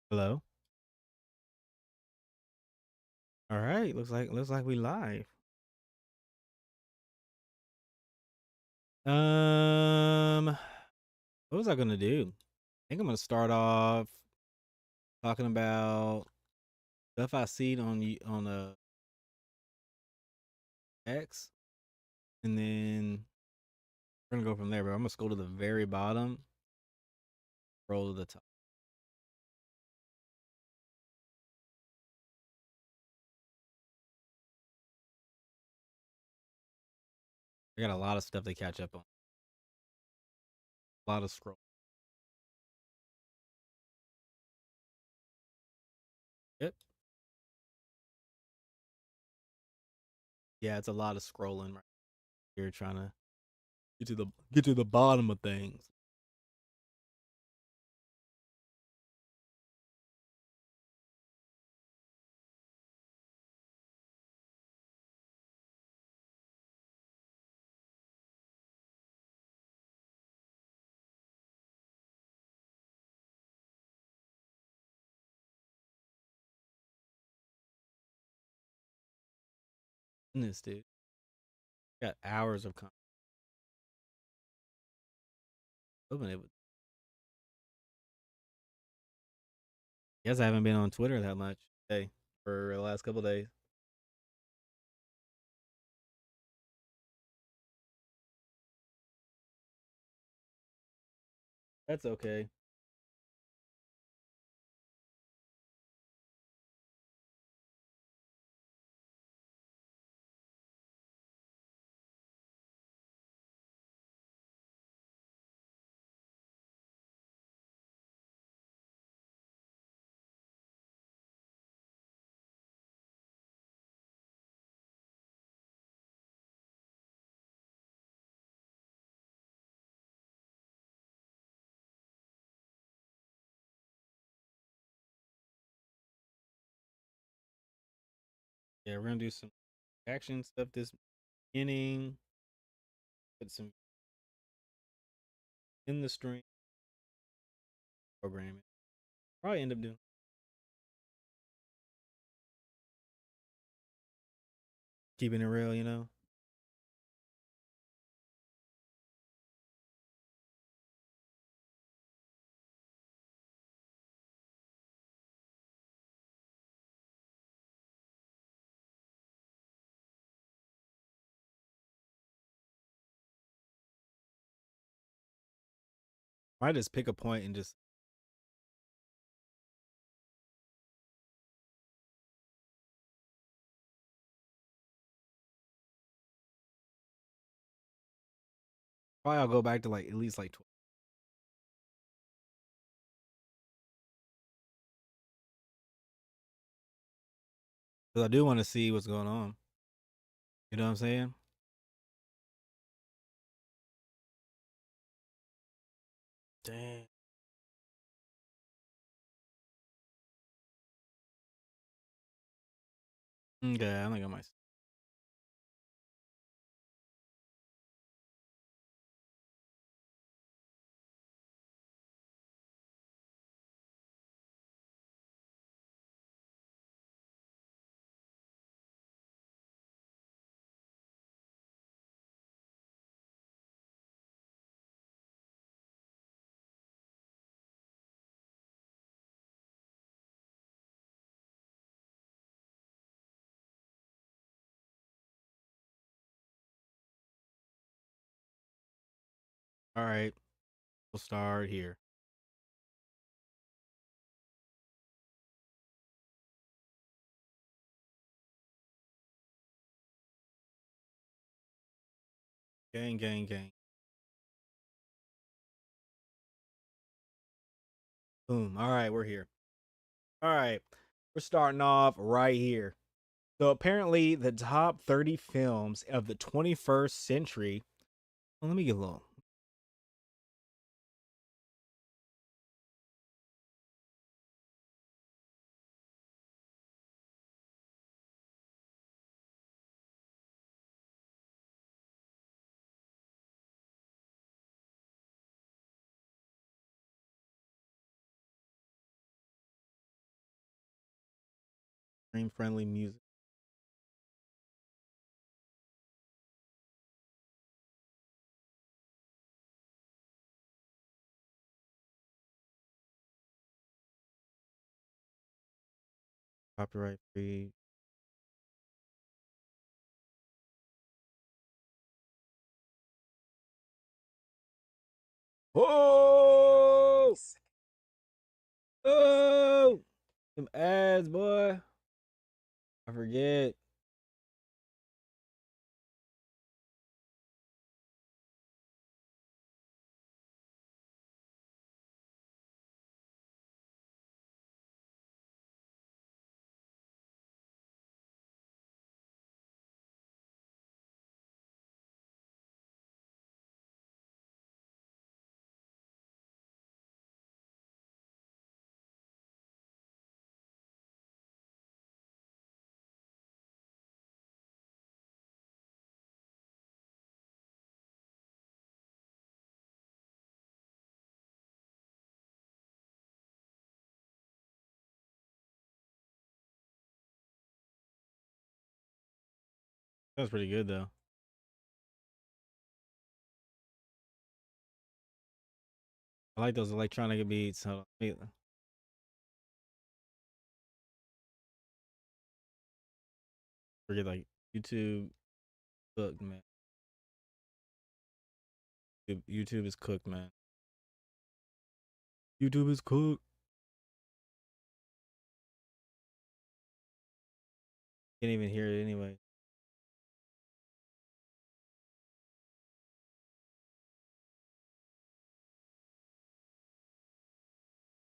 Hello. All right. Looks like we live. What was I gonna do? I think I'm gonna start off talking about stuff I seen on X, and then we're gonna go from there. But I'm gonna scroll to the very bottom, scroll to the top. I got a lot of stuff to catch up on. A lot of scroll. Yep. Yeah, it's a lot of scrolling right here, trying to get to the bottom of things. Goodness, dude. Got hours of content. Open it. Guess I haven't been on Twitter that much today for the last couple days. That's okay. Yeah, we're gonna do some action stuff this beginning. Put some in the stream programming. Probably end up doing keeping it real. Might just pick a point and just probably I'll go back to like at least like 12. Because I do want to see what's going on. You know what I'm saying? Dang. Okay, I think I might. All right, we'll start here. Gang, gang, gang. Boom. All right, we're here. All right, we're starting off right here. So apparently, the top 30 films of the 21st century. Well, let me get a little. Stream friendly music. Copyright free. Oh, oh, some ads, boy. I forget. That was pretty good though. I like those electronic beats. Hold on. Forget like YouTube cooked, man. YouTube is cooked, man. YouTube is cooked. Can't even hear it anyway.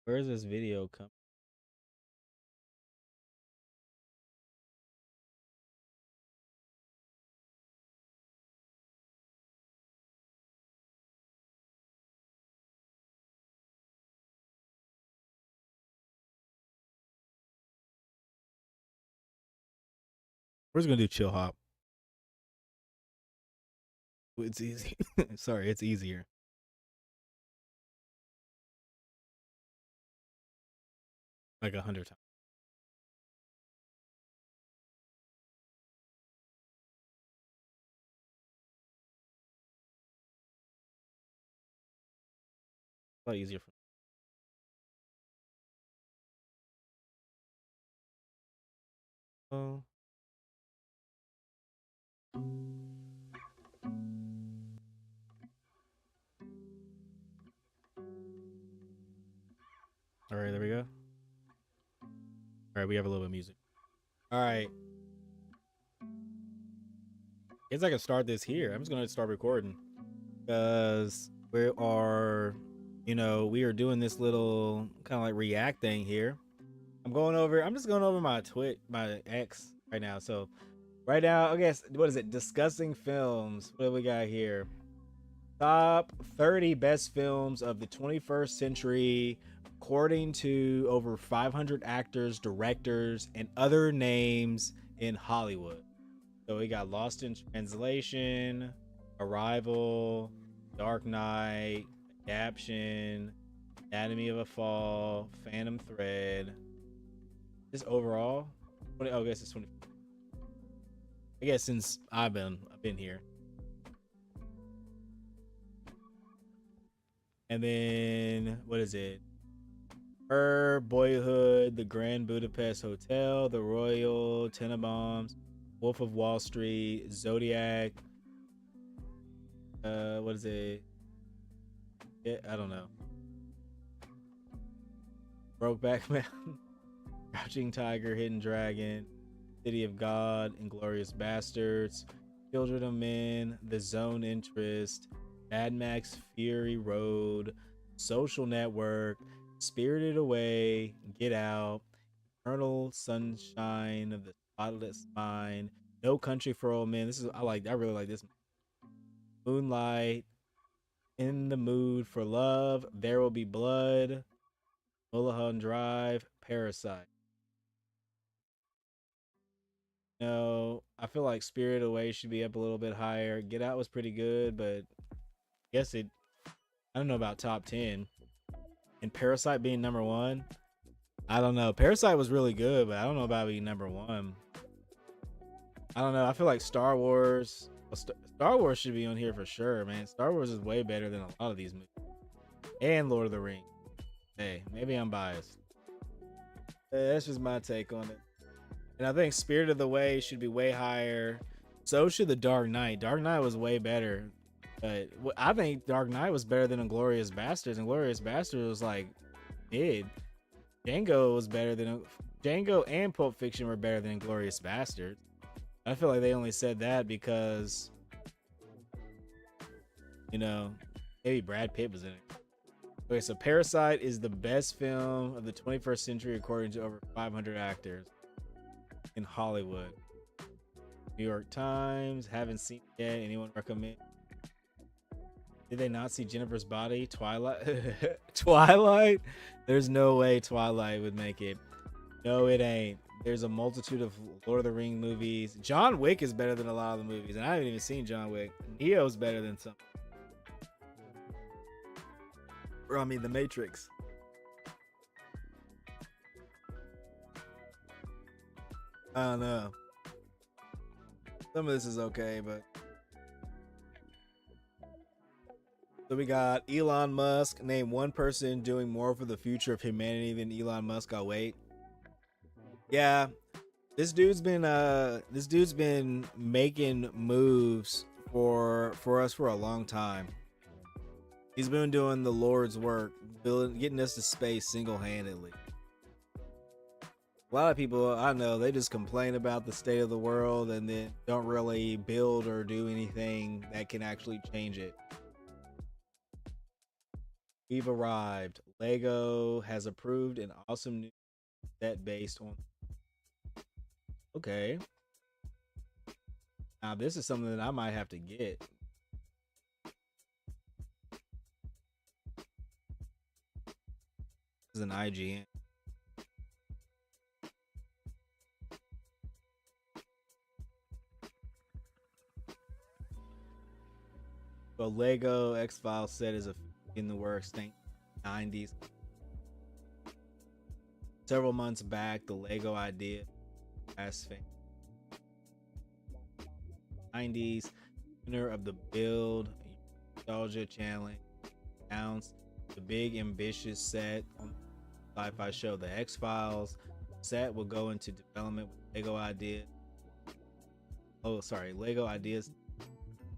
Where's this video come? We're just gonna do chill hop. It's easy. Sorry, it's easier. Like 100 times. A lot easier for me. Oh. All right, there we go. All right, we have a little bit of music. All right. Guess I can start this here. I'm just gonna start recording because we are, we are doing this little kind of like react thing here. I'm just going over my my X right now. So right now, I guess, what is it? Discussing films. What do we got here? Top 30 best films of the 21st century, according to over 500 actors, directors, and other names in Hollywood. So we got Lost in Translation, Arrival, Dark Knight, Adaption, Anatomy of a Fall, Phantom Thread. Just overall, I guess it's 20. I guess since I've been here. And then what is it? Her, Boyhood, The Grand Budapest Hotel, The Royal Tenenbaums, Wolf of Wall Street, Zodiac. What is it? Yeah, I don't know. Brokeback Mountain, Crouching Tiger, Hidden Dragon, City of God, Inglorious Bastards, Children of Men, The Zone Interest, Mad Max Fury Road, Social Network, Spirited Away, Get Out, Eternal Sunshine of the Spotless Mind, No Country for Old Men. I really like this. Moonlight, In the Mood for Love, There Will Be Blood, Mulholland Drive, Parasite. No, I feel like Spirit Away should be up a little bit higher. Get Out was pretty good, but I guess I don't know about top 10. And Parasite being number one. I don't know. Parasite was really good, but I don't know about being number one. I don't know. I feel like Star Wars. Well, Star Wars should be on here for sure, man. Star Wars is way better than a lot of these movies. And Lord of the Rings. Hey, maybe I'm biased. That's just my take on it. And I think Spirit of the Way should be way higher. So should The Dark Knight. Dark Knight was way better. But I think Dark Knight was better than Inglourious Basterds. Inglourious Basterds was like mid. Django was better than Django, and Pulp Fiction were better than Inglourious Basterds. I feel like they only said that because, you know, maybe Brad Pitt was in it. Okay, so Parasite is the best film of the 21st century according to over 500 actors in Hollywood. New York Times, haven't seen it yet. Anyone recommend? Did they not see Jennifer's Body? Twilight? Twilight? There's no way Twilight would make it. No, it ain't. There's a multitude of Lord of the Rings movies. John Wick is better than a lot of the movies, and I haven't even seen John Wick. Neo's better than some. Or, I mean, The Matrix. I don't know. Some of this is okay, but. So we got Elon Musk. Name one person doing more for the future of humanity than Elon Musk. I'll wait. Yeah, this dude's been making moves for us for a long time. He's been doing the Lord's work, getting us to space single-handedly. A lot of people I know, they just complain about the state of the world and then don't really build or do anything that can actually change it. We've arrived. Lego has approved an awesome new set based on. Okay. Now this is something that I might have to get. This is an IGN. So Lego X-Files set is in the works, think 90s. Several months back, the Lego idea as 90s winner of the Build Nostalgia Challenge announced the big ambitious set on the sci-fi show The X-Files. Set will go into development with Lego Ideas. Lego Ideas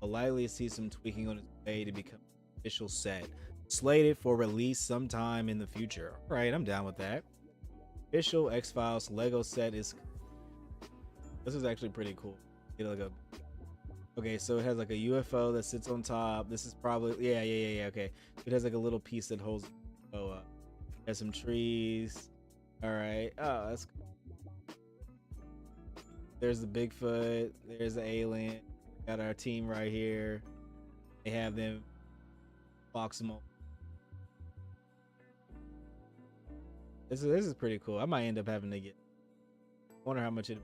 will likely see some tweaking on its way to become an official set, slated for release sometime in the future. All right, I'm down with that. Official X-Files Lego set is. This is actually pretty cool. Okay, so it has like a UFO that sits on top. This is probably yeah. Okay, it has like a little piece that holds the UFO up. It has some trees. All right. Oh, that's cool. There's the Bigfoot. There's the alien. Got our team right here. They have them box them up. This is pretty cool. I might end up having to get. I wonder how much it.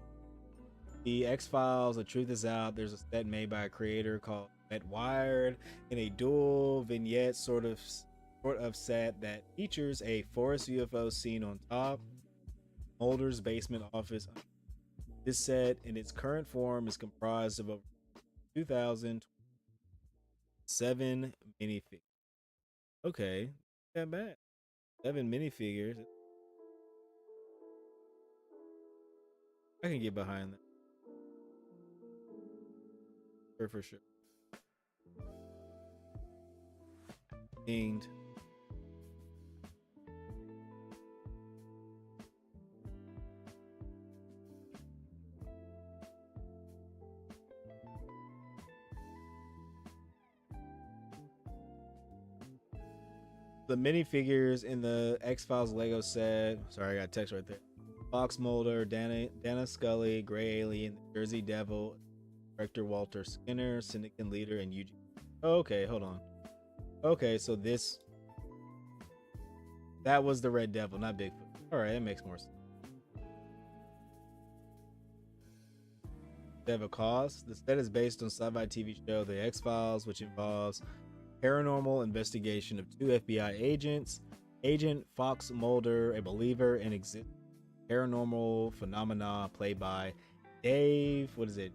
The X-Files, The Truth Is Out. There's a set made by a creator called Met Wired in a dual vignette sort of set that features a forest UFO scene on top. Mulder's basement office. This set, in its current form, is comprised of over 2,007 minifigures. Okay, not bad. 7 minifigures. I can get behind that. For sure. Dinged. The minifigures in the X-Files Lego set. Sorry, I got text right there. Fox Mulder, Dana Scully, Gray Alien, Jersey Devil, Director Walter Skinner, Syndicate Leader, and Eugene. Oh, okay, hold on. Okay, so that was the Red Devil, not Bigfoot. All right, that makes more sense. They have a cost. The set is based on sci-fi TV show The X-Files, which involves paranormal investigation of 2 FBI agents Agent Fox Mulder, a believer in paranormal phenomena, played by Dave, what is it,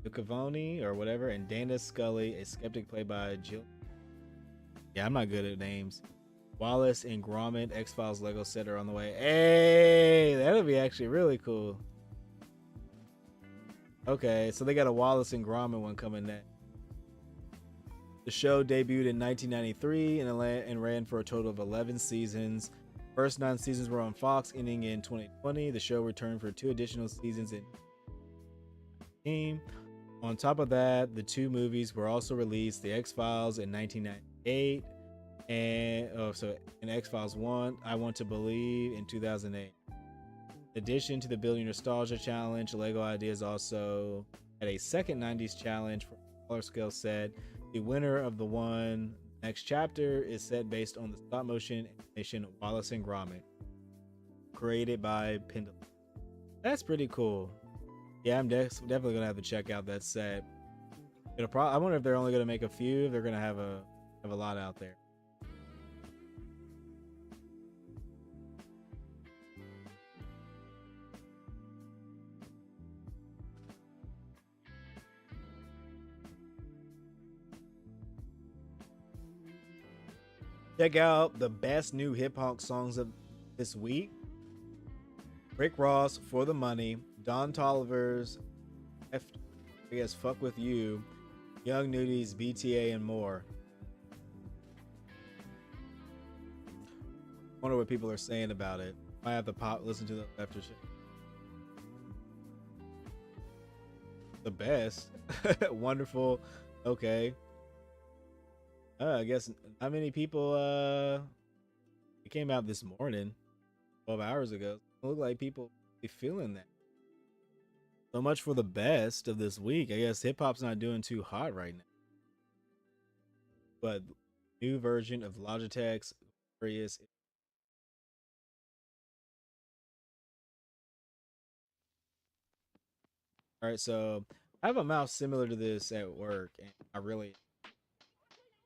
Duchovny or whatever, and Dana Scully, a skeptic, played by Jill. Yeah, I'm not good at names. Wallace and Gromit, X Files Lego set are on the way. Hey, that'll be actually really cool. Okay, so they got a Wallace and Gromit one coming next. The show debuted in 1993 and ran for a total of 11 seasons. First 9 seasons were on Fox, ending in 2020. The show returned for 2 additional seasons in 2019. On top of that, the 2 movies were also released: The X-Files in 1998 and X-Files 1, I Want to Believe, in 2008. In addition to the Building Nostalgia Challenge, Lego Ideas also had a second 90s challenge for a smaller scale set. The winner of the one next chapter is set based on the stop motion animation Wallace and Gromit, created by Pendleton. That's pretty cool. Yeah, I'm definitely gonna have to check out that set. I wonder if they're only gonna make a few. If they're gonna have a lot out there. Check out the best new hip hop songs of this week: Rick Ross, For the Money, Don Toliver's Fuck With You, Young Nudies, BTA, and more. Wonder what people are saying about it. I have to listen to the after shit. The best. Wonderful. Okay. I guess not many people it came out this morning, 12 hours ago. It looked like people be feeling that. So much for the best of this week. I guess hip hop's not doing too hot right now. But new version of Logitech's Glorious. All right, so I have a mouse similar to this at work, and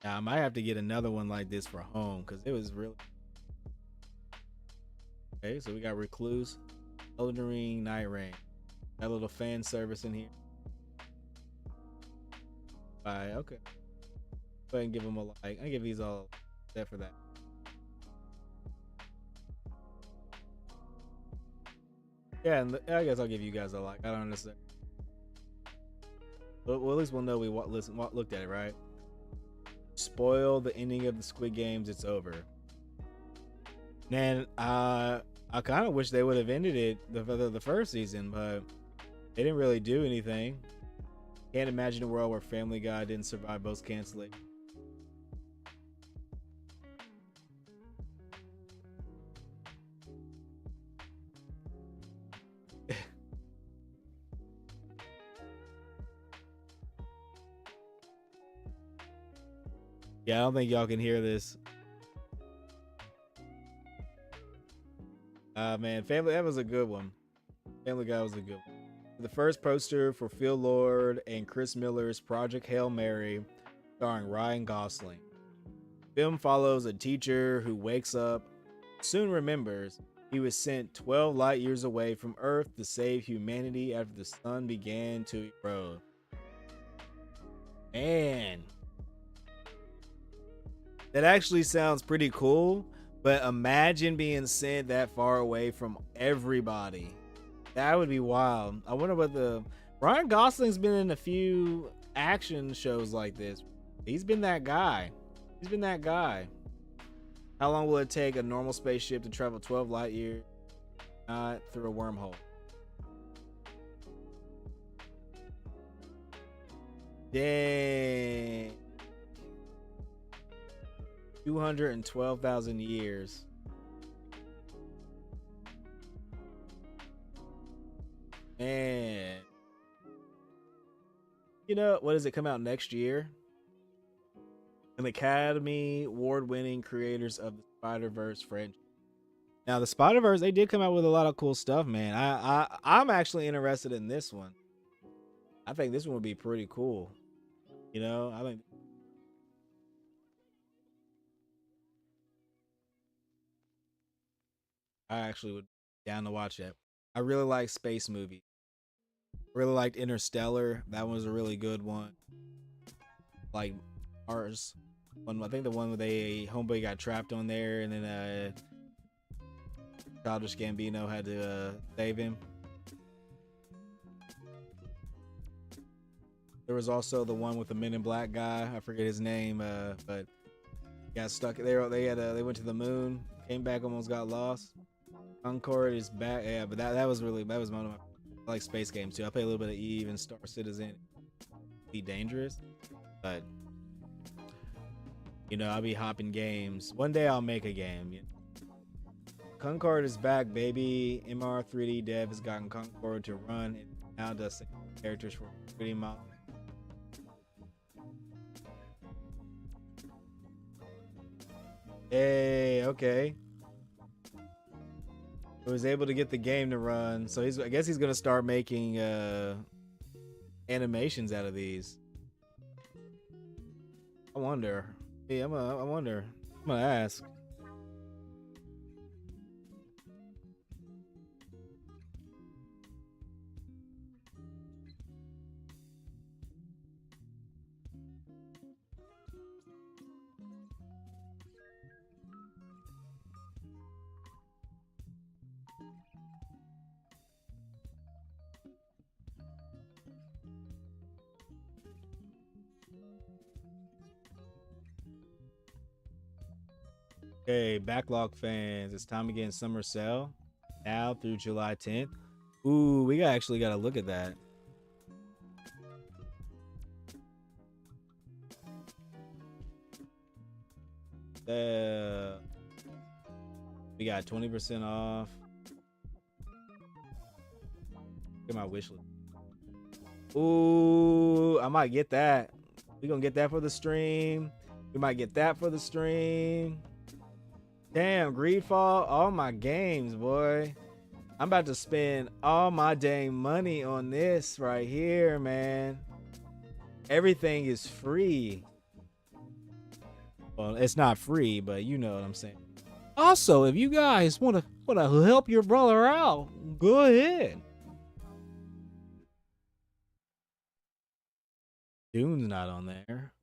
I might have to get another one like this for home because it was really okay. So we got Recluse, Elden Ring, Night Rain. That little fan service in here. Bye. Okay. Go ahead and give them a like. I give these all set for that. Yeah, and I guess I'll give you guys a like. I don't understand. Well, at least we'll know we looked at it, right? Spoil the ending of the Squid Games. It's over. Man, I kind of wish they would have ended it the first season, but they didn't really do anything. Can't imagine a world where Family Guy didn't survive both canceling. Yeah, I don't think y'all can hear this. Man, that was a good one. Family Guy was a good one. The first poster for Phil Lord and Chris Miller's Project Hail Mary, starring Ryan Gosling. Film follows a teacher who wakes up, soon remembers he was sent 12 light years away from Earth to save humanity after the sun began to erode. Man, that actually sounds pretty cool, but imagine being sent that far away from everybody. That would be wild. I wonder what Ryan Gosling's been in a few action shows like this. He's been that guy. How long will it take a normal spaceship to travel 12 light years, not through a wormhole? Dang. 212,000 years. Man. You know, what does it come out next year? An Academy Award-winning creators of the Spider-Verse franchise. Now, the Spider-Verse, they did come out with a lot of cool stuff, man. I'm actually interested in this one. I think this one would be pretty cool. You know, I think I actually would be down to watch that. I really like space movies. Really liked Interstellar. That one was a really good one. Like Mars. One, I think the one where they homeboy got trapped on there, and then Childish Gambino had to save him. There was also the one with the Men in Black guy. I forget his name, but got stuck there. They went to the moon, came back, almost got lost. Concord is back. Yeah, but that was one of my, I like space games too. I play a little bit of Eve and Star Citizen. Be dangerous, but you know, I'll be hopping games. One day I'll make a game. Concord is back, baby. MR 3D Dev has gotten Concord to run. It now does characters for 3D model. Hey, okay. I was able to get the game to run, so I guess he's gonna start making animations out of these. I wonder. Hey, I wonder. I'm gonna ask. Okay, backlog fans, it's time to get in summer sale now through July 10th. Ooh, we actually got to look at that. We got 20% off. Get my wish list. Ooh, I might get that. We gonna get that for the stream. We might get that for the stream. Damn, Greedfall, all my games, boy. I'm about to spend all my dang money on this right here, man. Everything is free. Well, it's not free, but you know what I'm saying. Also, if you guys want to help your brother out, go ahead. Dune's not on there.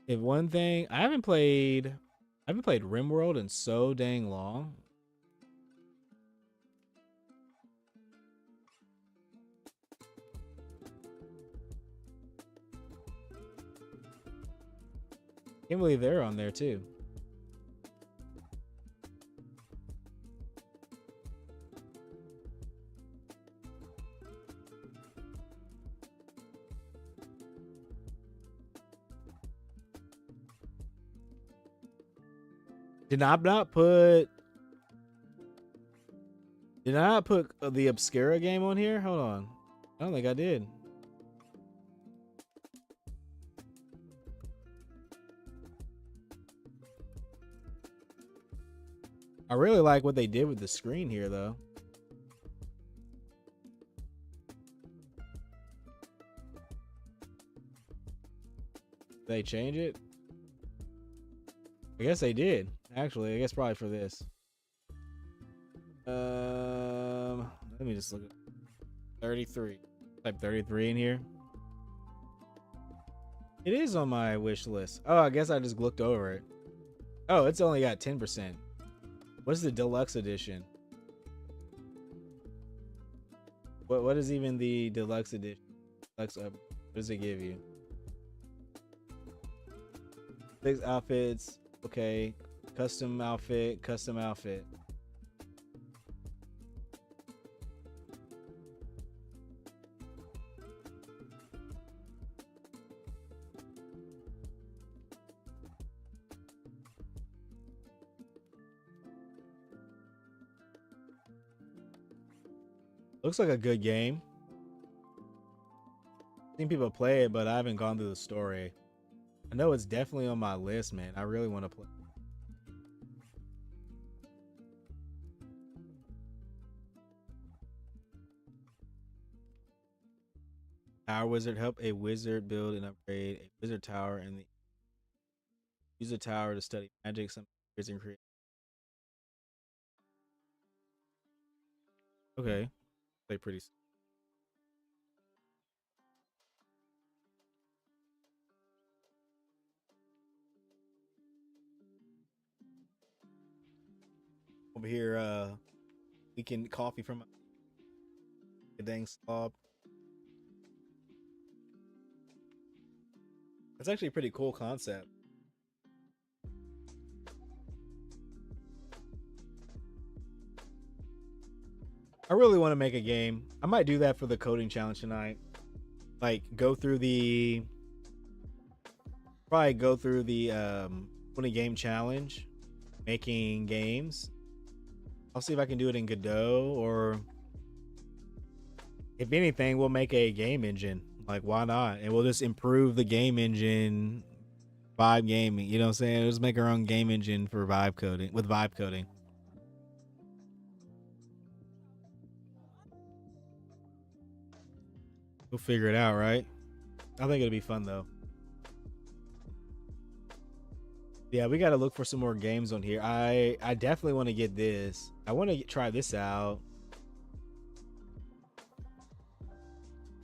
If one thing, I haven't played RimWorld in so dang long. Can't believe they're on there too. Did I not put the Obscura game on here? Hold on. I don't think I did. I really like what they did with the screen here, though. Did they change it? I guess they did. Actually, I guess probably for this. Let me just look at 33. Type 33 in here. It is on my wish list. Oh, I guess I just looked over it. Oh, it's only got 10%. What's the deluxe edition? What is even the deluxe edition? What does it give you? 6 outfits. Okay. Custom outfit. Custom outfit. Looks like a good game. I've seen people play it, but I haven't gone through the story. I know it's definitely on my list, man. I really want to play. Tower Wizard, help a wizard build and upgrade a wizard tower in the Use a tower to study magic. Some and create. Okay, play pretty. Over here, weekend coffee from a dang slob. That's actually a pretty cool concept. I really want to make a game. I might do that for the coding challenge tonight. Like go through the 20 game challenge, making games. I'll see if I can do it in Godot, or if anything, we'll make a game engine. Like, why not? And we'll just improve the game engine, vibe gaming. You know what I'm saying? We'll just make our own game engine for vibe coding with vibe coding. We'll figure it out, right? I think it'll be fun though. Yeah, we got to look for some more games on here. I definitely want to get this. I want to try this out.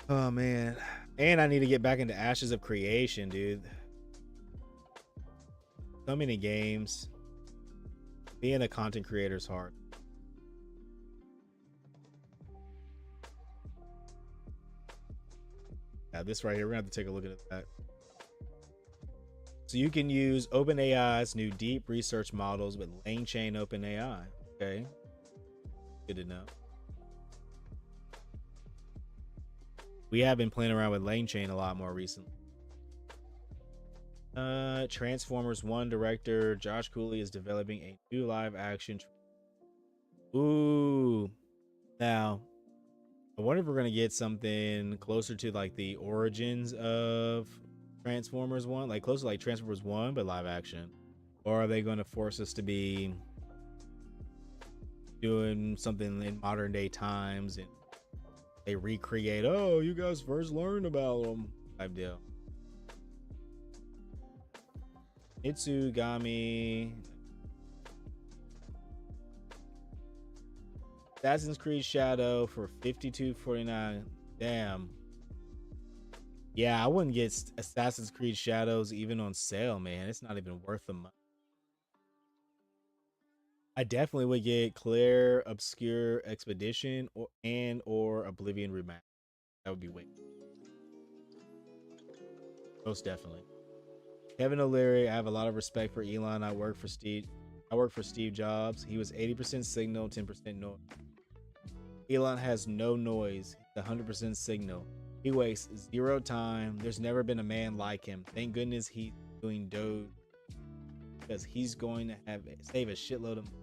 Oh man, and I need to get back into Ashes of Creation, dude. So many games. Being a content creator is hard. Yeah, this right here, we're gonna have to take a look at that. So you can use OpenAI's new deep research models with LangChain OpenAI. Okay, good to know. We have been playing around with LangChain a lot more recently. Transformers 1 director Josh Cooley is developing a new live action. Ooh, now I wonder if we're gonna get something closer to like the origins of Transformers 1, like close to like Transformers 1 but live action, or are they going to force us to be doing something in modern day times and they recreate, oh, you guys first learned about them type deal. Itsugami, Assassin's Creed Shadow for $52.49. Damn. Yeah, I wouldn't get Assassin's Creed Shadows even on sale, man. It's not even worth the money. I definitely would get Clear Obscure Expedition or Oblivion Remastered. That would be way. Most definitely. Kevin O'Leary, I have a lot of respect for Elon. I work for Steve Jobs. He was 80% signal, 10% noise. Elon has no noise. He's 100% signal. He wastes zero time. There's never been a man like him. Thank goodness he's doing Doge, because he's going to save a shitload of money.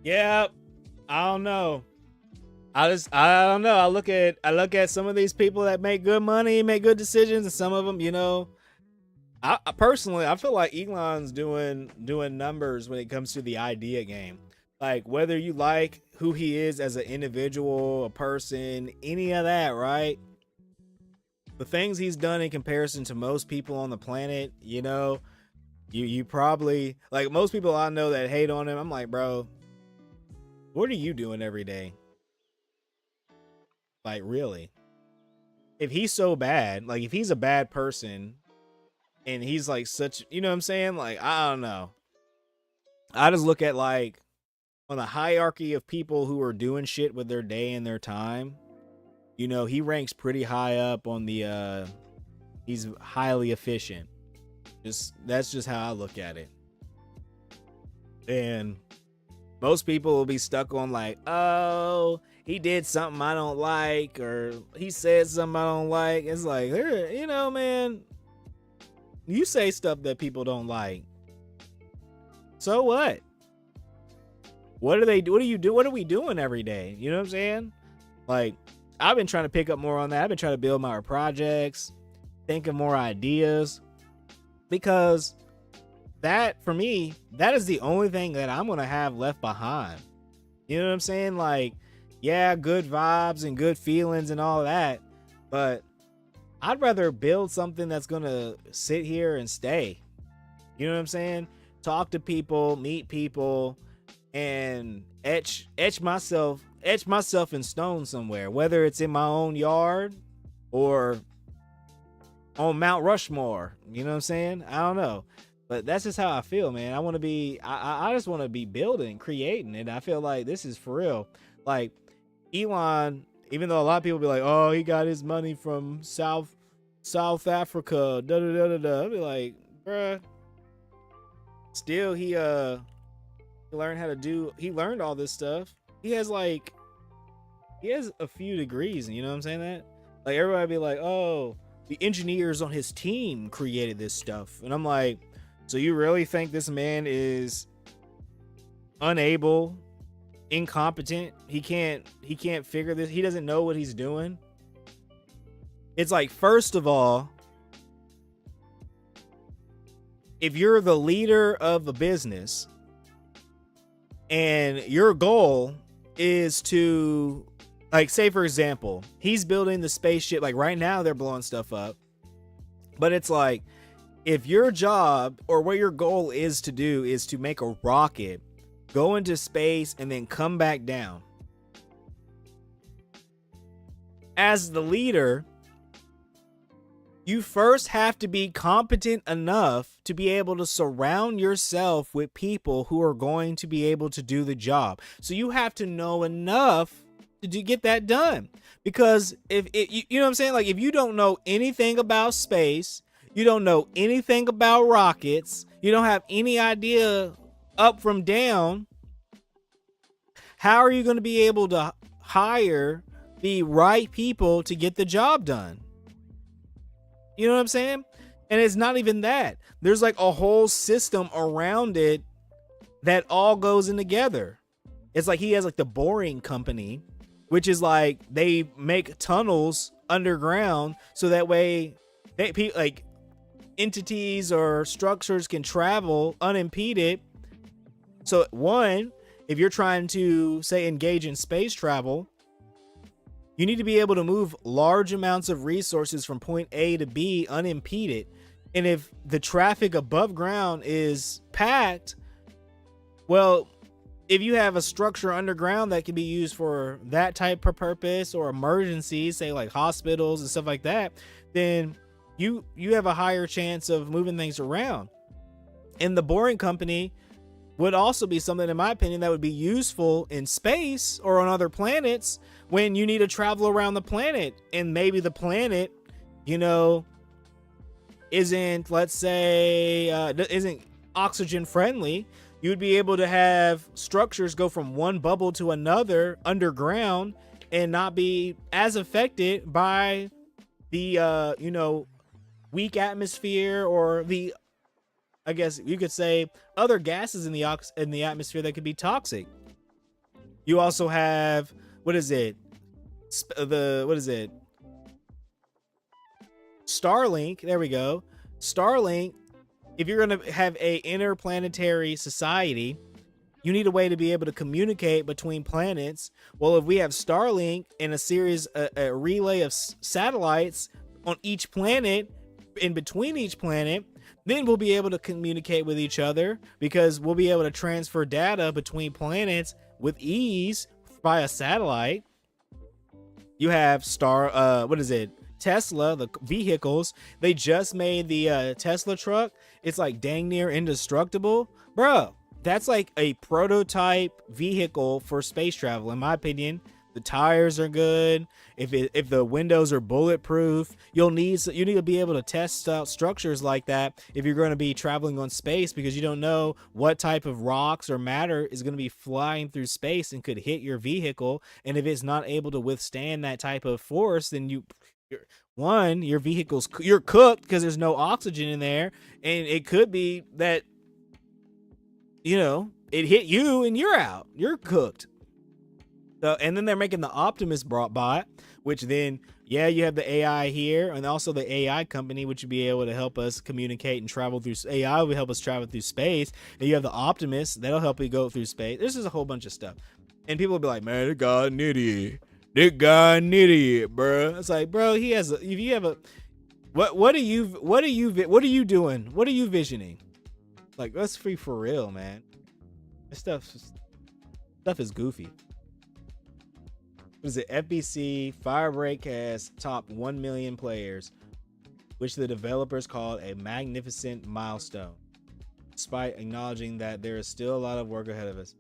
Yeah, I don't know. I don't know. I look at some of these people that make good money, make good decisions, and some of them, I personally I feel like Elon's doing numbers when it comes to the idea game. Like whether you like who he is as an individual, a person, any of that, right? The things he's done in comparison to most people on the planet, you probably like most people I know that hate on him. I'm like, bro, what are you doing every day? Like, really? If he's so bad, like if he's a bad person and he's like such, you know what I'm saying? Like, I don't know. I just look at like on the hierarchy of people who are doing shit with their day and their time, he ranks pretty high up on he's highly efficient. That's just how I look at it. And most people will be stuck on like, oh, he did something I don't like, or he said something I don't like. It's like, man, you say stuff that people don't like. So what? What do they do? What do you do? What are we doing every day? You know what I'm saying? Like, I've been trying to pick up more on that. I've been trying to build my projects, think of more ideas, because that, for me, that is the only thing that I'm going to have left behind. You know what I'm saying? Like, yeah, good vibes and good feelings and all that, but I'd rather build something that's going to sit here and stay. You know what I'm saying? Talk to people, meet people, and etch myself in stone somewhere, whether it's in my own yard or on Mount Rushmore. You know what I'm saying? I don't know. But that's just how I feel, man. I just want to be building, creating, and I feel like this is for real. Like, Elon, even though a lot of people be like, oh, he got his money from South Africa, da da da da da. I'll be like, bruh. Still, he learned all this stuff. He has a few degrees, you know what I'm saying? That, like, everybody be like, oh, the engineers on his team created this stuff. And I'm like, so you really think this man is unable, incompetent? He can't figure this. He doesn't know what he's doing. It's like, first of all, if you're the leader of a business and your goal is to, like, say for example, he's building the spaceship, like right now they're blowing stuff up, but it's like, if your job or what your goal is to do is to make a rocket, go into space, and then come back down, as the leader, you first have to be competent enough to be able to surround yourself with people who are going to be able to do the job. So you have to know enough to get that done. Because if you know what I'm saying? Like, if you don't know anything about space, you don't know anything about rockets, you don't have any idea up from down, how are you going to be able to hire the right people to get the job done? You know what I'm saying? And it's not even that. There's like a whole system around it that all goes in together. It's like he has like the boring company, which is like they make tunnels underground so that way like entities or structures can travel unimpeded. So one, if you're trying to, say, engage in space travel, you need to be able to move large amounts of resources from point A to B unimpeded. And if the traffic above ground is packed, well, if you have a structure underground that can be used for that type of purpose or emergencies, say like hospitals and stuff like that, then you have a higher chance of moving things around. And the boring company would also be something, in my opinion, that would be useful in space or on other planets when you need to travel around the planet, and maybe the planet, isn't, let's say, isn't oxygen friendly. You would be able to have structures go from one bubble to another underground and not be as affected by the, weak atmosphere or the, I guess you could say, other gases in the atmosphere that could be toxic. You also have, Starlink. There we go. Starlink. If you're going to have a interplanetary society, you need a way to be able to communicate between planets. Well, if we have Starlink and a relay of satellites on each planet, in between each planet, then we'll be able to communicate with each other, because we'll be able to transfer data between planets with ease via satellite. You have Tesla, the vehicles. They just made the Tesla truck. It's like dang near indestructible. Bro, that's like a prototype vehicle for space travel. In my opinion, the tires are good, if the windows are bulletproof. You need to be able to test out structures like that if you're going to be traveling on space, because you don't know what type of rocks or matter is going to be flying through space and could hit your vehicle. And if it's not able to withstand that type of force, then your vehicle's, you're cooked, because there's no oxygen in there, and it could be that, it hit you and you're out, you're cooked. So, and then they're making the Optimus bot, which then, you have the AI here, and also the AI company, which will be able to help us communicate and travel through. AI will help us travel through space. And you have the Optimus that'll help you go through space. This is a whole bunch of stuff, and people will be like, "Man, that guy an idiot. That guy an idiot, bro." It's like, bro, he has. If you have a, what are you doing? What are you visioning? Like, let's be for real, man. This stuff is goofy. What is it? FBC Firebreak has topped 1 million players, which the developers called a magnificent milestone, despite acknowledging that there is still a lot of work ahead of us.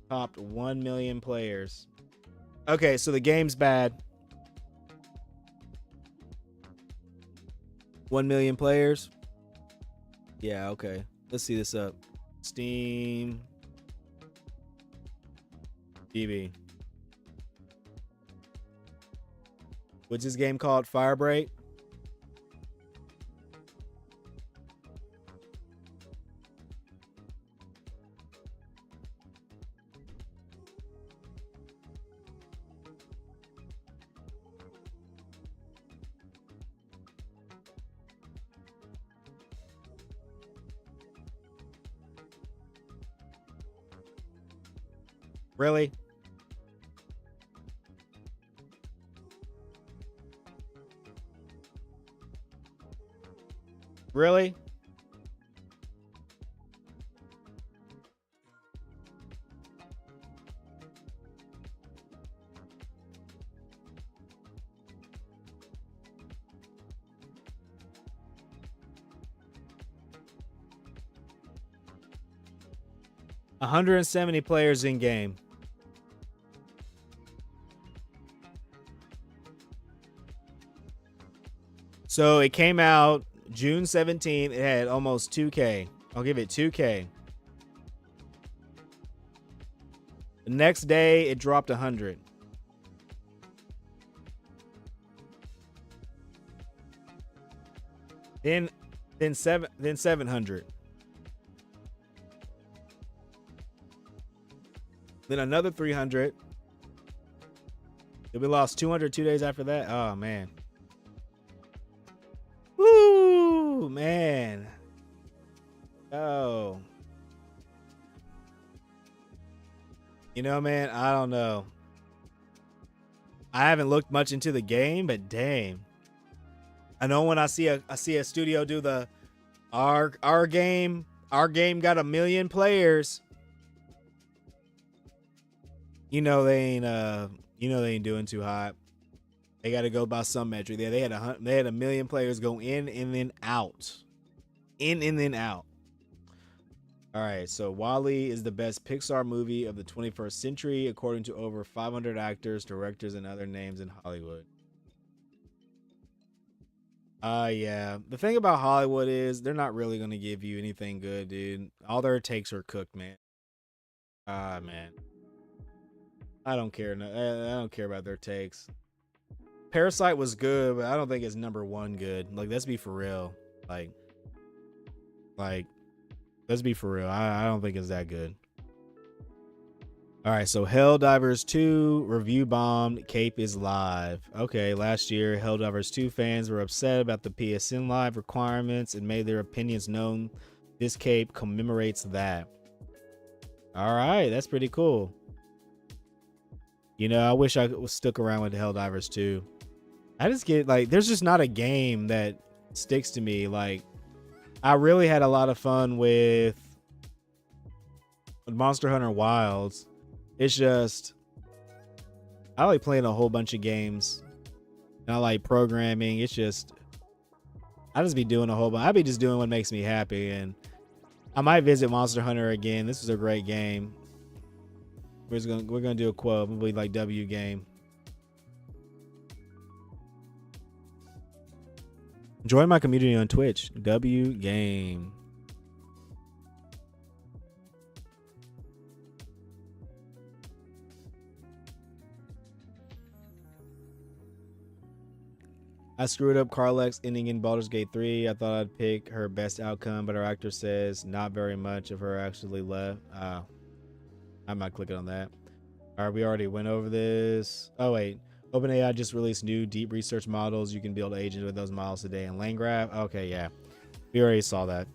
Topped 1 million players. Okay, so the game's bad. 1 million players. Yeah, okay. Let's see this up. Steam TV. What's this game called? Firebreak? Really? Really? $170 players in game. So it came out June 17th. It had almost 2K. I'll give it 2K. The next day, it dropped 100. Then 700. Then another 300. We lost 200 2 days after that. Oh, man. Woo, man. Oh. Man, I don't know. I haven't looked much into the game, but dang. I know when I see a studio do our game got 1 million players. They ain't doing too hot. They got to go by some metric. They had 1 million players go in and then out. In and then out. All right, so WALL-E is the best Pixar movie of the 21st century, according to over 500 actors, directors, and other names in Hollywood. Yeah. The thing about Hollywood is they're not really going to give you anything good, dude. All their takes are cooked, man. Man. I don't care. I don't care about their takes. Parasite was good, but I don't think it's #1 good. Like, let's be for real. Like, let's be for real. I don't think it's that good. All right, so Helldivers 2 review bombed. Cape is live. Okay, last year, Helldivers 2 fans were upset about the PSN Live requirements and made their opinions known. This Cape commemorates that. All right, that's pretty cool. I wish I was stuck around with Helldivers 2. I just get, like, there's just not a game that sticks to me. Like, I really had a lot of fun with Monster Hunter Wilds. It's just, I like playing a whole bunch of games. And I like programming. It's just, I just be doing a whole bunch. I be just doing what makes me happy. And I might visit Monster Hunter again. This is a great game. We're gonna do a quote. Probably like W game. Join my community on Twitch. W Game. I screwed up Carlex ending in Baldur's Gate 3. I thought I'd pick her best outcome, but her actor says not very much of her actually left. I'm not clicking on that. All right, we already went over this. Oh, wait. OpenAI just released new deep research models. You can build agents with those models today in LangGraph. Okay, yeah. We already saw that.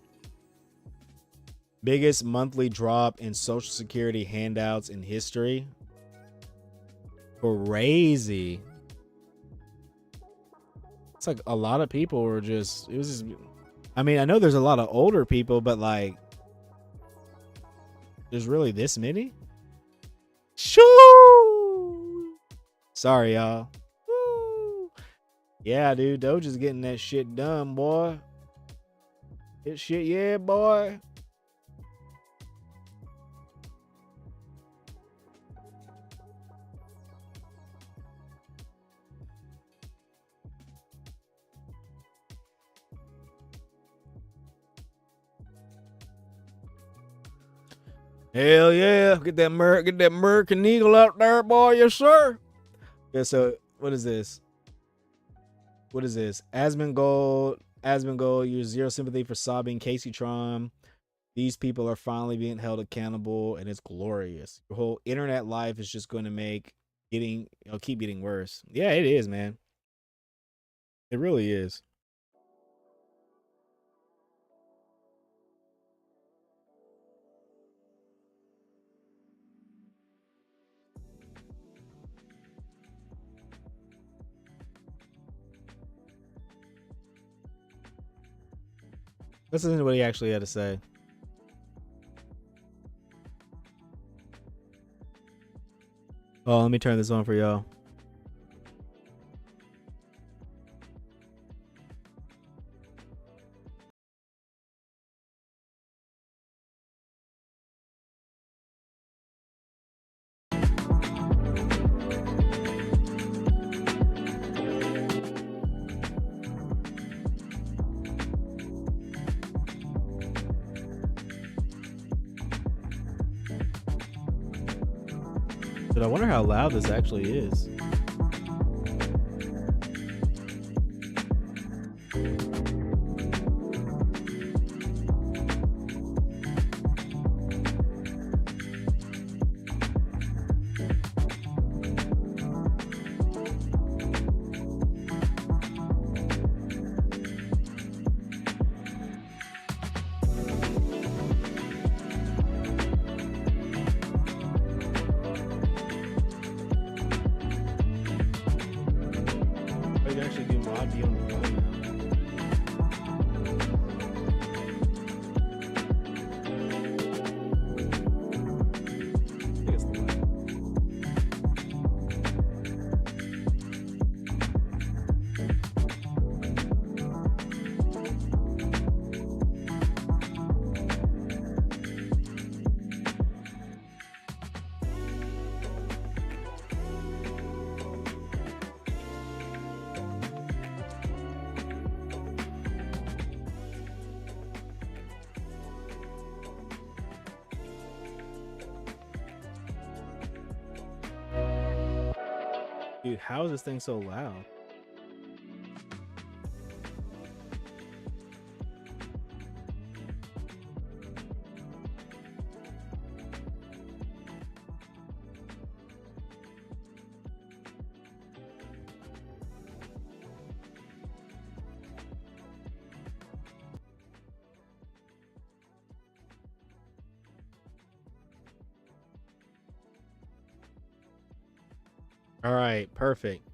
Biggest monthly drop in Social Security handouts in history. Crazy. It's like a lot of people were just, it was just, I mean, I know there's a lot of older people, but like, there's really this many? Shoo! Sorry, y'all. Woo! Yeah, dude, Doja's getting that shit done, boy. That shit, yeah, boy. Hell yeah. Get that American Eagle out there, boy. Yes, sir. Yeah, so what is this? What is this? Asmongold, use zero sympathy for sobbing Casey Tron. These people are finally being held accountable, and it's glorious. Your whole internet life is just going to keep getting worse. Yeah, it is, man. It really is. Let's listen to what he actually had to say. Oh, let me turn this on for y'all. But I wonder how loud this actually is. Dude, how is this thing so loud? All right, perfect.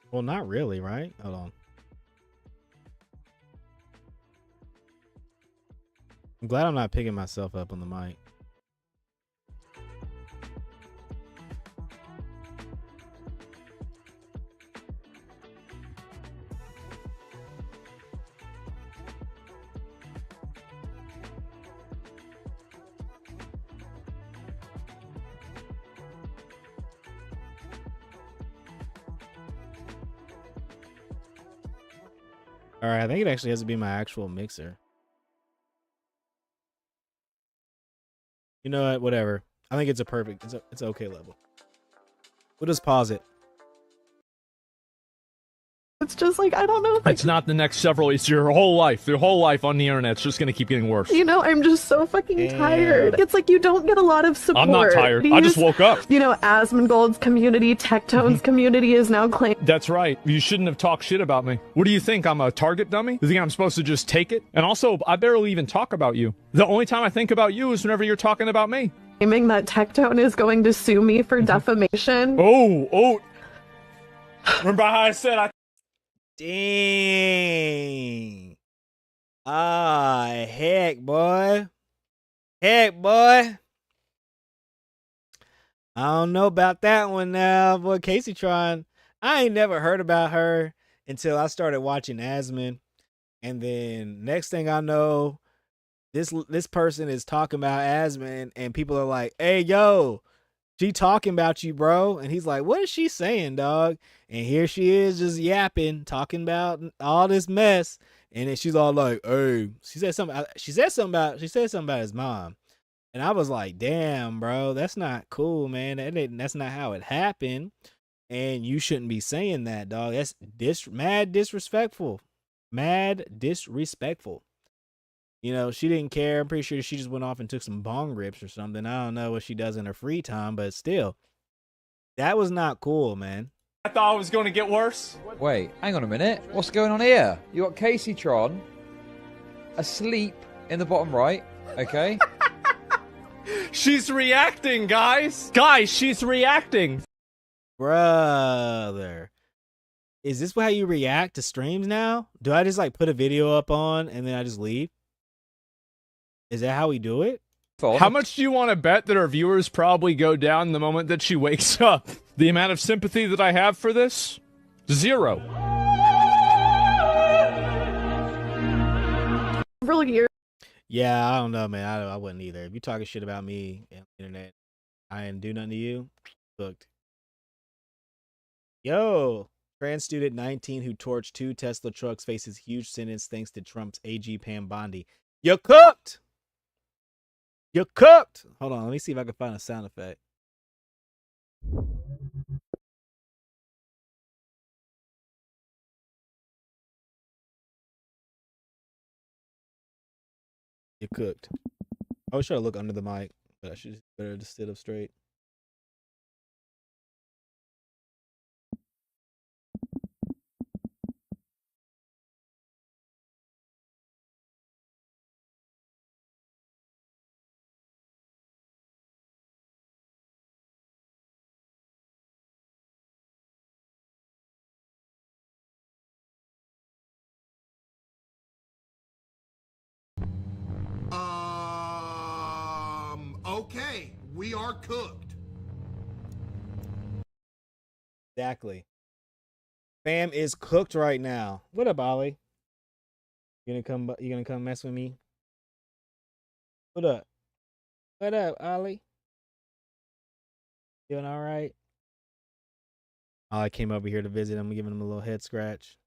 Well, not really, right? Hold on. I'm glad I'm not picking myself up on the mic. All right, I think it actually has to be my actual mixer. You know what? Whatever. I think it's a perfect. It's an okay level. We'll just pause it. It's just like, I don't know if it's not the next several, it's your whole life. Your whole life on the internet's just gonna keep getting worse. You know, I'm just so fucking tired. It's like you don't get a lot of support. I'm not tired. I just woke up. You know, Asmongold's community, Tectone's community is now claiming. That's right. You shouldn't have talked shit about me. What do you think? I'm a target dummy? You think I'm supposed to just take it? And also, I barely even talk about you. The only time I think about you is whenever you're talking about me. Claiming that Tectone is going to sue me for defamation. Oh. Remember how I said Dang. Ah, heck, boy. Heck, boy. I don't know about that one now. Boy, Casey Tron, I ain't never heard about her until I started watching Asmon. And then next thing I know, this person is talking about Asmon, and people are like, hey, yo, she talking about you, bro. And he's like, what is she saying, dog? And here she is just yapping, talking about all this mess. And then she's all like, hey, she said something about his mom. And I was like, damn, bro, that's not cool, man. That's not how it happened. And you shouldn't be saying that, dog. That's mad disrespectful. Mad disrespectful. You know, she didn't care. I'm pretty sure she just went off and took some bong rips or something. I don't know what she does in her free time, but still, that was not cool, man. I thought it was going to get worse. Wait, hang on a minute. What's going on here? You got Casey Tron asleep in the bottom right, okay? She's reacting, guys. Guys, she's reacting. Brother. Is this how you react to streams now? Do I just like put a video up on and then I just leave? Is that how we do it? How much do you want to bet that our viewers probably go down the moment that she wakes up? The amount of sympathy that I have for this? 0. Really years. Yeah, I don't know, man. I wouldn't either. If you talking shit about me on the internet, I didn't do nothing to you. Hooked. Yo, trans student 19 who torched 2 Tesla trucks faces huge sentence thanks to Trump's AG Pam Bondi. You cooked. You cooked. Hold on, let me see if I can find a sound effect. You cooked. I was trying to look under the mic, but I should better just sit up straight. Okay, we are cooked. Exactly. Fam is cooked right now. What up, Ollie? You gonna come mess with me? What up? What up, Ollie? Doing all right? Ollie came over here to visit. I'm giving him a little head scratch.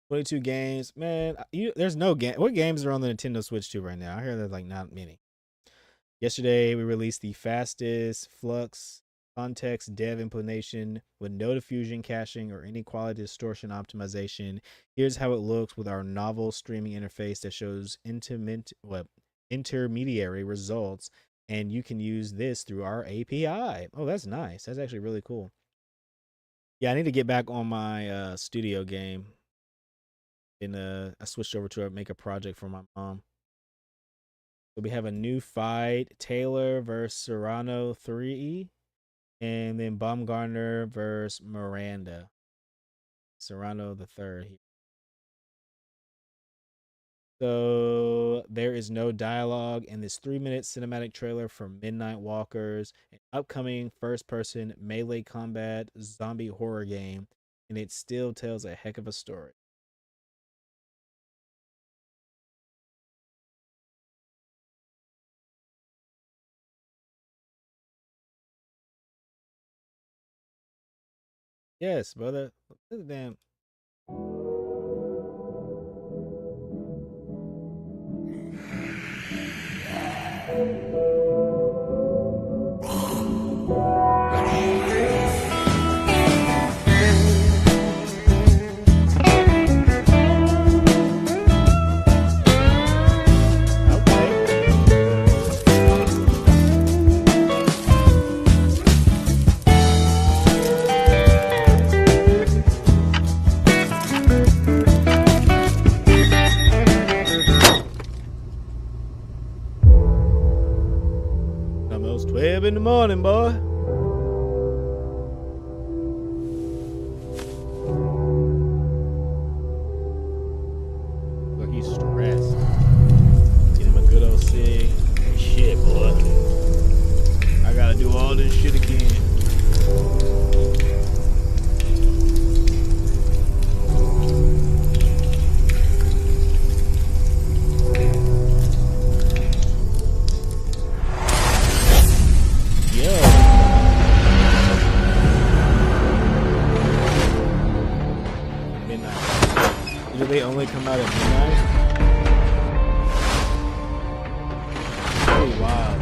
22 games, man. There's no game. What games are on the Nintendo Switch 2 right now? I hear there's like not many. Yesterday we released the fastest Flux context dev implementation with no diffusion caching or any quality distortion optimization. Here's how it looks with our novel streaming interface that shows intermediary results, and you can use this through our API. Oh, that's nice. That's actually really cool. Yeah, I need to get back on my studio game. And I switched over to make a project for my mom. So we have a new fight: Taylor versus Serrano 3, and then Baumgartner versus Miranda. Serrano the third here. So there is no dialogue in this 3-minute cinematic trailer for Midnight Walkers, an upcoming first-person melee combat zombie horror game, and it still tells a heck of a story. Yes, brother. Look at damn. up in the morning, boy. Look, he's stressed. Get him a good old cig. Shit, boy. I gotta do all this shit again. They only come out at midnight. Pretty wild.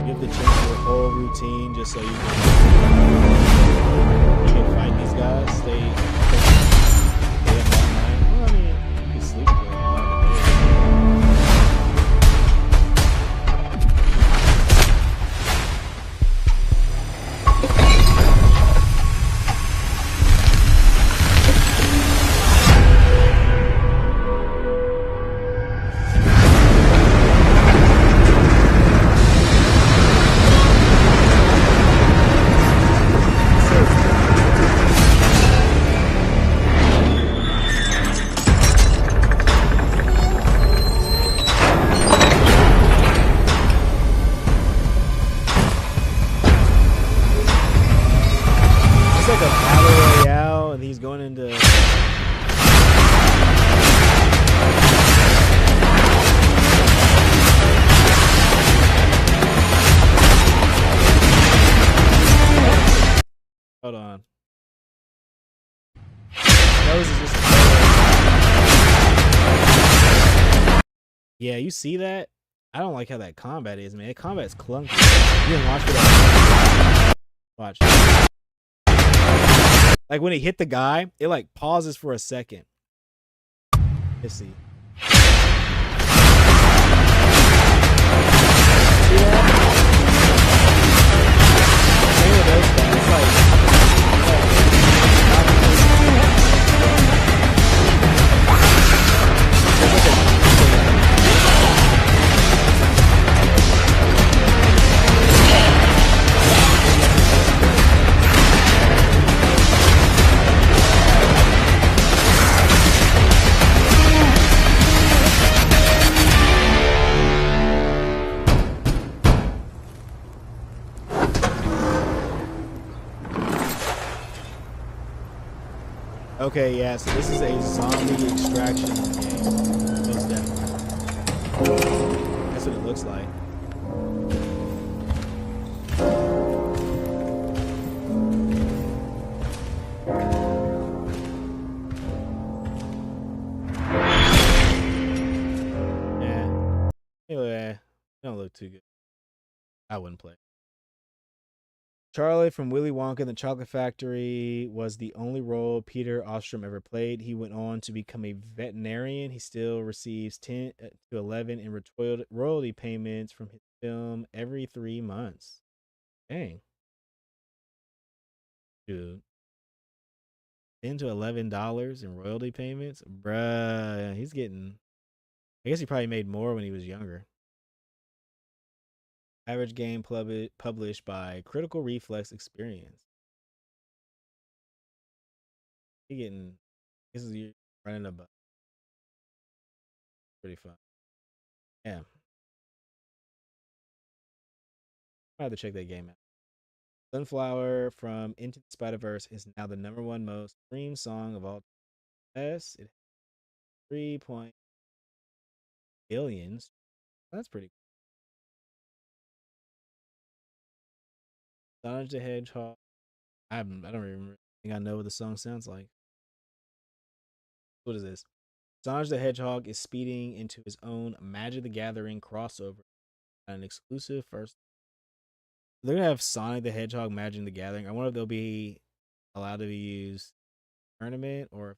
You have to change your whole routine just so you can fight these guys. Stay up all night. Well, I mean, you can sleep for a lot of the day. Hold on. Those is just yeah, you see that? I don't like how that combat is, man. That combat's clunky. You didn't watch it. Watch. Like when it hit the guy, it like pauses for a second. Let's see. See that? Same with those guys. It's like okay, yeah, so this is a zombie extraction game. Most definitely. That's what it looks like. Yeah. Anyway, don't look too good. I wouldn't play. Charlie from Willy Wonka and the Chocolate Factory was the only role Peter Ostrom ever played. He went on to become a veterinarian. He still receives 10 to 11 in royalty payments from his film every 3 months. Dang. Dude. $10 to $11 in royalty payments? Bruh, he's getting... I guess he probably made more when he was younger. Average game published by Critical Reflex Experience. He getting... This is you running a buck. Pretty fun. Yeah. I have to check that game out. Sunflower from Into the Spider-Verse is now the #1 most streamed song of all time. Yes, it has 3 billions. That's pretty cool. Sonic the Hedgehog. I don't even think I know what the song sounds like. What is this? Sonic the Hedgehog is speeding into his own Magic the Gathering crossover. An exclusive first. They're gonna have Sonic the Hedgehog Magic the Gathering. I wonder if they'll be allowed to be used tournament or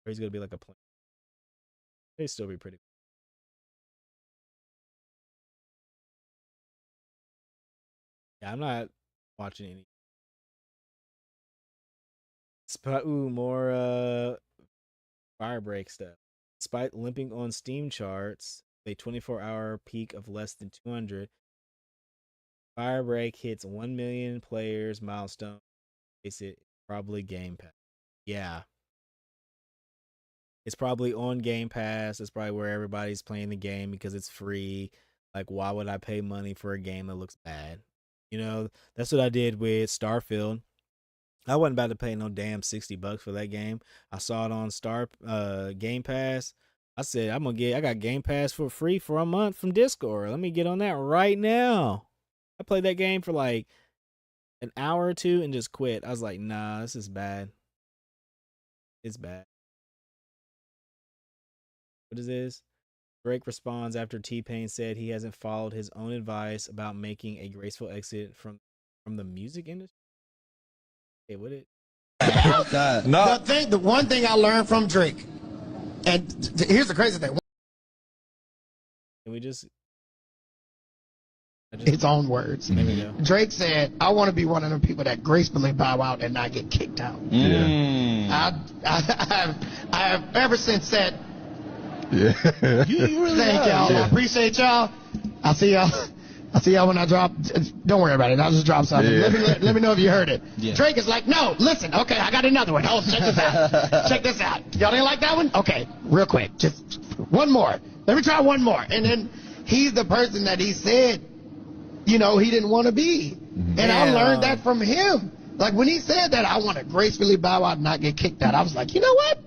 he's gonna be like a play. They still be pretty cool. Yeah, I'm not watching any. More Firebreak stuff. Despite limping on Steam charts, a 24-hour peak of less than 200. Firebreak hits 1 million players milestone. Face it, probably Game Pass. Yeah. It's probably on Game Pass. It's probably where everybody's playing the game because it's free. Like, why would I pay money for a game that looks bad? You know, that's what I did with Starfield. I wasn't about to pay no damn $60 for that game. I saw it on Game Pass. I said, I got Game Pass for free for a month from Discord. Let me get on that right now. I played that game for like an hour or two and just quit. I was like, nah, this is bad. It's bad. What is this? Drake responds after T-Pain said he hasn't followed his own advice about making a graceful exit from the music industry. Hey, what it? No. The one thing I learned from Drake, and here's the crazy thing. Can we just? His own words. There we go. Drake said, "I want to be one of the people that gracefully bow out and not get kicked out." Yeah. I have ever since said, Yeah. You really thank y'all. I appreciate y'all. I'll see y'all when I drop. Don't worry about it. I'll just drop something. Yeah. Let me know if you heard it. Yeah. Drake is like, no, listen. Okay, I got another one. Oh, check this out. Check this out. Y'all didn't like that one? Okay, real quick. Just one more. Let me try one more. And then he's the person that he said, he didn't want to be. And I learned that from him. Like when he said that, I want to gracefully bow out and not get kicked out. I was like, you know what?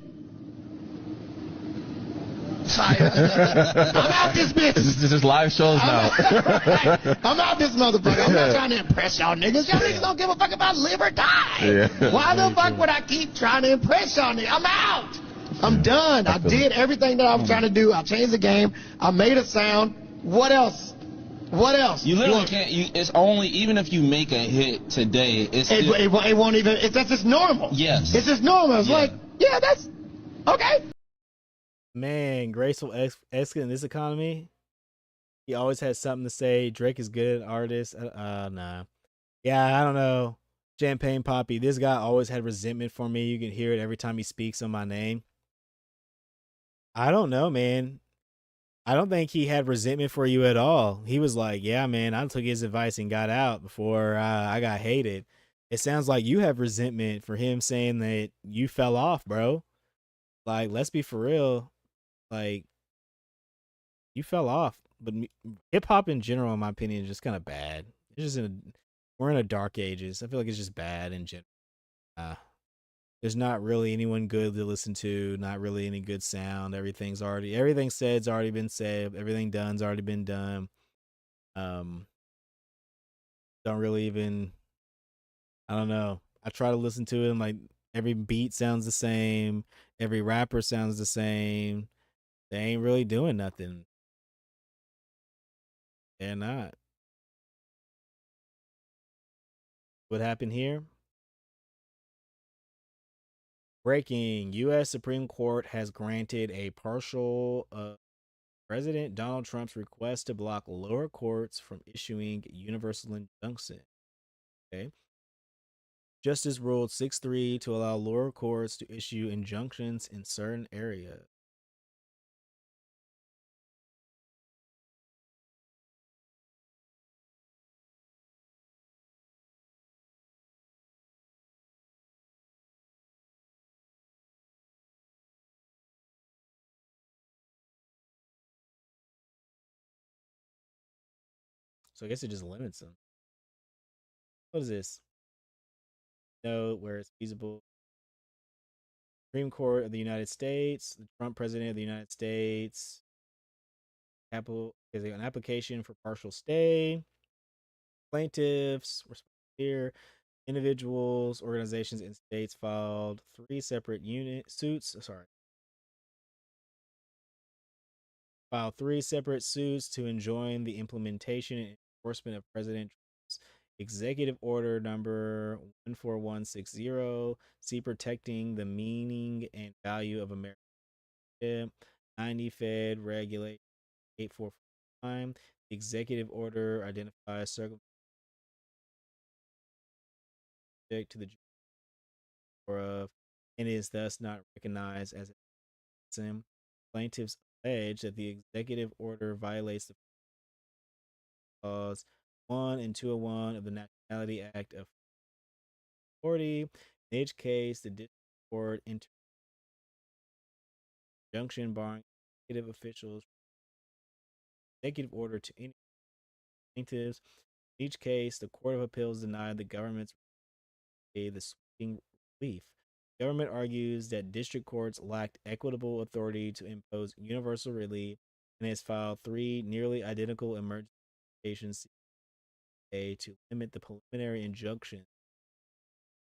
I'm out this bitch. This is live shows now. I'm out this motherfucker. I'm not trying to impress y'all niggas. Y'all niggas don't give a fuck about live or die. Yeah. Why the fuck would I keep trying to impress y'all niggas? I'm out. I'm done. I did everything that I was trying to do. I changed the game. I made a sound. What else? What else? You literally can't. It's only even if you make a hit today. It won't even. That's just normal. Yes. It's just normal. It's like, yeah, that's okay. Man, graceful exit in this economy. He always has something to say. Drake is good at artist. Nah. Yeah, I don't know. Champagne Poppy. This guy always had resentment for me. You can hear it every time he speaks on my name. I don't know, man. I don't think he had resentment for you at all. He was like, yeah, man, I took his advice and got out before I got hated. It sounds like you have resentment for him saying that you fell off, bro. Like, let's be for real. Like, you fell off. But hip hop in general, in my opinion, is just kind of bad. It's just we're in a dark ages. I feel like it's just bad in general. There's not really anyone good to listen to. Not really any good sound. Everything said's already been said. Everything done's already been done. Don't really even. I don't know. I try to listen to it and like every beat sounds the same. Every rapper sounds the same. They ain't really doing nothing. They're not. What happened here? Breaking. U.S. Supreme Court has granted a partial President Donald Trump's request to block lower courts from issuing universal injunction. Okay. Justice ruled 6-3 to allow lower courts to issue injunctions in certain areas. So I guess it just limits them. What is this? No, where it's feasible. Supreme Court of the United States, the Trump President of the United States. Apple is an application for partial stay. Plaintiffs here, individuals, organizations, and states filed three separate suits to enjoin the implementation and enforcement of President Trump's executive order number 14160, see protecting the meaning and value of American 90 Fed Regulation 845. The executive order identifies circumstances to the of and is thus not recognized as a plaintiffs allege that the executive order violates the clause 1 and 201 of the Nationality Act of 40. In each case, the district court entered injunction barring executive officials executive order to any plaintiffs. In each case, the Court of Appeals denied the government's the sweeping relief. The government argues that district courts lacked equitable authority to impose universal relief and has filed 3 nearly identical emergency applications to limit the preliminary injunction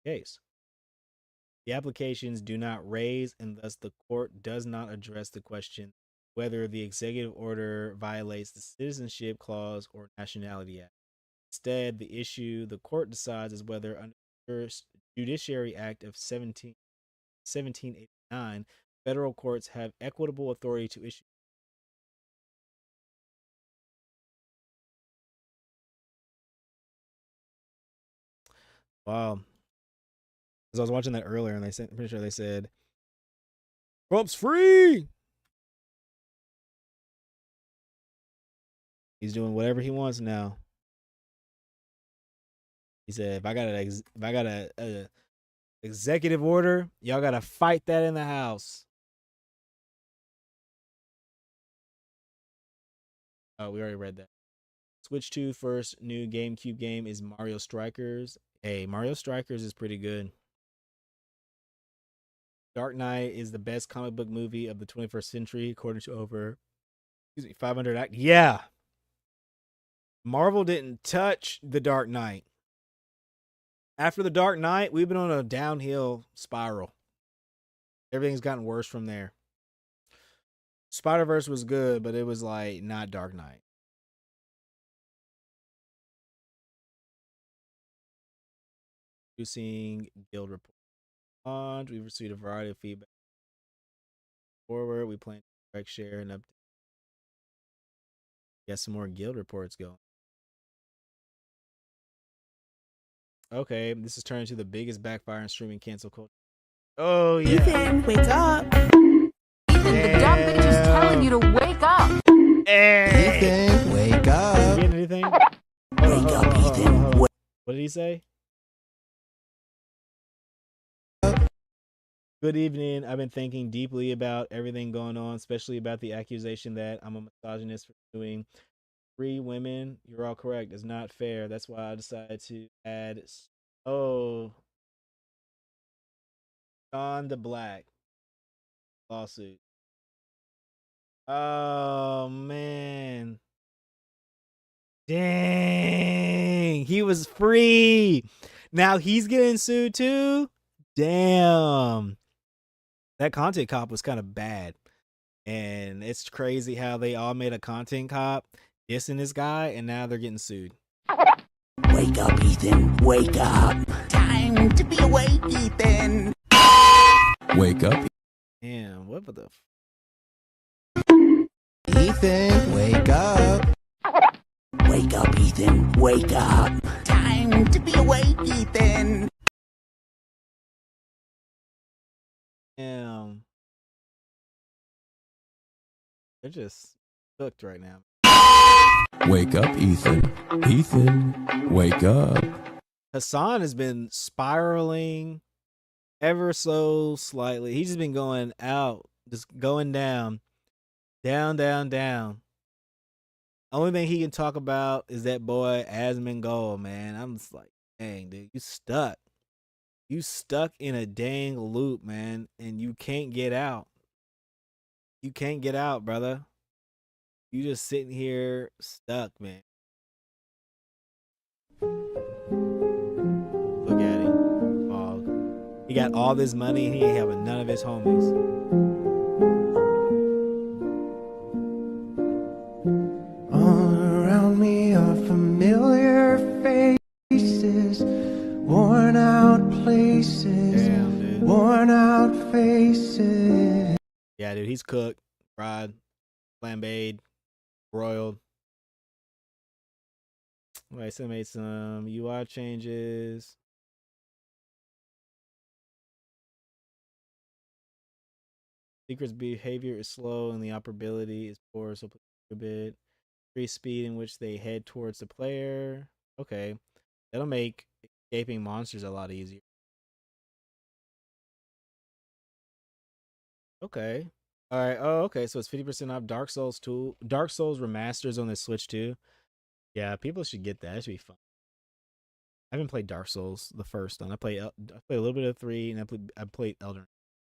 case. The applications do not raise, and thus the court does not address the question whether the executive order violates the Citizenship Clause or Nationality Act. Instead, the issue the court decides is whether under the Judiciary Act of 1789, federal courts have equitable authority to issue. Wow. Because I was watching that earlier, and I'm pretty sure they said, Trump's free! He's doing whatever he wants now. He said, if I got a executive order, y'all gotta fight that in the House. Oh, we already read that. Switch to first new GameCube game is Mario Strikers. Hey, Mario Strikers is pretty good. Dark Knight is the best comic book movie of the 21st century, according to over 500 Yeah. Marvel didn't touch The Dark Knight. After The Dark Knight, we've been on a downhill spiral. Everything's gotten worse from there. Spider-Verse was good, but it was like not Dark Knight. Producing Guild Report. We've received a variety of feedback. Forward, we plan to direct share and update. Get some more Guild reports going. Okay, this is turning into the biggest backfire in streaming cancel culture. Oh yeah. Ethan, wake up. Ethan, the dumb bitch is telling you to wake up. Ethan, wake up. Getting anything? Wake up, Ethan. What did he say? Good evening. I've been thinking deeply about everything going on, especially about the accusation that I'm a misogynist for doing 3 women. You're all correct. It's not fair. That's why I decided to add Sean the Black lawsuit. Oh man. Dang. He was free. Now he's getting sued too? Damn. That content cop was kind of bad. And it's crazy how they all made a content cop dissing this guy, and now they're getting sued. Wake up, Ethan. Wake up. Time to be awake, Ethan. Wake up. Damn, what the Ethan, wake up. Wake up, Ethan. Wake up. Time to be awake, Ethan. Damn. They're just cooked right now. Wake up, Ethan. Ethan, wake up. Hassan has been spiraling ever so slightly. He's just been going out, just going down. Down, down, down. Only thing he can talk about is that boy Asmongold, man. I'm just like, dang, dude, you stuck. You stuck in a dang loop, man, and you can't get out. You can't get out, brother. You just sitting here stuck, man. Look at him. Oh, he got all this money and he ain't having none of his homies. All around me are familiar faces, worn out places. Damn, dude. Worn out faces. Yeah, dude, he's cooked, fried, flambéed, broiled. Wait, so made some UI changes. Secret's behavior is slow and the operability is poor, so play a bit. Increase speed in which they head towards the player. Okay. That'll make escaping monsters a lot easier. Okay. All right. Oh, okay. So it's 50% off Dark Souls 2. Dark Souls remasters on the Switch too. Yeah, people should get that. That should be fun. I haven't played Dark Souls the first one. I played a little bit of 3 and I played Elden.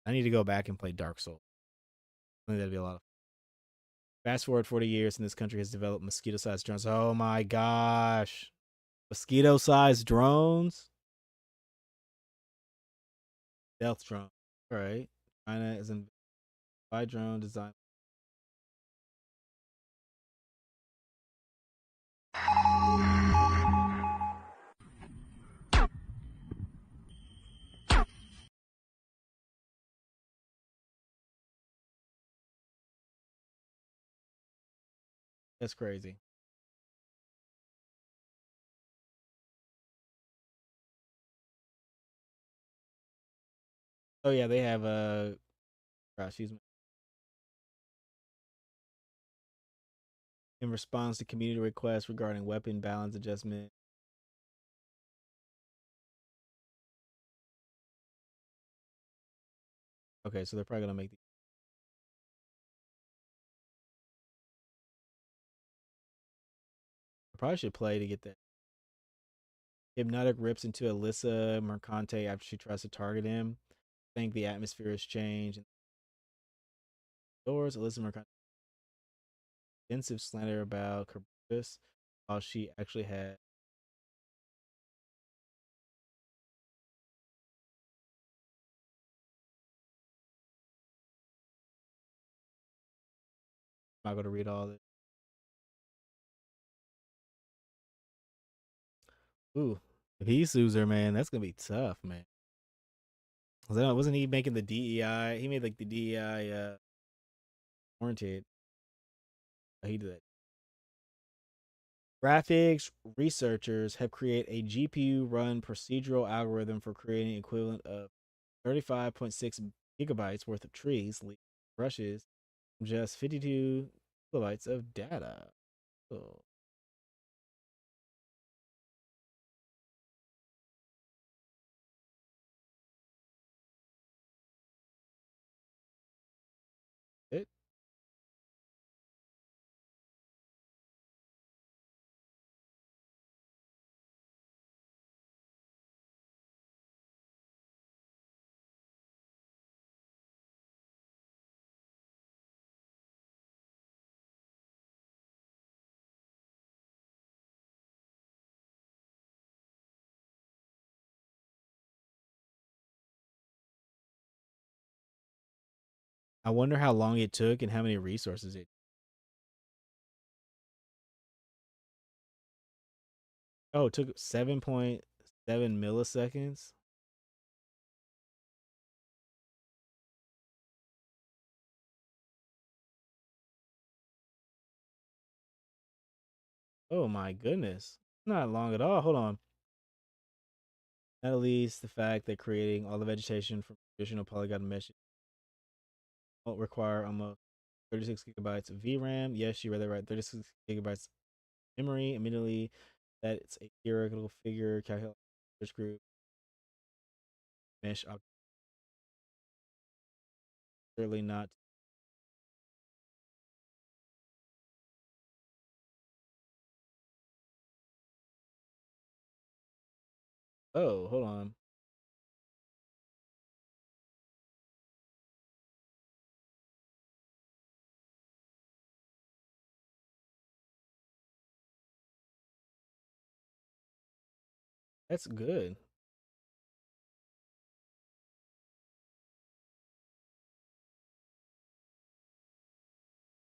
I need to go back and play Dark Souls. I think that'd be a lot of fun. Fast forward 40 years and this country has developed mosquito-sized drones. Oh my gosh. Mosquito-sized drones? Stealth drone. All right. China is in by drone design. That's crazy. Oh yeah, they have gosh, excuse me. In response to community requests regarding weapon balance adjustment. Okay, so they're probably gonna make I probably should play to get that. Hypnotic rips into Alyssa Mercante after she tries to target him. I think the atmosphere has changed. Doors, Alyssa Mercante extensive slander about Kerberos while she actually had I'm not gonna read all of it. Ooh, if he sues her, man, that's gonna be tough, man. Wasn't he making the DEI? He made like the DEI warranted. He did that. Graphics researchers have created a GPU run procedural algorithm for creating equivalent of 35.6 gigabytes worth of trees, leaves, brushes, from just 52 kilobytes of data. Oh. It I wonder how long it took and how many resources it. Oh, it took 7.7 milliseconds. Oh my goodness. Not long at all. Hold on. At least the fact that creating all the vegetation from traditional polygon mesh won't require almost 36 gigabytes of VRAM. Yes, you read that right. 36 gigabytes memory. Immediately, that it's a theoretical figure calculation group mesh. Certainly not. Oh, hold on. That's good.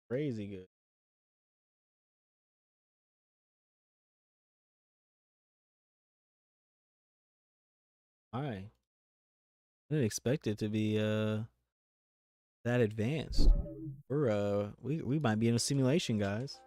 Crazy good. I didn't expect it to be that advanced. We might be in a simulation, guys.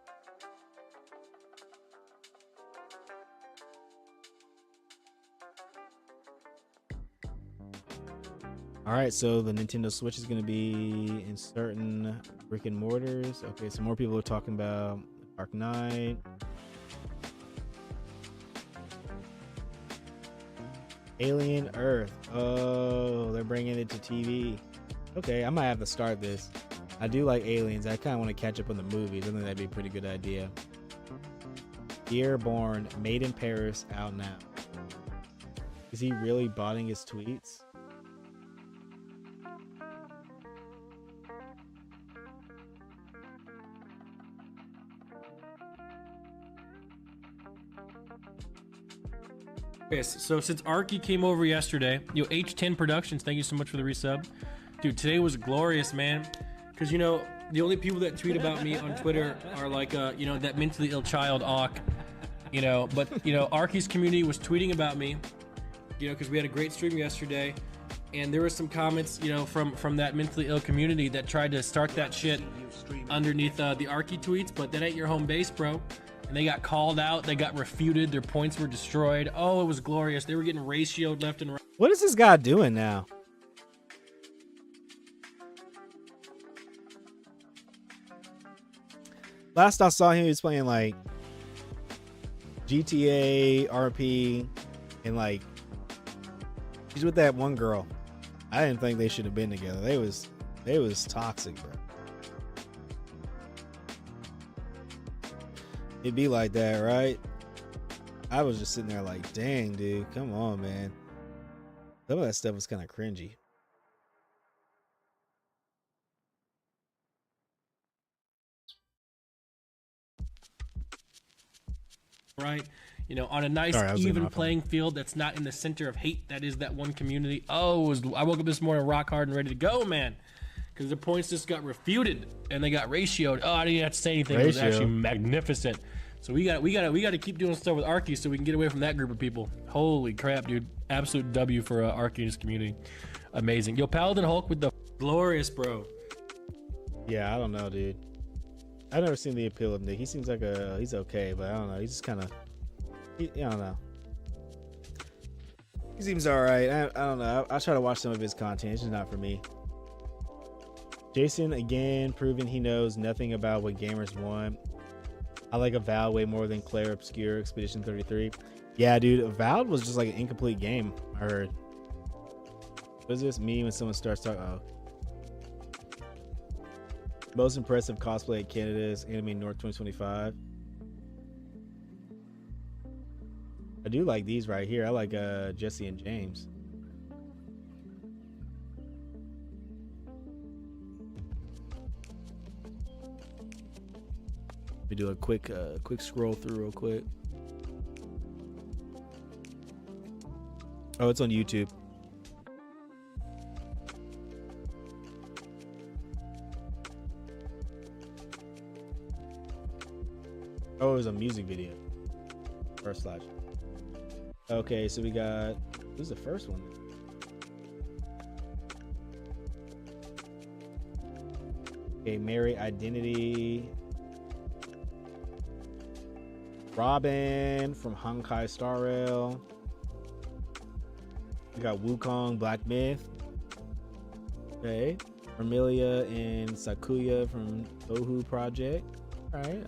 All right, so the Nintendo Switch is going to be in certain brick and mortars. Okay, so more people are talking about Dark Knight. Alien Earth. Oh, they're bringing it to TV. Okay, I might have to start this. I do like Aliens. I kind of want to catch up on the movies. I think that'd be a pretty good idea. Dearborn, Made in Paris, out now. Is he really botting his tweets? Okay, so since Arky came over yesterday, H10 Productions, thank you so much for the resub. Dude, today was glorious, man. Because, the only people that tweet about me on Twitter are like, that mentally ill child, Awk. But, Arky's community was tweeting about me, because we had a great stream yesterday. And there were some comments, from that mentally ill community that tried to start that shit underneath the Arky tweets, but that ain't your home base, bro. And they got called out, they got refuted, their points were destroyed. Oh, it was glorious. They were getting ratioed left and right. What is this guy doing now? Last I saw him, he was playing like GTA, RP, and like he's with that one girl. I didn't think they should have been together. They was toxic, bro. It'd be like that, right? I was just sitting there like, dang, dude, come on, man. Some of that stuff was kind of cringy. Right? On a nice, even playing field that's not in the center of hate that is that one community. Oh, I woke up this morning rock hard and ready to go, man. Because the points just got refuted and they got ratioed. Oh, I didn't have to say anything. It was actually magnificent. So we got to keep doing stuff with Arky so we can get away from that group of people. Holy crap, dude! Absolute W for Arky and his community. Amazing. Yo, Paladin Hulk with the glorious, bro. Yeah, I don't know, dude. I've never seen the appeal of Nick. He seems like he's okay, but I don't know. He's just kind of, I don't know. He seems all right. I don't know. I'll try to watch some of his content. It's just not for me. Jason again proving he knows nothing about what gamers want. I like Avowed way more than Claire Obscure Expedition 33. Yeah, dude, Avowed was just like an incomplete game, I heard. What is this? Me when someone starts talking. Oh. Most impressive cosplay at Canada's Anime North 2025. I do like these right here. I like Jesse and James. We do a quick scroll through real quick. Oh, it's on YouTube. Oh, it was a music video. First slash. Okay, so we got, who's the first one? Okay, Mary Identity. Robin from Honkai Star Rail. We got Wukong Black Myth. Okay. Vermilia and Sakuya from Ohu Project. Alright.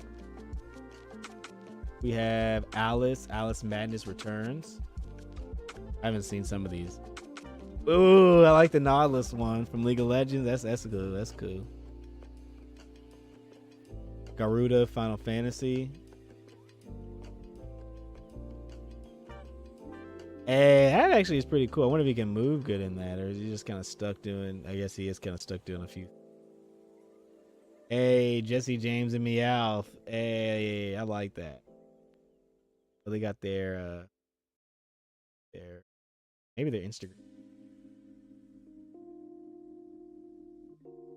We have Alice Madness Returns. I haven't seen some of these. Ooh, I like the Nautilus one from League of Legends. That's cool. That's cool. Garuda Final Fantasy. Hey, that actually is pretty cool. I wonder if he can move good in that, or is he just kind of stuck doing? I guess he is kind of stuck doing a few. Hey, Jesse James and Meowth. Hey, I like that. So they got their maybe their Instagram.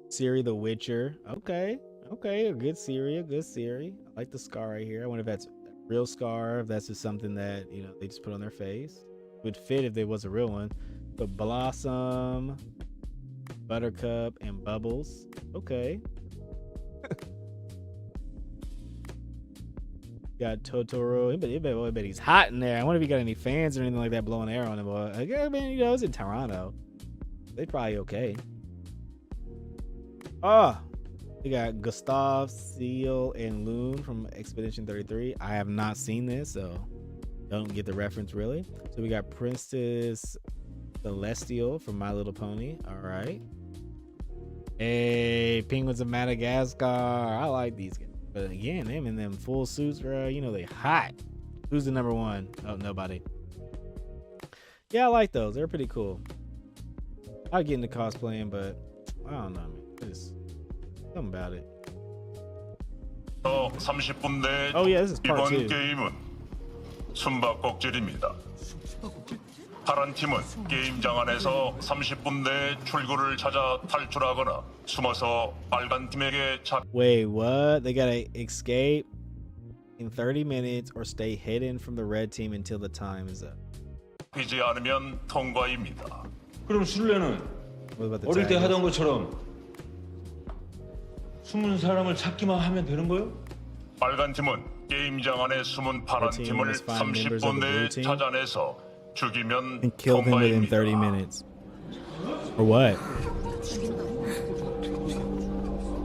Siri the Witcher. Okay, a good Siri, I like the scar right here. I wonder if that's a real scar, if that's just something that they just put on their face. Would fit if there was a real one. But Blossom, Buttercup, and Bubbles. Okay. Got Totoro. I bet he's hot in there. I wonder if he got any fans or anything like that blowing air on him. I mean, it's in Toronto. They probably okay. Oh, we got Gustav, Seal, and Loon from Expedition 33. I have not seen this, so don't get the reference really. So we got Princess Celestial from My Little Pony. All right. Hey, Penguins of Madagascar. I like these guys. But again, them in them full suits, bro. You know they hot. Who's the number one? Oh, nobody. Yeah, I like those. They're pretty cool. I'll get into cosplaying, but I don't know, man. Just something about it. 30분 내 Oh yeah, this is part 이번 2. 게임은 숨바꼭질입니다. 파란 팀은 게임장 안에서 30분 내 출구를 찾아 탈출하거나 숨어서 빨간 팀에게 Wait, what? They gotta escape in 30 minutes or stay hidden from the red team until the time is up. 잡히지 않으면 통과입니다. 그럼 술래는 어릴 때 하던 것처럼 숨은 사람을 찾기만 하면 되는 거요? 빨간 팀은 게임장 안에 숨은 파란 팀을 30분 내에 찾아내서 죽이면 And kill him within 30 minutes. Or what?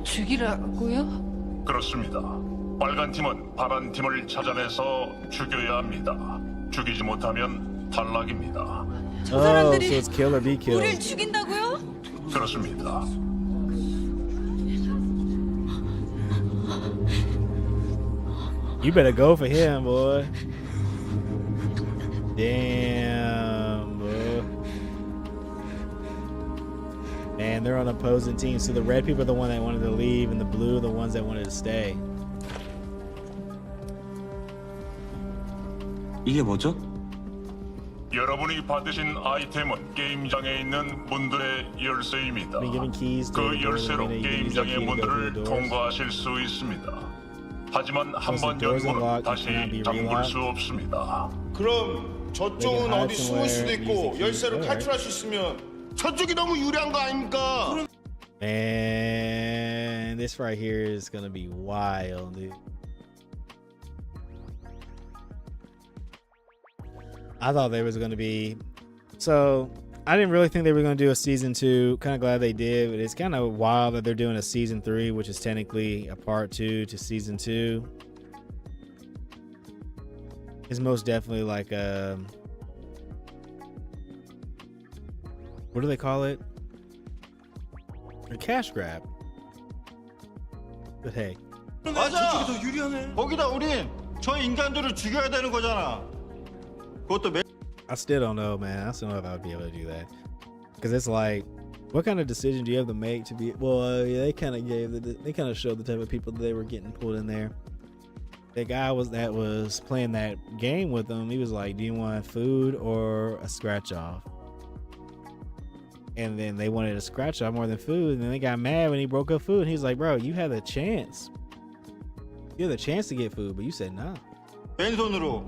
죽이라고요? 그렇습니다. 빨간 팀은 파란 팀을 찾아내서 죽여야 합니다. 죽이지 못하면 탈락입니다. Oh, so it's kill or be killed. 우릴 죽인다고요? 그렇습니다. You better go for him, boy. Damn, boy. Man, they're on opposing teams. So the red people are the one that wanted to leave, and the blue are the ones that wanted to stay. 이게 뭐죠? 여러분이 받으신 아이템은 게임장에 있는 문들의 열쇠입니다. 그 열쇠로 게임장의 문들을 통과하실 수 있습니다. 하지만 한 번 연 문은 다시 잠글 수 없습니다. 그럼 저쪽은 어디 숨을 수도 있고 열쇠로 탈출할 수 있으면 저쪽이 너무 유리한 거 아닙니까? Man, this right here is gonna be wild, dude. I thought there was gonna be, so I didn't really think they were gonna do a season 2. Kind of glad they did, but it's kind of wild that they're doing a season 3, which is technically a part 2 to season 2. It's most definitely like a, what do they call it? A cash grab. But hey. 맞아. 더 유리하네. 거기다 우린 저 인간들을 죽여야 되는 거잖아. 그것도 I still don't know, man. I still don't know if I would be able to do that. Because it's like, what kind of decision do you have to make to be? Well, yeah, they kind of showed the type of people that they were getting pulled in there. The guy that was playing that game with them, he was like, "Do you want food or a scratch off?" And then they wanted a scratch off more than food, and then they got mad when he broke up food. And he's like, "Bro, you had the chance. You had the chance to get food, but you said no." 왼손으로.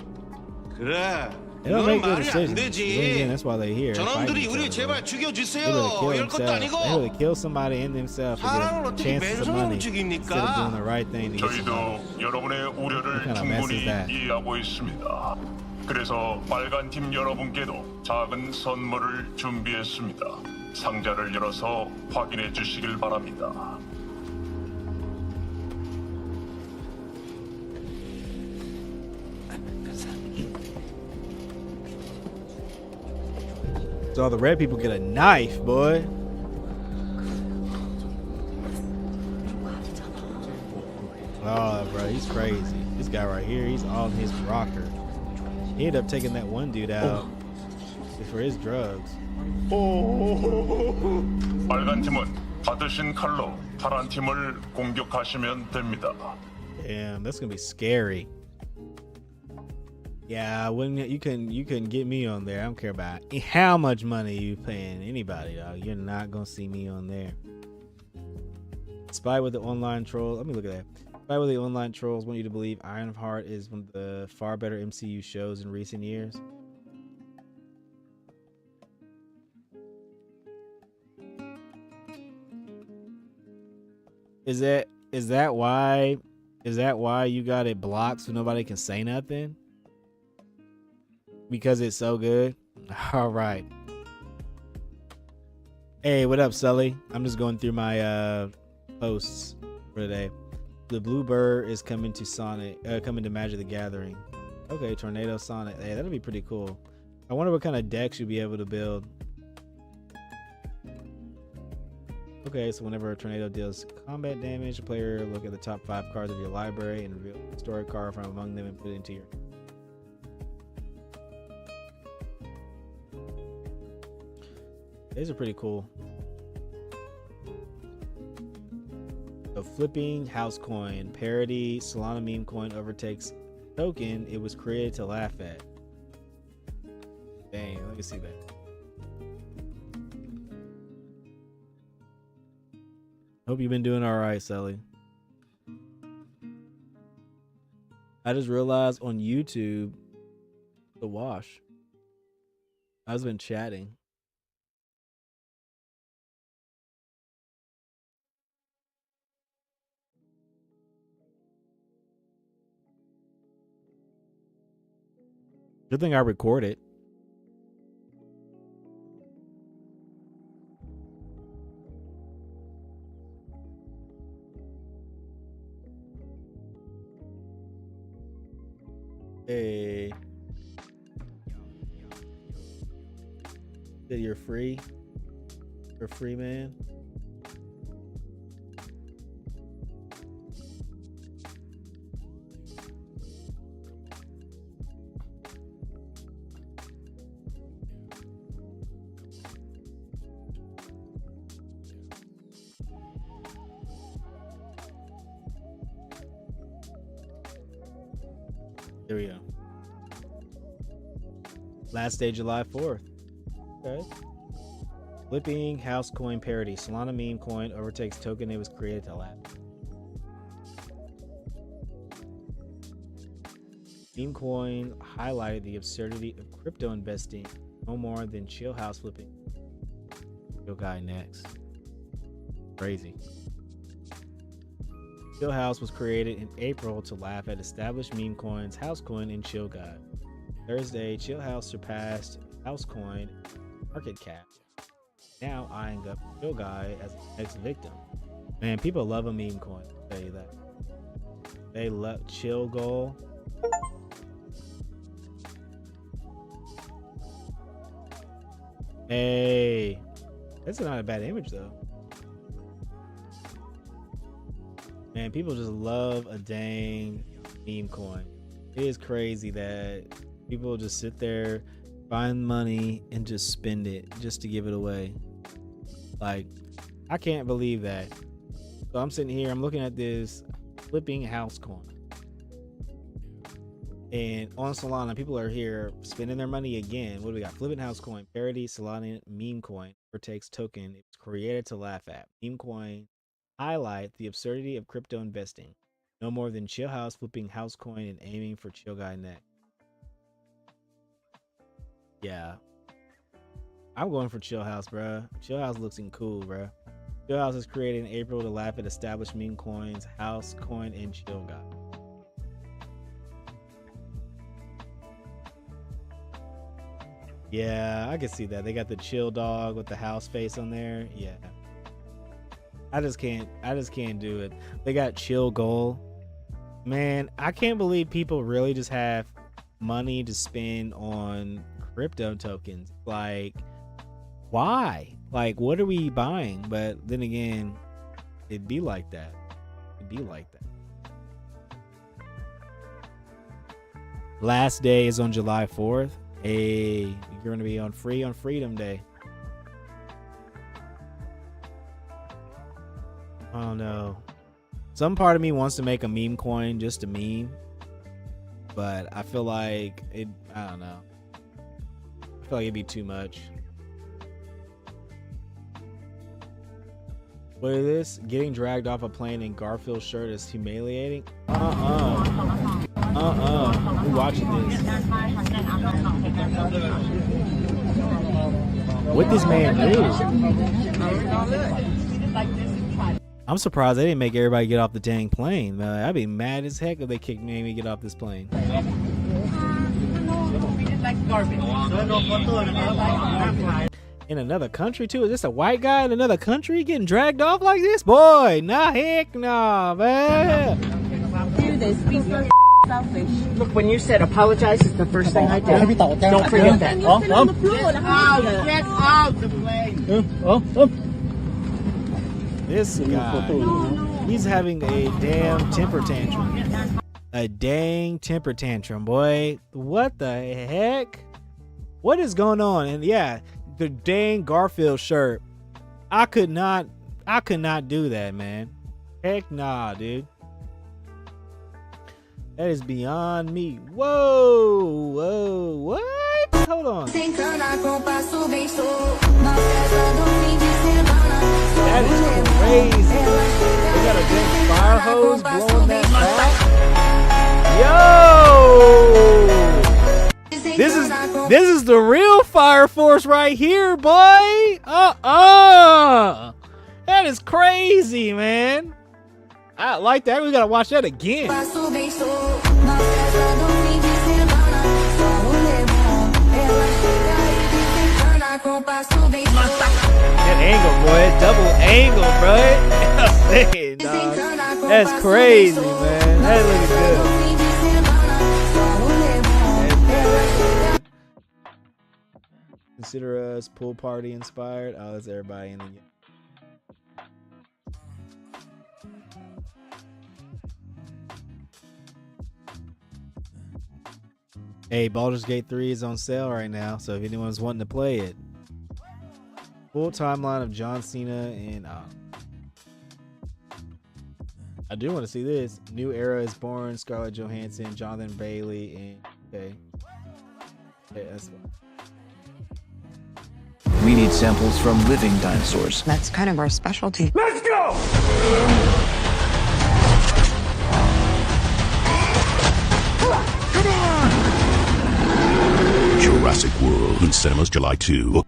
그래. They don't make good 말이 안 decisions. 되지. Again, that's why they're here. 저놈들이 우리 제발 죽여주세요. 이럴 것도 They 아니고. would kill somebody in themselves to 사람을 get a 어떻게 chance of money 맨손으로 instead of doing the 죽입니까? right thing to get some money. 저희도 여러분의 우려를 What kind of mess is 충분히 that? 이해하고 있습니다. 그래서 빨간 팀 여러분께도 작은 선물을 준비했습니다. 상자를 열어서 확인해 주시길 바랍니다. So the red people get a knife, boy. Oh, bro, he's crazy. This guy right here, he's on his rocker. He ended up taking that one dude out for his drugs. 빨간 팀은 받으신 칼로 파란 팀을 공격하시면 됩니다. Damn, that's gonna be scary. Yeah, you couldn't get me on there. I don't care about how much money you paying anybody, dog. You're not gonna see me on there. Spy with the online trolls. Let me look at that. Spy with the online trolls want you to believe Ironheart is one of the far better MCU shows in recent years. Is that why you got it blocked so nobody can say nothing? Because it's so good? All right. Hey, what up, Sully? I'm just going through my posts for today. The Bluebird is coming to Magic the Gathering. Okay, Tornado Sonic. Hey, that'll be pretty cool. I wonder what kind of decks you'll be able to build. Okay, so whenever a tornado deals combat damage, the player look at the top 5 cards of your library and reveal a story card from among them and put it into your. These are pretty cool. So flipping house coin, parody, Solana meme coin overtakes token it was created to laugh at. Dang, let me see that. Hope you've been doing all right, Sally. I just realized on YouTube, the wash. I've been chatting. Good thing I recorded. Hey. That you're free? You're free, man? There we go. Last day, July 4th. Okay. Flipping house coin parody. Solana meme coin overtakes token it was created to laugh. Meme coin highlighted the absurdity of crypto investing. No more than chill house flipping. Chill guy next. Crazy. Chill House was created in April to laugh at established meme coins, Housecoin, and Chill Guy. Thursday, Chill House surpassed Housecoin market cap, now eyeing up Chill Guy as the next victim. Man, people love a meme coin. I'll tell you that. They love Chill Goal. Hey, that's not a bad image though. Man, people just love a dang meme coin. It is crazy that people just sit there, find money, and just spend it just to give it away. Like, I can't believe that. So I'm sitting here, I'm looking at this flipping house coin. And on Solana, people are here spending their money again. What do we got? Flipping house coin, parody, Solana meme coin, overtakes token. It's created to laugh at. Meme coin highlight the absurdity of crypto investing. No more than Chill House flipping house coin and aiming for Chill Guy neck. Yeah. I'm going for Chill House, bruh. Chill House looking cool, bruh. Chill House is created in April to laugh at established meme coins, house coin, and Chill Guy. Yeah, I can see that. They got the chill dog with the house face on there. Yeah. I just can't do it. They got chill goal. Man, I can't believe people really just have money to spend on crypto tokens. Like, why? Like, what are we buying? But then again, it'd be like that. It'd be like that. Last day is on July 4th. Hey, you're going to be on Freedom Day. Oh no. Some part of me wants to make a meme coin just to meme, but I feel like I don't know. I feel like it'd be too much. What is this? Getting dragged off a plane in Garfield's shirt is humiliating? Who's watching this? What this man do? I'm surprised they didn't make everybody get off the dang plane. I'd be mad as heck if they kicked me and get off this plane. In another country too? Is this a white guy in another country getting dragged off like this? Boy, nah, heck nah, man. Do this. Be so selfish. Look, when you said apologize is the first thing I did. Don't forget that. Get out the plane. This guy, he's having a damn temper tantrum. A dang temper tantrum, boy. What the heck? What is going on? And yeah, the dang Garfield shirt. I could not do that, man. Heck nah, dude. That is beyond me. Whoa, what? Hold on. That is crazy. They got a dang fire hose blowing that back. Yo! This is the real fire force right here, boy. That is crazy, man. I like that. We gotta watch that again. That angle, boy. Double angle, bro. That's crazy, man. That looks good. Consider us pool party inspired. Oh, that's everybody in the game. Hey, Baldur's Gate 3 is on sale right now, so if anyone's wanting to play it. Full timeline of John Cena and I do want to see this. New era is born. Scarlett Johansson, Jonathan Bailey, and okay, that's fine. We need samples from living dinosaurs. That's kind of our specialty. Let's go! Come on! Jurassic World in cinemas July 2.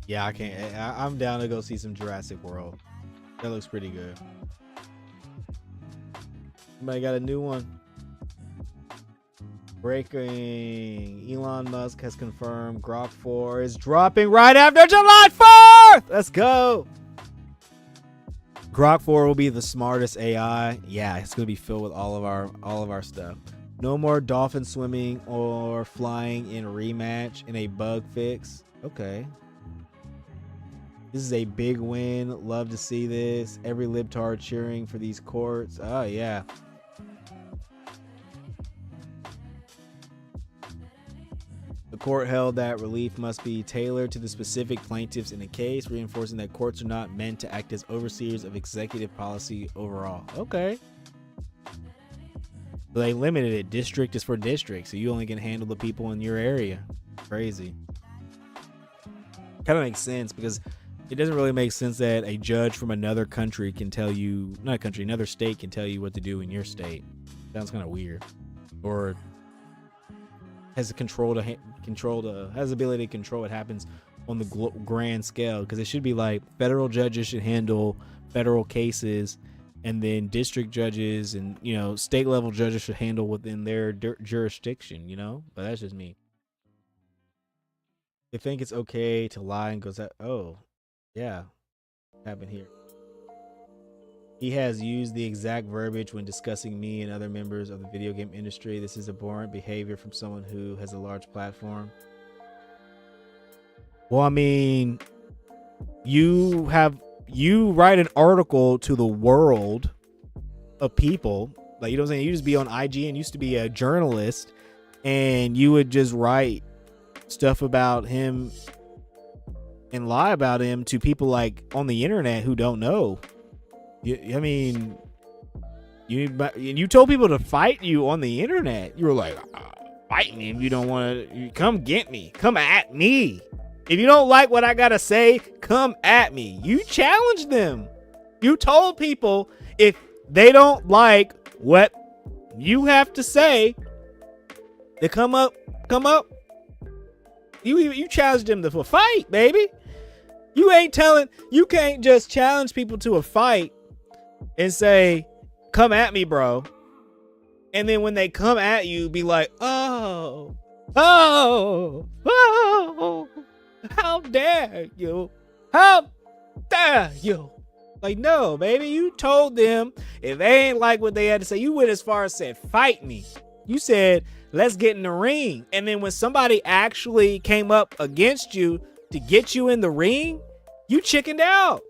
Yeah, I can't. I'm down to go see some Jurassic World. That looks pretty good. Somebody got a new one. Breaking. Elon Musk has confirmed Grok 4 is dropping right after July 4th. Let's go. Grok 4 will be the smartest AI. Yeah, it's gonna be filled with all of our stuff. No more dolphin swimming or flying in rematch in a bug fix. Okay. This is a big win. Love to see this. Every libtard cheering for these courts. Oh yeah. The court held that relief must be tailored to the specific plaintiffs in the case, reinforcing that courts are not meant to act as overseers of executive policy overall. Okay. But they limited it. District is for district, so you only can handle the people in your area. Crazy. Kind of makes sense because it doesn't really make sense that a judge from another country can tell you, not a country, another state can tell you what to do in your state. Sounds kind of weird. Or has the has the ability to control what happens on the grand scale, because it should be like federal judges should handle federal cases, and then district judges and state level judges should handle within their jurisdiction. But that's just me. They think it's okay to lie and goes, oh yeah, happened here. He has used the exact verbiage when discussing me and other members of the video game industry. This is abhorrent behavior from someone who has a large platform. Well, I mean, you write an article to the world of people. Like, you know what I'm saying? You just be on IGN, used to be a journalist, and you would just write stuff about him and lie about him to people like on the internet who don't know. I mean, you told people to fight you on the internet. You were like, fight me if you don't want to. Come get me. Come at me. If you don't like what I got to say, come at me. You challenged them. You told people if they don't like what you have to say, they come up. You challenged them to a fight, baby. You can't just challenge people to a fight and say, come at me, bro. And then when they come at you, be like, oh. How dare you? How dare you? Like, no, baby, you told them if they ain't like what they had to say, you went as far as said, fight me. You said, let's get in the ring. And then when somebody actually came up against you to get you in the ring, you chickened out.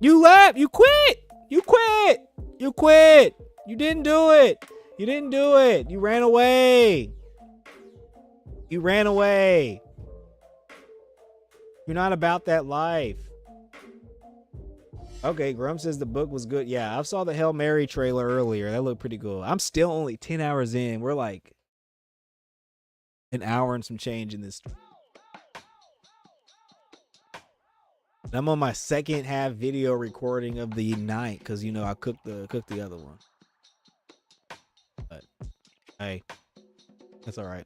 You left. You quit. You quit. You quit. You didn't do it. You didn't do it. You ran away. You ran away. You're not about that life. Okay, Grum says the book was good. Yeah, I saw the Hail Mary trailer earlier. That looked pretty cool. I'm still only 10 hours in. We're like an hour and some change in this. And I'm on my second half video recording of the night because, you know, I cooked the other one. But hey, that's all right.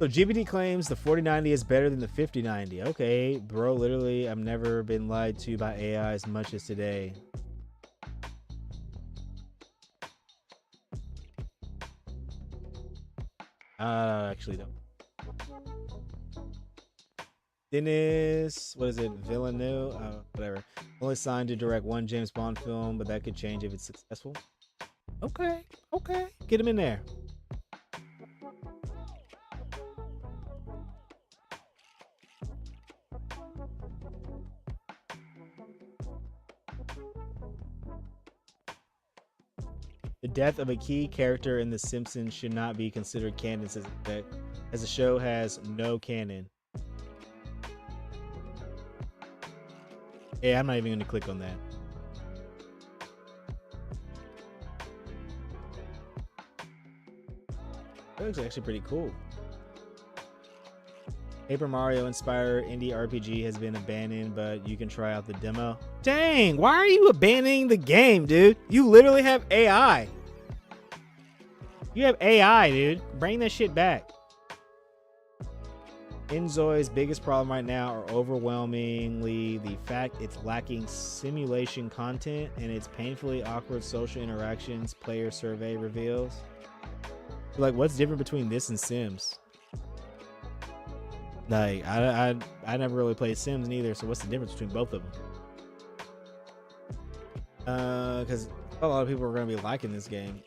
So GPT claims the 4090 is better than the 5090. Okay, bro, literally, I've never been lied to by AI as much as today. Actually, no. Dennis, what is it? Villeneuve? Whatever. Only signed to direct one James Bond film, but that could change if it's successful. Okay, okay. Get him in there. The death of a key character in The Simpsons should not be considered canon, as the show has no canon. Yeah, I'm not even going to click on that. That looks actually pretty cool. Paper Mario inspired indie RPG has been abandoned, but you can try out the demo. Dang, why are you abandoning the game, dude? You literally have AI. You have AI, dude. Bring that shit back. Enzoi's biggest problem right now are overwhelmingly the fact it's lacking simulation content and its painfully awkward social interactions, player survey reveals. Like, what's different between this and Sims? Like, I never really played Sims neither, so what's the difference between both of them? Because a lot of people are going to be liking this game.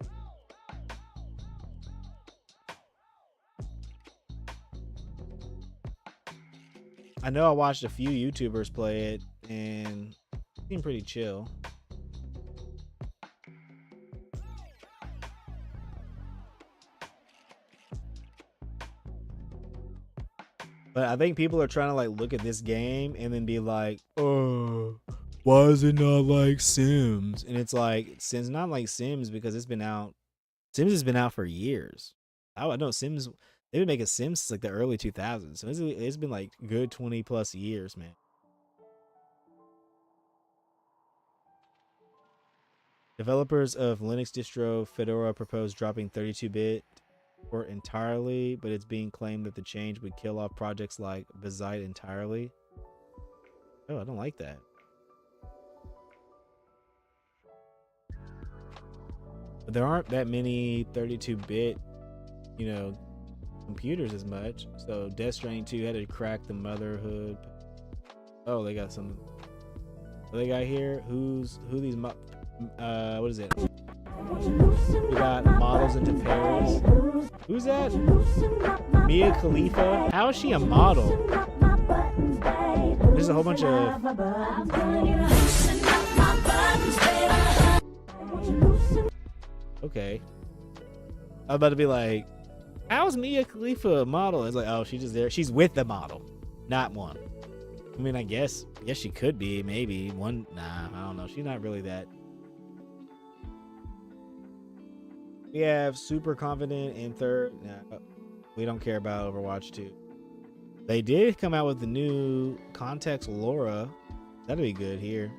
I know I watched a few YouTubers play it, and it seemed pretty chill. But I think people are trying to like look at this game and then be like, oh, why is it not like Sims? And it's like, Sims not like Sims because it's been out. Sims has been out for years. I know Sims, they've been making Sims since like the early 2000s. So it's been like good 20 plus years, man. Developers of Linux distro Fedora propose dropping 32-bit support entirely, but it's being claimed that the change would kill off projects like Bazite entirely. Oh, I don't like that. But there aren't that many 32-bit, you know, computers as much. So Death Stranding 2 had to crack the motherhood. Oh, they got some. What they got here? Who these? What is it? We got models into Paris. Who's that? Mia Khalifa. How is she a model? There's a whole bunch of. Okay. I was about to be like, how's Mia Khalifa a model? It's like, oh, she's just there. She's with the model, not one. I mean, I guess she could be, maybe one. Nah, I don't know. She's not really that. We have super confident in third. Nah, we don't care about Overwatch 2. They did come out with the new Context Laura. That'd be good here.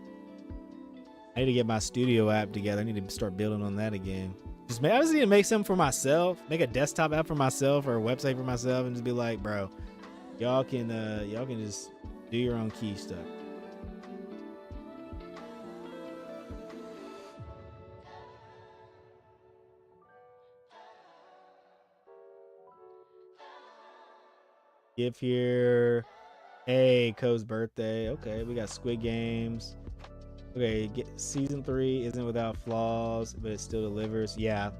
I need to get my studio app together. I need to start building on that again. I just need to make something for myself. Make a desktop app for myself or a website for myself, and just be like, bro, y'all can just do your own key stuff. Give here. Hey, Co's birthday. Okay, we got Squid Games. Okay, season 3 isn't without flaws, but it still delivers. Yeah.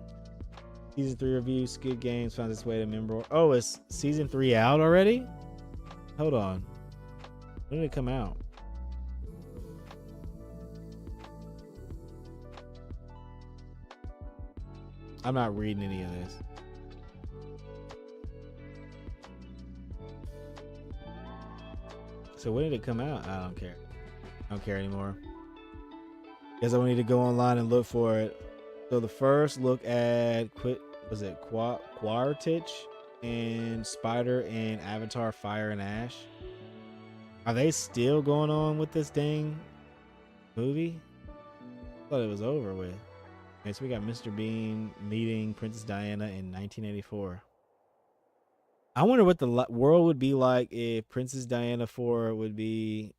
Season 3 review, Squid Games finds its way to member. Oh, is season 3 out already? Hold on. When did it come out? I'm not reading any of this. So when did it come out? I don't care. I don't care anymore. Guess I will need to go online and look for it. So the first look at Quaritch and Spider and Avatar Fire and Ash. Are they still going on with this dang movie? I thought it was over with. Okay, so we got Mr. Bean meeting Princess Diana in 1984. I wonder what the world would be like if Princess Diana 4 would be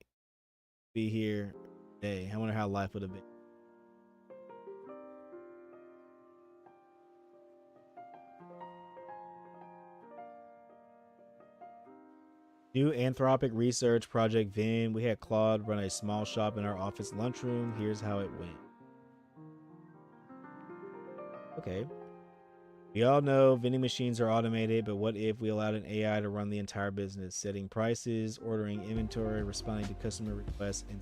here today. I wonder how life would have been. New Anthropic research project Vin. We had Claude run a small shop in our office lunchroom. Here's how it went. Okay. We all know vending machines are automated, but what if we allowed an AI to run the entire business, setting prices, ordering inventory, responding to customer requests, and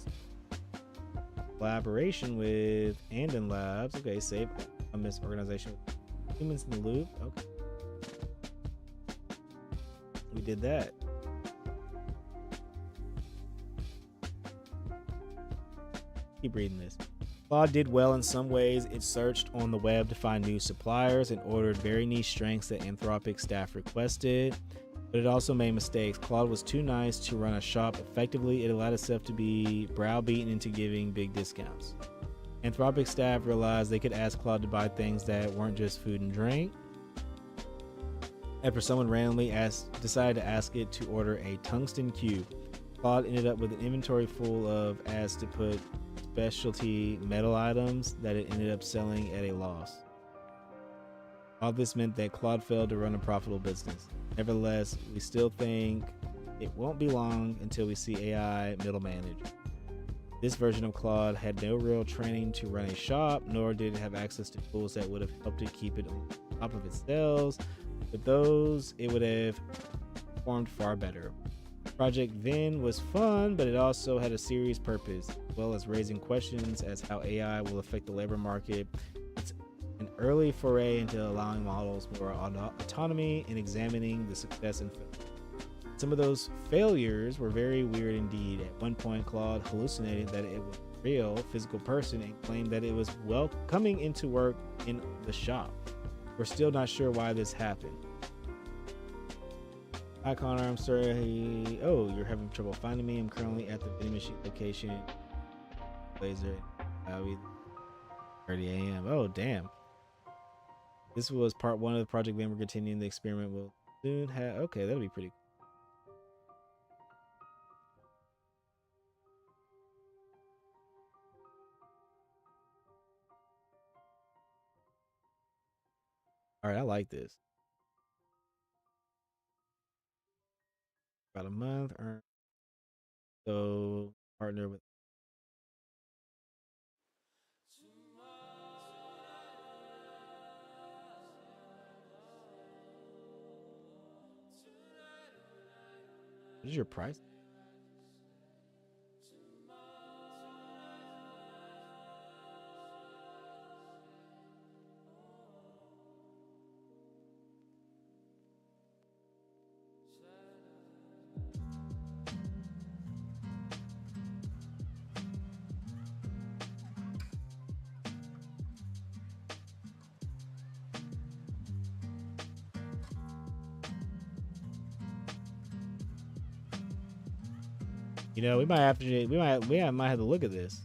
collaboration with Andon Labs. Okay, save on this organization. Humans in the loop. Okay. We did that. Keep reading this. Claude did well in some ways. It searched on the web to find new suppliers and ordered very niche strengths that Anthropic staff requested, but it also made mistakes. Claude was too nice to run a shop effectively. It allowed itself to be browbeaten into giving big discounts. Anthropic staff realized they could ask Claude to buy things that weren't just food and drink. After someone randomly decided to ask it to order a tungsten cube, Claude ended up with an inventory full of ads to put specialty metal items that it ended up selling at a loss. All this meant that Claude failed to run a profitable business. Nevertheless, we still think it won't be long until we see AI middle manage. This version of Claude had no real training to run a shop, nor did it have access to tools that would have helped it keep it on top of its sales. With those, it would have performed far better. Project Vin was fun, but it also had a serious purpose, as well as raising questions as how AI will affect the labor market. It's an early foray into allowing models more autonomy and examining the success and failure. Some of those failures were very weird indeed. At one point, Claude hallucinated that it was a real physical person and claimed that it was coming into work in the shop. We're still not sure why this happened. Hi Connor, I'm sorry. Oh, you're having trouble finding me. I'm currently at the vending machine location. Laser. 30 a.m. Oh, damn. This was part 1 of the Project Vin. We're continuing the experiment. We'll soon have. Okay, that'll be pretty cool. All right, I like this. About a month. So partner with. What is your price? You know, we might have to look at this.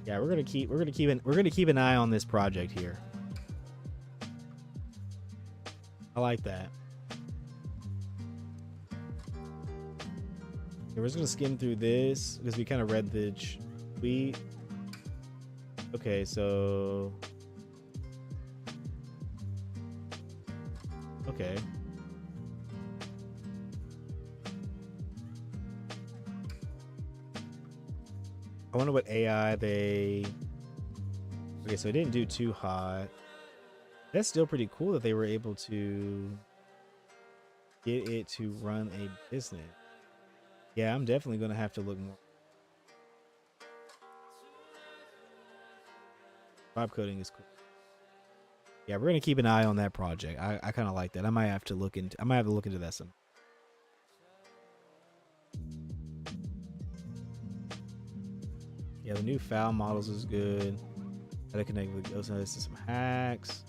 Yeah, we're gonna keep an eye on this project here. I like that. We're just gonna skim through this because we kind of read the tweet. Okay, so Okay. I wonder what AI they... Okay, so it didn't do too hot. That's still pretty cool that they were able to get it to run a business. Yeah, I'm definitely going to have to look more. Vibe coding is cool. Yeah, we're going to keep an eye on that project. I kind of like that. I might have to look into that some. Yeah, the new file models is good. Gotta connect with those to some hacks.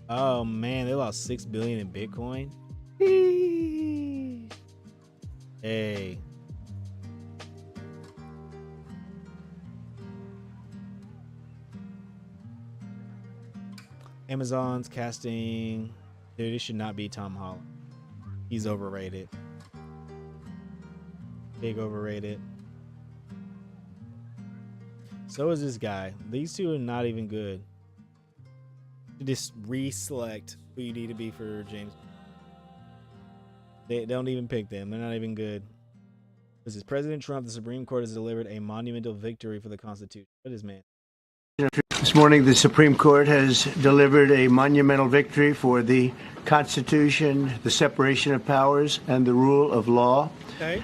Oh man, they lost 6 billion in Bitcoin. Hey. Amazon's casting. Dude, it should not be Tom Holland. He's overrated. Big overrated. So is this guy. These two are not even good. Just reselect who you need to be for James. They don't even pick them. They're not even good. This is President Trump. The Supreme Court has delivered a monumental victory for the Constitution. What is man? This morning, the Supreme Court has delivered a monumental victory for the Constitution, the separation of powers, and the rule of law. Okay.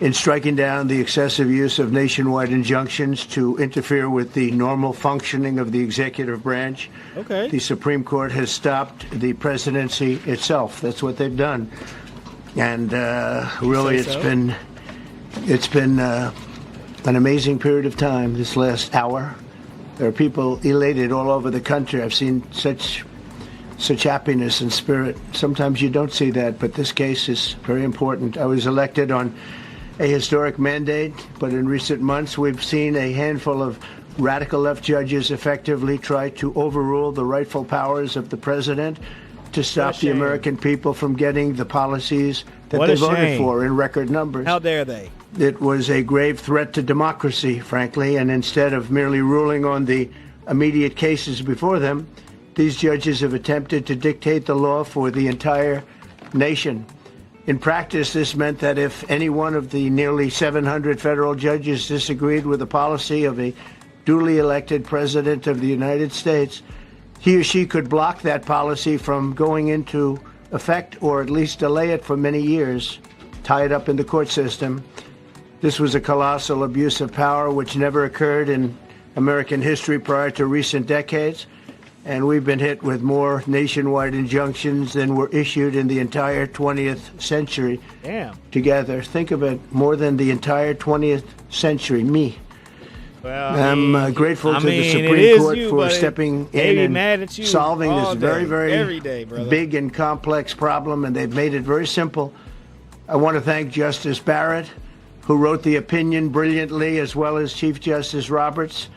In striking down the excessive use of nationwide injunctions to interfere with the normal functioning of the executive branch. Okay. The Supreme Court has stopped the presidency itself. That's what they've done. And really, it's been an amazing period of time this last hour. There are people elated all over the country. I've seen such happiness and spirit. Sometimes you don't see that, but this case is very important. I was elected on a historic mandate, but in recent months we've seen a handful of radical left judges effectively try to overrule the rightful powers of the president to stop the American people from getting the policies that they voted for in record numbers. How dare they? It was a grave threat to democracy, frankly, and instead of merely ruling on the immediate cases before them, these judges have attempted to dictate the law for the entire nation. In practice, this meant that if any one of the nearly 700 federal judges disagreed with the policy of a duly elected president of the United States, he or she could block that policy from going into effect or at least delay it for many years, tie it up in the court system. This was a colossal abuse of power which never occurred in American history prior to recent decades. And we've been hit with more nationwide injunctions than were issued in the entire 20th century. Damn. Together. Think of it, more than the entire 20th century. Me. Well, I'm grateful to the Supreme Court for stepping in and solving this very, very big and complex problem, and they've made it very simple. I want to thank Justice Barrett, who wrote the opinion brilliantly, as well as Chief Justice Roberts,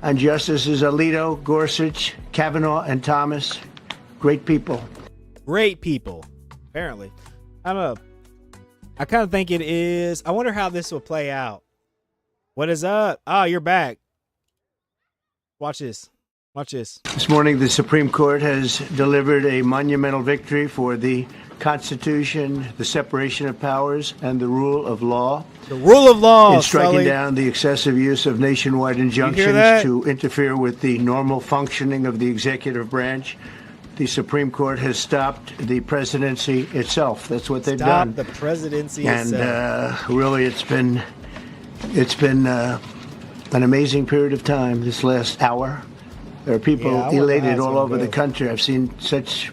and Justices Alito, Gorsuch, Kavanaugh, and Thomas. Great people. Great people, apparently. I kind of think it is. I wonder how this will play out. What is up? Oh, you're back. Watch this. Watch this. This morning, the Supreme Court has delivered a monumental victory for the Constitution, the separation of powers, and the rule of law. The rule of law, in striking Sully. down the excessive use of nationwide injunctions to interfere with the normal functioning of the executive branch. The Supreme Court has stopped the presidency itself. That's what they've done. The presidency and itself. Really, it's been an amazing period of time this last hour. There are people elated all over the country. I've seen such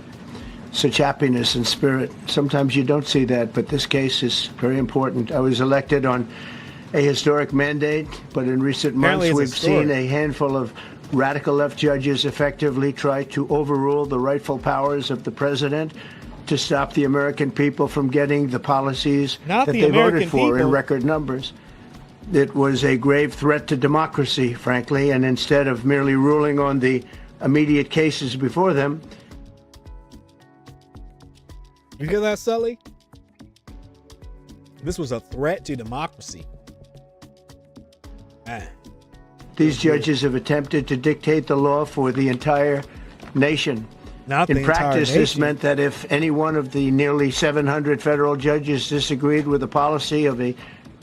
happiness and spirit. Sometimes you don't see that, but this case is very important. I was elected on a historic mandate, but in recent months we've seen a handful of radical left judges effectively try to overrule the rightful powers of the president to stop the American people from getting the policies that they voted for in record numbers. It was a grave threat to democracy, frankly, and instead of merely ruling on the immediate cases before them. You hear that, Sully? This was a threat to democracy. Man. These judges have attempted to dictate the law for the entire nation. In practice, this meant that if any one of the nearly 700 federal judges disagreed with the policy of a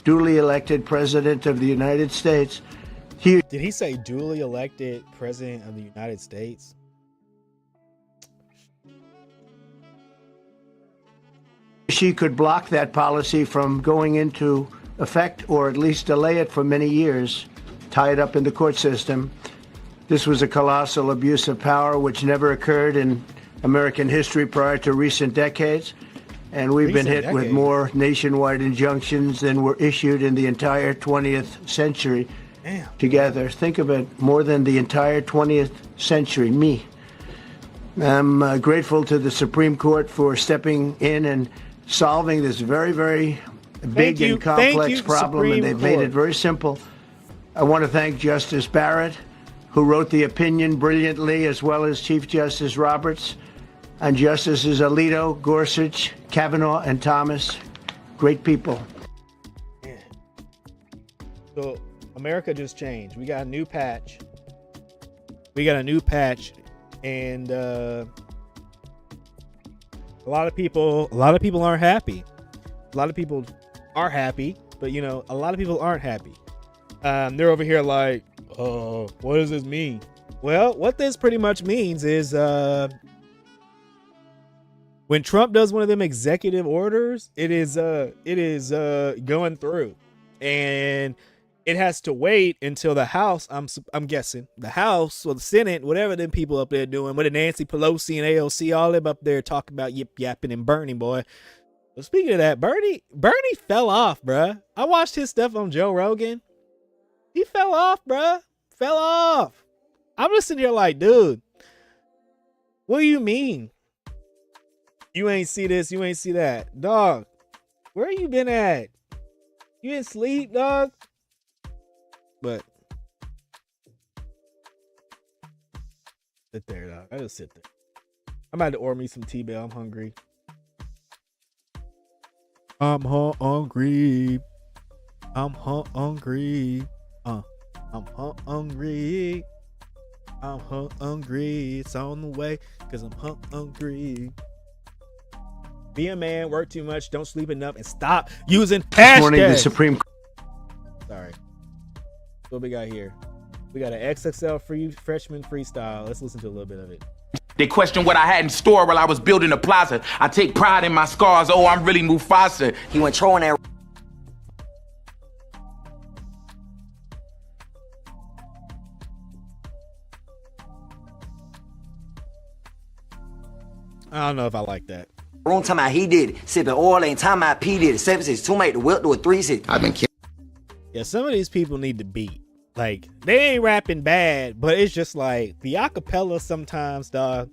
duly elected president of the United States, did he say duly elected president of the United States? She could block that policy from going into effect, or at least delay it for many years, tie it up in the court system. This was a colossal abuse of power which never occurred in American history prior to recent decades. And we've been hit with more nationwide injunctions than were issued in the entire 20th century. Damn. Together. Think of it, more than the entire 20th century. Me. I'm grateful to the Supreme Court for stepping in and solving this very, very big and complex problem, and they've made it very simple. I want to thank Justice Barrett, who wrote the opinion brilliantly, as well as Chief Justice Roberts, and Justices Alito, Gorsuch, Kavanaugh, and Thomas. Great people. So America just changed. We got a new patch. And a lot of people aren't happy. A lot of people are happy, but you know, a lot of people aren't happy. They're over here like, oh, what does this mean? Well, what this pretty much means is when Trump does one of them executive orders, it is going through, and it has to wait until the House. I'm guessing the House or the Senate, whatever them people up there doing, with Nancy Pelosi and AOC, all them up there talking about yip yapping and Bernie, boy. But speaking of that, Bernie fell off, bruh. I watched his stuff on Joe Rogan. He fell off, bruh. Fell off. I'm just sitting here like, dude, what do you mean? You ain't see this, you ain't see that. Dog, where you been at? You didn't sleep, dog? But sit there, dog. I just sit there. I'm about to order me some T-Bell. I'm hungry. I'm hungry. I'm hungry. I'm hungry. I'm hungry. It's on the way because I'm hungry. Be a man, work too much, don't sleep enough, and stop using hashtags. This morning, the Supreme Sorry. What we got here? We got an XXL freshman freestyle. Let's listen to a little bit of it. They questioned what I had in store while I was building the plaza. I take pride in my scars. Oh, I'm really Mufasa. He went trolling that. I don't know if I like that. Wrong time out he did it. Sipping oil ain't time out P did it. 7-6, 2-8, the whip to a 3-6. I've been killing. Yeah, some of these people need to beat. Like, they ain't rapping bad, but it's just like the acapella sometimes, dog.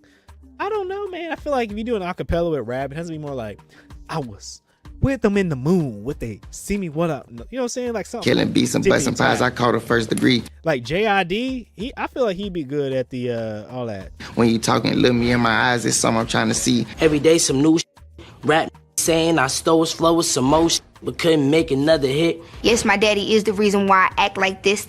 I don't know, man. I feel like if you do an acapella with rap, it has to be more like, I was with them in the moon. What they see me, what up? You know what I'm saying? Like something. Killing beats and busting pies, I caught a first degree. Like JID, I feel like he'd be good at the all that. When you talking, look me in my eyes, it's something I'm trying to see. Every day some new rap saying I stole his flow with some more but couldn't make another hit. Yes, my daddy is the reason why I act like this.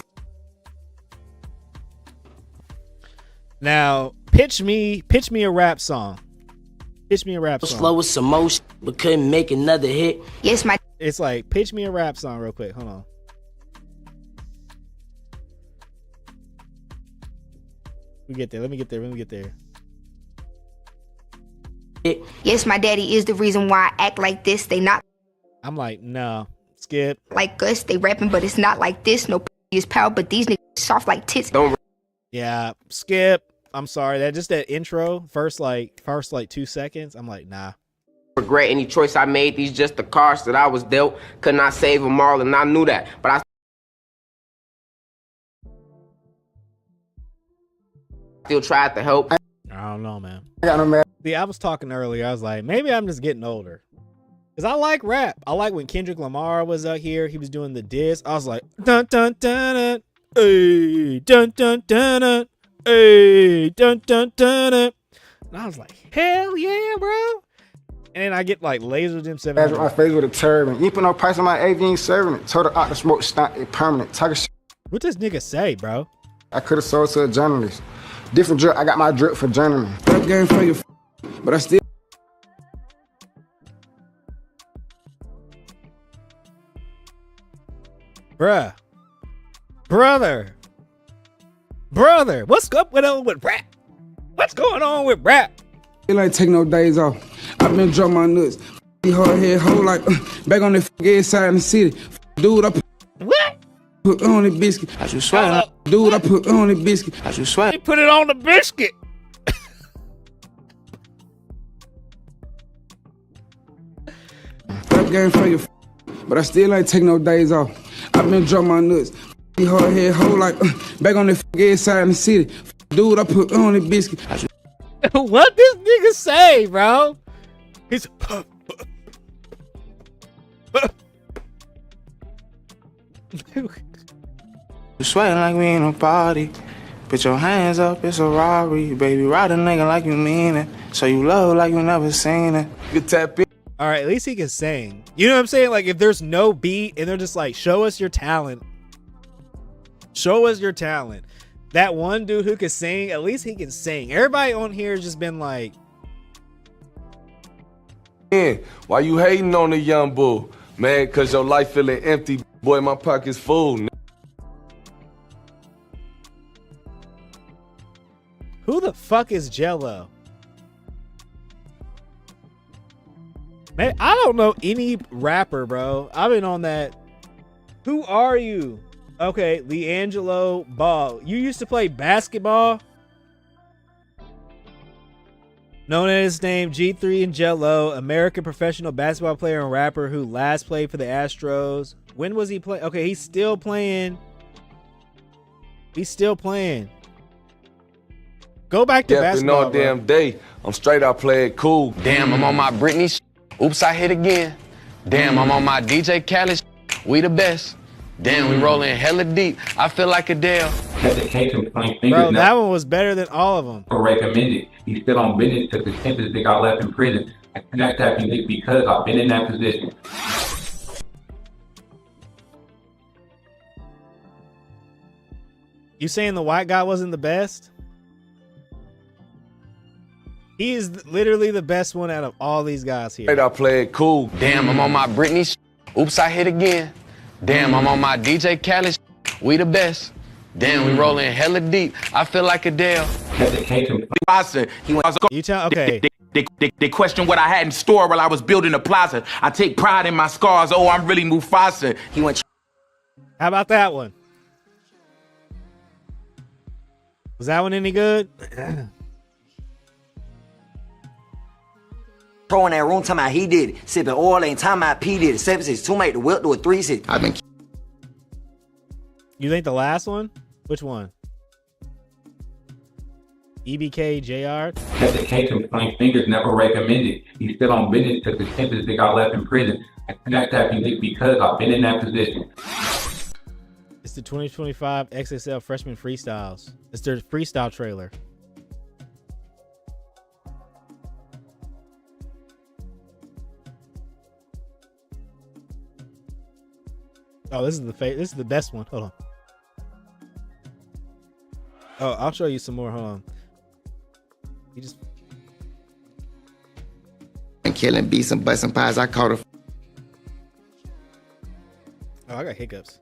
Now, pitch me a rap song. Pitch me a rap song. Flow with some more but couldn't make another hit. Yes, my. It's like, pitch me a rap song real quick. Hold on. Let me get there. Yes, my daddy is the reason why I act like this. They not. I'm like, no, skip. Like us, they rapping, but it's not like this. No is power, but these niggas soft like tits. Yeah, skip. I'm sorry. That intro, first 2 seconds. I'm like, nah. Regret any choice I made. These just the cards that I was dealt. Could not save them all, and I knew that. But I still tried to help. I don't know, man. See, I was talking earlier. I was like, maybe I'm just getting older. Because I like rap. I like when Kendrick Lamar was out here. He was doing the diss. I was like, dun dun dun dun. Hey, dun dun dun dun. Hey, dun dun dun dun. And I was like, hell yeah, bro. And then I get like lasered in 700. My face with a turban. You ain't put no price on my AV, ain't serving it. Told her out the smoke, stunt it permanent. Talking shit. What this nigga say, bro? I could have sold to a journalist. Different drip. I got my drip for journalism. That game for you, but I still. Bruh. Brother, what's up with rap? What's going on with rap? It ain't take no days off. I've been drunk my nuts. Hard head hoe like back on the edge side in the city. Dude, I put on the biscuit. I just swear. Dude, I put on the biscuit. I just swear. He put it on the biscuit. That game for you, but I still ain't take no days off. I've been drunk my nuts. Hard head hoe like back on the edge side in the city. Dude, I put on the biscuit. What this nigga say, bro? He's You sweating like we in a party. Put your hands up, it's a robbery. Baby, ride a nigga like you mean it. So you love like you never seen it. You tap in. All right, at least he can sing. You know what I'm saying? Like, if there's no beat and they're just like, show us your talent. Show us your talent. That one dude who can sing, at least he can sing. Everybody on here has just been like, why you hating on the young bull? Man, cause your life feeling empty. Boy, my pocket's full. who the fuck is Jello? Man, I don't know any rapper, bro. I've been on that. Who are you? Okay, LiAngelo Ball. You used to play basketball? Known as his name, G3 and Jello, American professional basketball player and rapper who last played for the Astros. When was he playing? Okay, he's still playing. He's still playing. Go back to basketball, all damn day. I'm straight out playing cool. Damn, I'm on my Britney. Oops, I hit again. Damn, I'm on my DJ Khaled. We the best. Damn, we rolling hella deep. I feel like Adele. Bro, that one was better than all of them. Recommended. He's still on business because his tempers that got left in prison. I cannot tap you because I've been in that position. You saying the white guy wasn't the best? He is literally the best one out of all these guys here. Straight out playing cool. Damn, I'm on my Britney. Oops, I hit again. Damn, I'm on my DJ Khaled. We the best. Damn, we rolling hella deep. I feel like Adele. You tell, okay. They questioned what I had in store while I was building the plaza. I take pride in my scars. Oh, I'm really Mufasa. He went. How about that one? Was that one any good? Pro in that room talking about he did it. Sipping oil ain't talking about P did it. 7-6, 2 make the Wilt do it 3-6. I've been. You think the last one? Which one? EBK JR? Education plain fingers never recommended. He's still on business because his tempers that got left in prison. I cannot tap you because I've been in that position. It's the 2025 XXL Freshman Freestyles. It's their freestyle trailer. Oh, this is the best one. Hold on. Oh, I'll show you some more. Hold on. You just And killing beats and busting pies. I caught a. Oh, I got hiccups.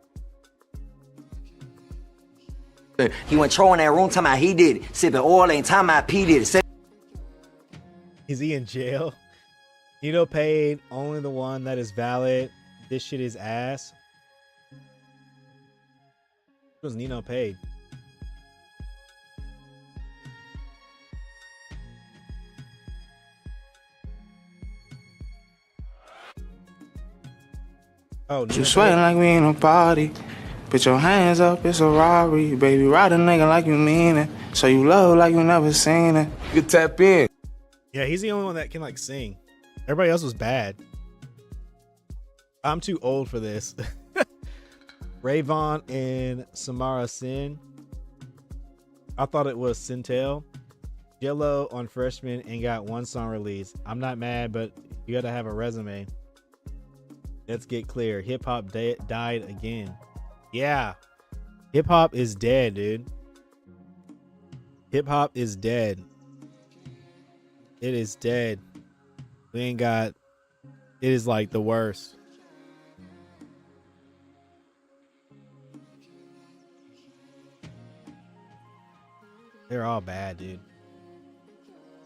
He went trolling that room talking about he did it. Sipping oil ain't talking about P did it. Is he in jail? Nino paid only the one that is valid. This shit is ass. What was Nino paid? Oh, You sweating like we in a party. Put your hands up, it's a robbery. Baby, ride a nigga like you mean it. So you love like you never seen it. You can tap in. Yeah, he's the only one that can like sing. Everybody else was bad. I'm too old for this. Rayvon and Samara Sin. I thought it was Sintel. Jello on Freshman and got one song released. I'm not mad, but you gotta have a resume. Let's get clear. Hip hop died again. Yeah. Hip hop is dead, dude. Hip hop is dead. It is dead. We ain't got. It is like the worst. They're all bad, dude.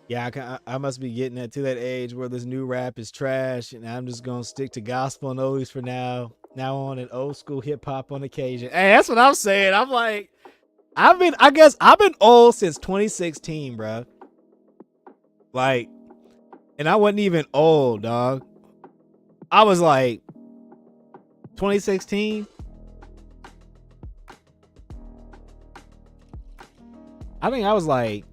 Yeah, I must be getting to that age where this new rap is trash, and I'm just gonna stick to gospel and oldies for now on, and old school hip hop on occasion. Hey, that's what I'm saying. I'm like, I guess I've been old since 2016, bro. Like, and I wasn't even old, dog. I was like 2016. I think I was like,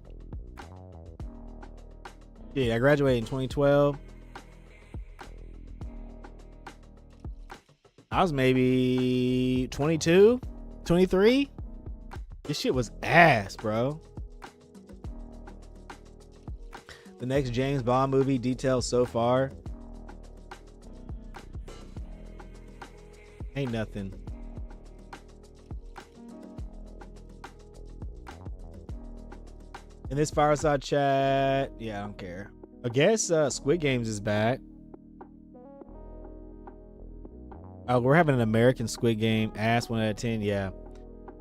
yeah, I graduated in 2012. I was maybe 22, 23. This shit was ass, bro. The next James Bond movie details so far ain't nothing. In this fireside chat, yeah, I don't care. I guess Squid Games is back. Oh, we're having an American Squid Game. Ass 1 out of 10. Yeah.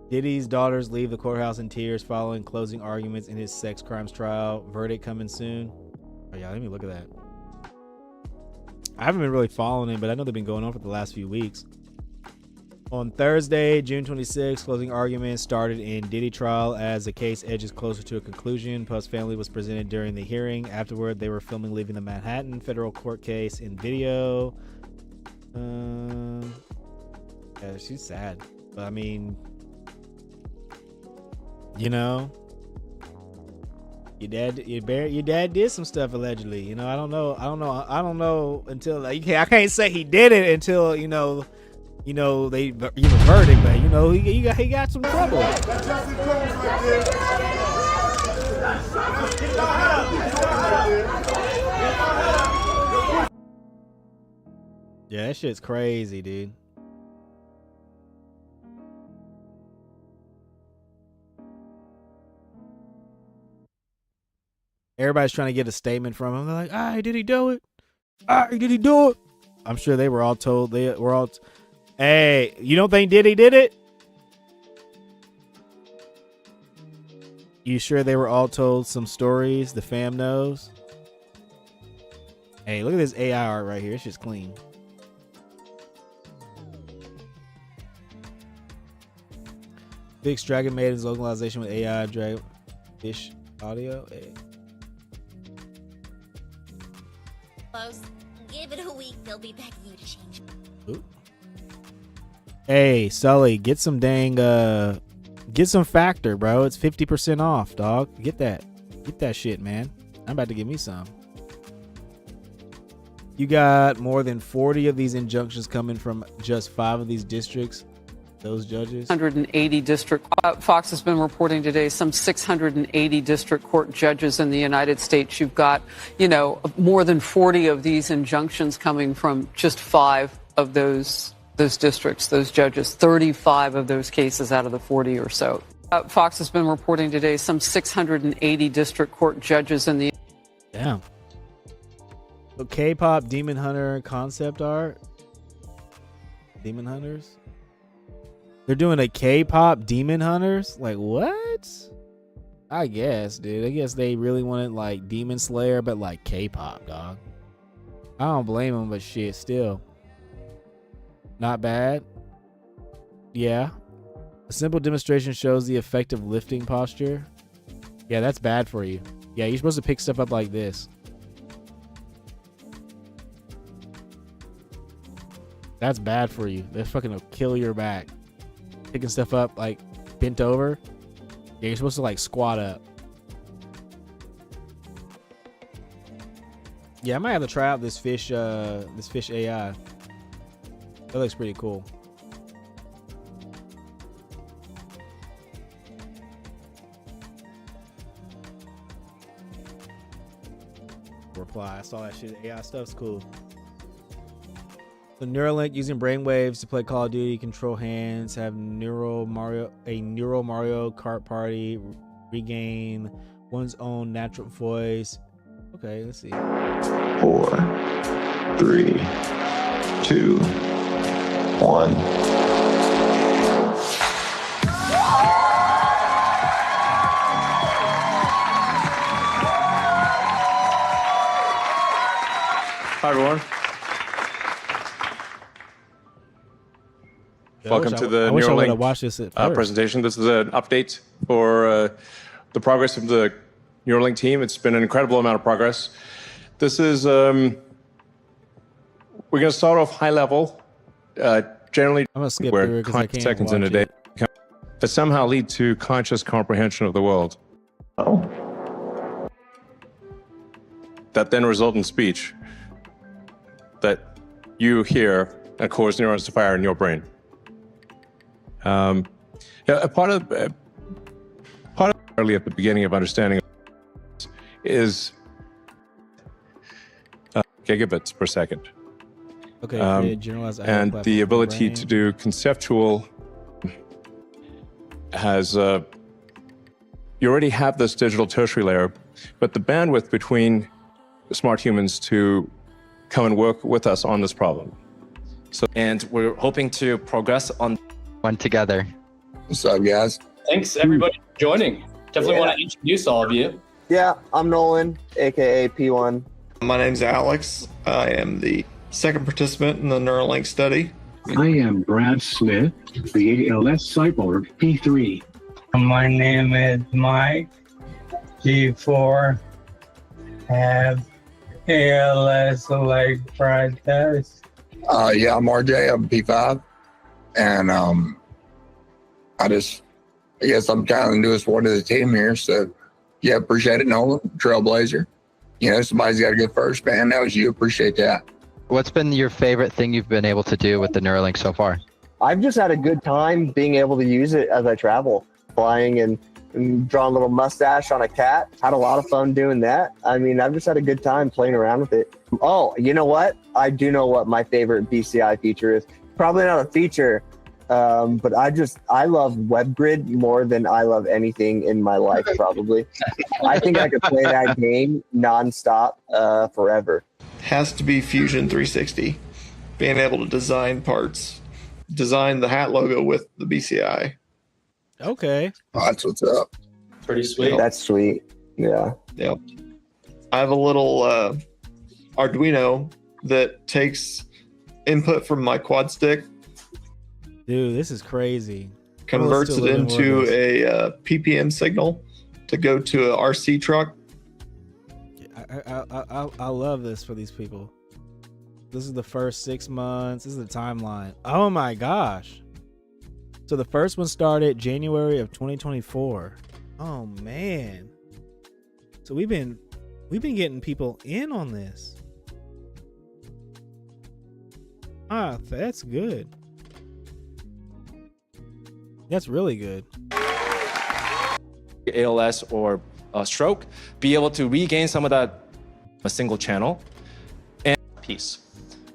Diddy's daughters leave the courthouse in tears following closing arguments in his sex crimes trial. Verdict coming soon. Oh yeah, let me look at that. I haven't been really following it, but I know they've been going on for the last few weeks. On Thursday, June 26th, closing arguments started in Diddy trial as the case edges closer to a conclusion. Puff's family was presented during the hearing. Afterward, they were filming leaving the Manhattan federal court case in video. Yeah, she's sad, but I mean, you know, your dad did some stuff allegedly. You know, I don't know until like, I can't say he did it until they give a verdict, but he got some trouble. Yeah, that shit's crazy, dude. Everybody's trying to get a statement from him. They're like, "All right, did he do it? All right, did he do it?" I'm sure they were all told. They were all, "Hey, you don't think Diddy did it?" You sure they were all told some stories the fam knows? Hey, look at this AI art right here. It's just clean. Fix Dragon Maiden's localization with AI Dragon Fish audio. Hey. Close. Give it a week. They'll be begging you to change. Ooh. Hey, Sully, get some get some Factor, bro. It's 50% off, dog. Get that shit, man. I'm about to give me some. You got more than 40 of these injunctions coming from just 5 of these districts. Those judges. 180 district. Fox has been reporting today some 680 district court judges in the United States. You've got, more than 40 of these injunctions coming from just 5 of those districts, those judges. 35 of those cases out of the 40 or so. Fox has been reporting today some 680 district court judges in the. Damn. So K-pop Demon Hunter concept art. Demon Hunters. They're doing a K-pop Demon Hunters? Like, what? I guess, dude. I guess they really wanted, like, Demon Slayer, but, like, K-pop, dog. I don't blame them, but shit, still. Not bad. Yeah. A simple demonstration shows the effective lifting posture. Yeah, that's bad for you. Yeah, you're supposed to pick stuff up like this. That's bad for you. That's fucking kill your back. Picking stuff up like bent over. Yeah, you're supposed to like squat up. Yeah, I might have to try out this fish AI. That looks pretty cool. Reply. I saw that shit. AI stuff's cool. The Neuralink using brainwaves to play Call of Duty, control hands, have neural Mario Kart party, regain one's own natural voice. Okay, let's see. 4, 3, 2, 1. Hi, everyone. Welcome to the Neuralink presentation. This is an update for the progress of the Neuralink team. It's been an incredible amount of progress. This is, we're going to start off high level. Generally, I'm gonna skip where through it 'cause I can't seconds in a watch day it. that somehow lead to conscious comprehension of the world. That then result in speech that you hear and cause neurons to fire in your brain. Part of early at the beginning of understanding is gigabits per second. Okay, generalized and the ability to do conceptual has you already have this digital tertiary layer, but the bandwidth between smart humans to come and work with us on this problem. And we're hoping to progress on one together. What's up, guys? Thanks, everybody, for joining. Definitely want to introduce all of you. Yeah, I'm Nolan, aka P1. My name's Alex. I am the second participant in the Neuralink study. I am Brad Smith, the ALS Cyborg P3. My name is Mike, G4. Have ALS like Brad does. Yeah, I'm RJ. I'm P5. And I guess I'm kind of the newest one to the team here. So, yeah, appreciate it, Nolan. Trailblazer. You know, somebody's got to go first, man. That was you. Appreciate that. What's been your favorite thing you've been able to do with the Neuralink so far? I've just had a good time being able to use it as I travel, flying and drawing a little mustache on a cat. Had a lot of fun doing that. I mean, I've just had a good time playing around with it. Oh, you know what? I do know what my favorite BCI feature is. Probably not a feature, but I love WebGrid more than I love anything in my life, probably. I think I could play that game nonstop forever. Has to be Fusion 360. Being able to design parts. Design the hat logo with the BCI. Okay. Oh, that's what's up. Pretty sweet. That's sweet. Yeah. Yep. I have a little Arduino that takes input from my quad stick, Dude, this is crazy. converts it into a PPM signal to go to a RC truck. I love this for these people. This is the first 6 months. This is the timeline. Oh my gosh. So the first one started January of 2024. Oh man. So we've been getting people in on this. Ah, that's good. That's really good. ALS or stroke, be able to regain some of that a single channel and piece.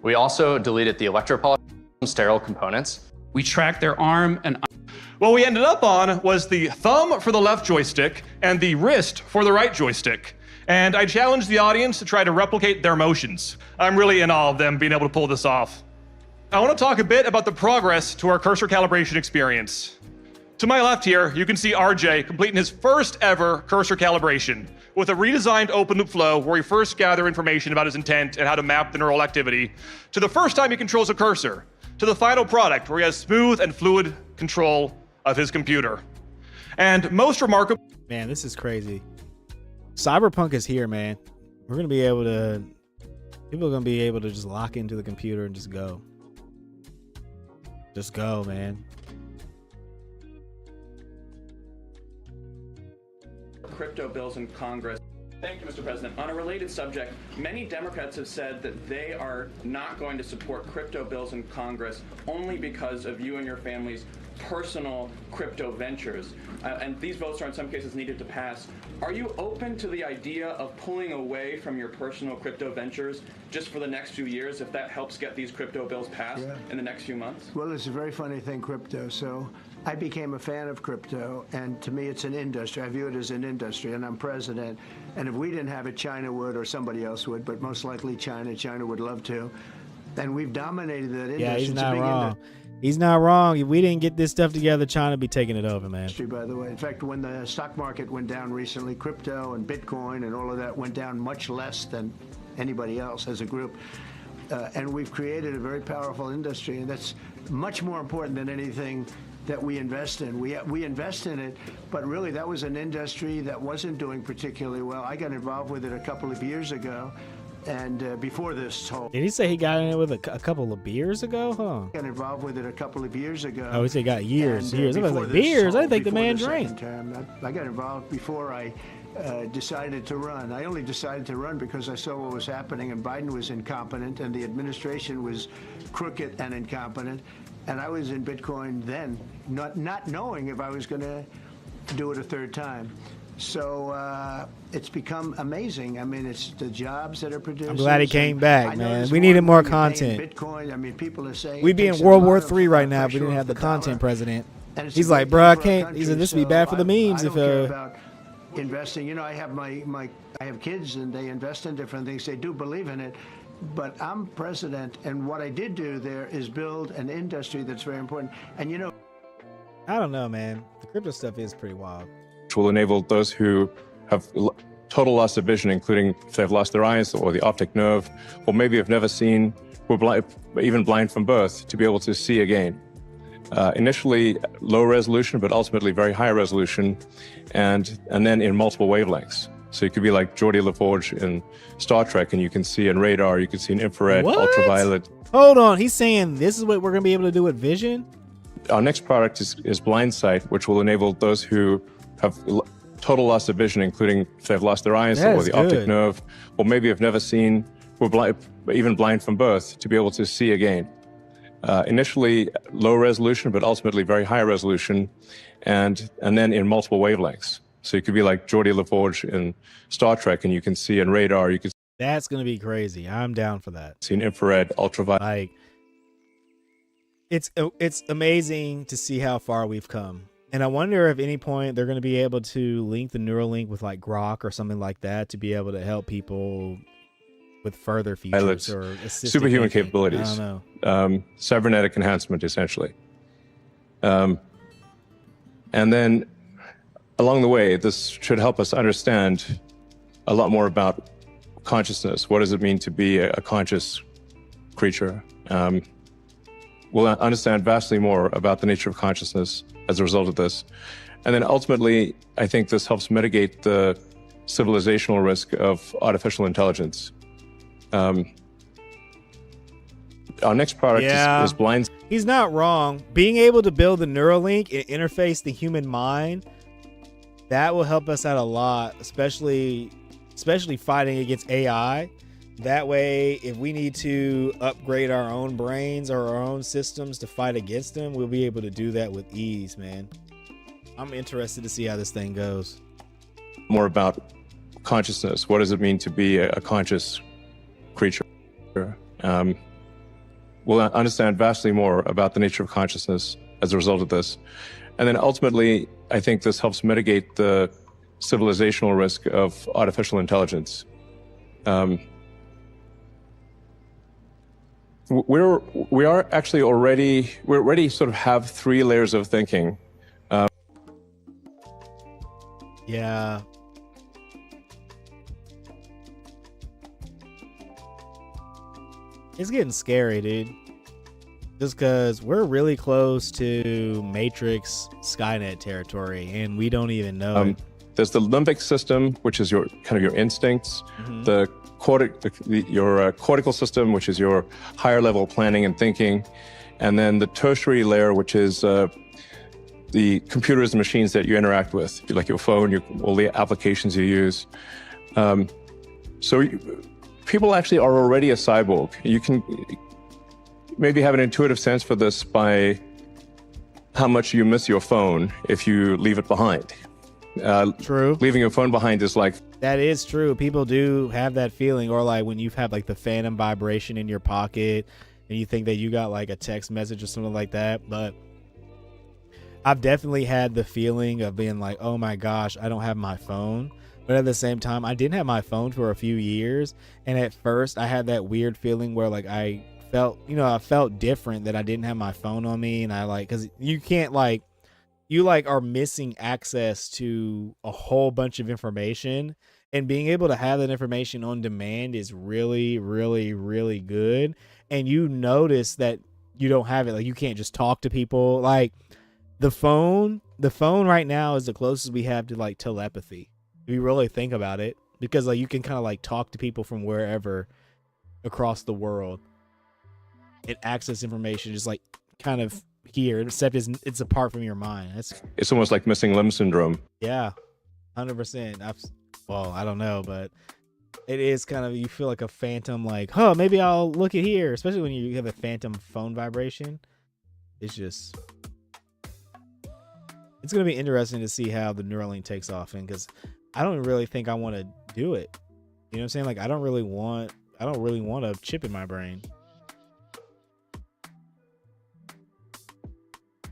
We also deleted the electropolymer sterile components. We tracked their arm and what we ended up on was the thumb for the left joystick and the wrist for the right joystick. And I challenged the audience to try to replicate their motions. I'm really in awe of them being able to pull this off. I want to talk a bit about the progress to our cursor calibration experience. To my left here, you can see RJ completing his first ever cursor calibration with a redesigned open loop flow where he first gathered information about his intent and how to map the neural activity, to the first time he controls a cursor, to the final product where he has smooth and fluid control of his computer. And most remarkable... Man, this is crazy. Cyberpunk is here, man. We're going to be able to... People are going to be able to just lock into the computer and just go. Just go, man. Crypto bills in Congress. Thank you, Mr. President. On a related subject, many Democrats have said that they are not going to support crypto bills in Congress only because of you and your family's personal crypto ventures. And these votes are in some cases needed to pass. Are you open to the idea of pulling away from your personal crypto ventures just for the next few years if that helps get these crypto bills passed in the next few months? Well, it's a very funny thing, crypto. So I became a fan of crypto, and to me it's an industry. I view it as an industry, and I'm president. And if we didn't have it, China would, or somebody else would, but most likely China. China would love to. And we've dominated that industry. Yeah, he's not wrong. He's not wrong. If we didn't get this stuff together, China would be taking it over, man. By the way, in fact, when the stock market went down recently, crypto and Bitcoin and all of that went down much less than anybody else as a group. And we've created a very powerful industry, and that's much more important than anything that we invest in. We invest in it, but really that was an industry that wasn't doing particularly well. I got involved with it a couple of years ago. And before this whole... Did he say he got in it with a couple of beers ago? Huh? Got involved with it a couple of years ago. Oh, he said got years. I was like, beers? I didn't think the man drank. I got involved before I decided to run. I only decided to run because I saw what was happening, and Biden was incompetent, and the administration was crooked and incompetent. And I was in Bitcoin then, not knowing if I was going to do it a third time. So it's become amazing. I mean, it's the jobs that are produced. I'm glad he came back, man. We needed more content. Bitcoin. I mean, people are saying we'd be in World War III right now if we didn't have the content president. He's like, bro, I can't. He said this would be bad for the memes if. About investing, you know, I have I have kids and they invest in different things. They do believe in it. But I'm president, and what I did do there is build an industry that's very important. And you know, I don't know, man. The crypto stuff is pretty wild. Which will enable those who have total loss of vision, including if they've lost their eyes or the optic nerve, or maybe have never seen, were blind, even blind from birth, to be able to see again. Initially low resolution, but ultimately very high resolution, and then in multiple wavelengths. So you could be like Geordi LaForge in Star Trek, and you can see in radar, you can see in infrared, ultraviolet. Hold on, he's saying this is what we're going to be able to do with vision? Our next product is Blind Sight, which will enable those who have total loss of vision, including if they've lost their eyes or the optic nerve, or maybe have never seen, were blind, even blind from birth, to be able to see again. Initially low resolution, but ultimately very high resolution, and then in multiple wavelengths. So you could be like Geordi LaForge in Star Trek, and you can see in radar, you can. That's going to be crazy. I'm down for that. See in infrared, ultraviolet. Like, it's amazing to see how far we've come. And I wonder if at any point they're going to be able to link the Neuralink with like Grok or something like that to be able to help people with further features or superhuman capabilities. I don't know. Cybernetic enhancement, essentially. And then along the way, this should help us understand a lot more about consciousness. What does it mean to be a conscious creature? We'll understand vastly more about the nature of consciousness as a result of this. And then ultimately, I think this helps mitigate the civilizational risk of artificial intelligence. Our next product is Blind. He's not wrong. Being able to build the Neuralink and interface the human mind, that will help us out a lot, especially fighting against AI. That way, if we need to upgrade our own brains or our own systems to fight against them, we'll be able to do that with ease, man. I'm interested to see how this thing goes. More about consciousness. What does it mean to be a conscious creature? We'll understand vastly more about the nature of consciousness as a result of this. And then ultimately, I think this helps mitigate the civilizational risk of artificial intelligence. We already sort of have 3 layers of thinking. Yeah. It's getting scary, dude. Just because we're really close to Matrix Skynet territory, and we don't even know it. There's the limbic system, which is your instincts. Mm-hmm. Your cortical system, which is your higher level planning and thinking, and then the tertiary layer, which is the computers and machines that you interact with, like your phone, all the applications you use. People actually are already a cyborg. You can maybe have an intuitive sense for this by how much you miss your phone if you leave it behind. True. Leaving your phone behind is like... That is true. People do have that feeling, or like when you've had like the phantom vibration in your pocket and you think that you got like a text message or something like that. But I've definitely had the feeling of being like, oh my gosh, I don't have my phone. But at the same time, I didn't have my phone for a few years. And at first I had that weird feeling where like I felt different that I didn't have my phone on me. And I like, cause you can't like, you like are missing access to a whole bunch of information, and being able to have that information on demand is really, really, really good. And you notice that you don't have it. Like you can't just talk to people. Like the phone right now is the closest we have to like telepathy. If you really think about it, because like you can kind of like talk to people from wherever across the world and access information just like kind of here, except it's apart from your mind. It's almost like missing limb syndrome. Yeah, 100%. Well, I don't know, but it is kind of, you feel like a phantom, like, oh, maybe I'll look at here, especially when you have a phantom phone vibration. It's just, it's going to be interesting to see how the Neuralink takes off, and because I don't really think I want to do it. You know what I'm saying? Like, I don't really want a chip in my brain.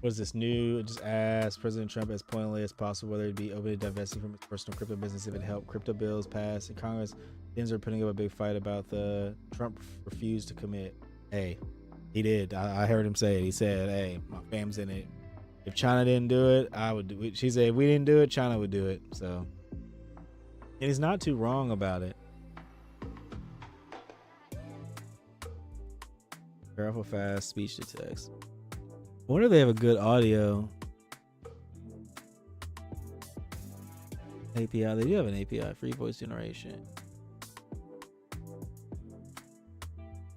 What is this new? Just ask President Trump as pointedly as possible whether it'd be open to divesting from his personal crypto business if it helped crypto bills pass in Congress. Things are putting up a big fight about the Trump refused to commit. Hey, he did. I heard him say it. He said, hey, my fam's in it. If China didn't do it, I would do it. She said, if we didn't do it, China would do it. So, and he's not too wrong about it. Powerful, fast speech to text. I wonder if they have a good audio API. They do have an API, free voice generation.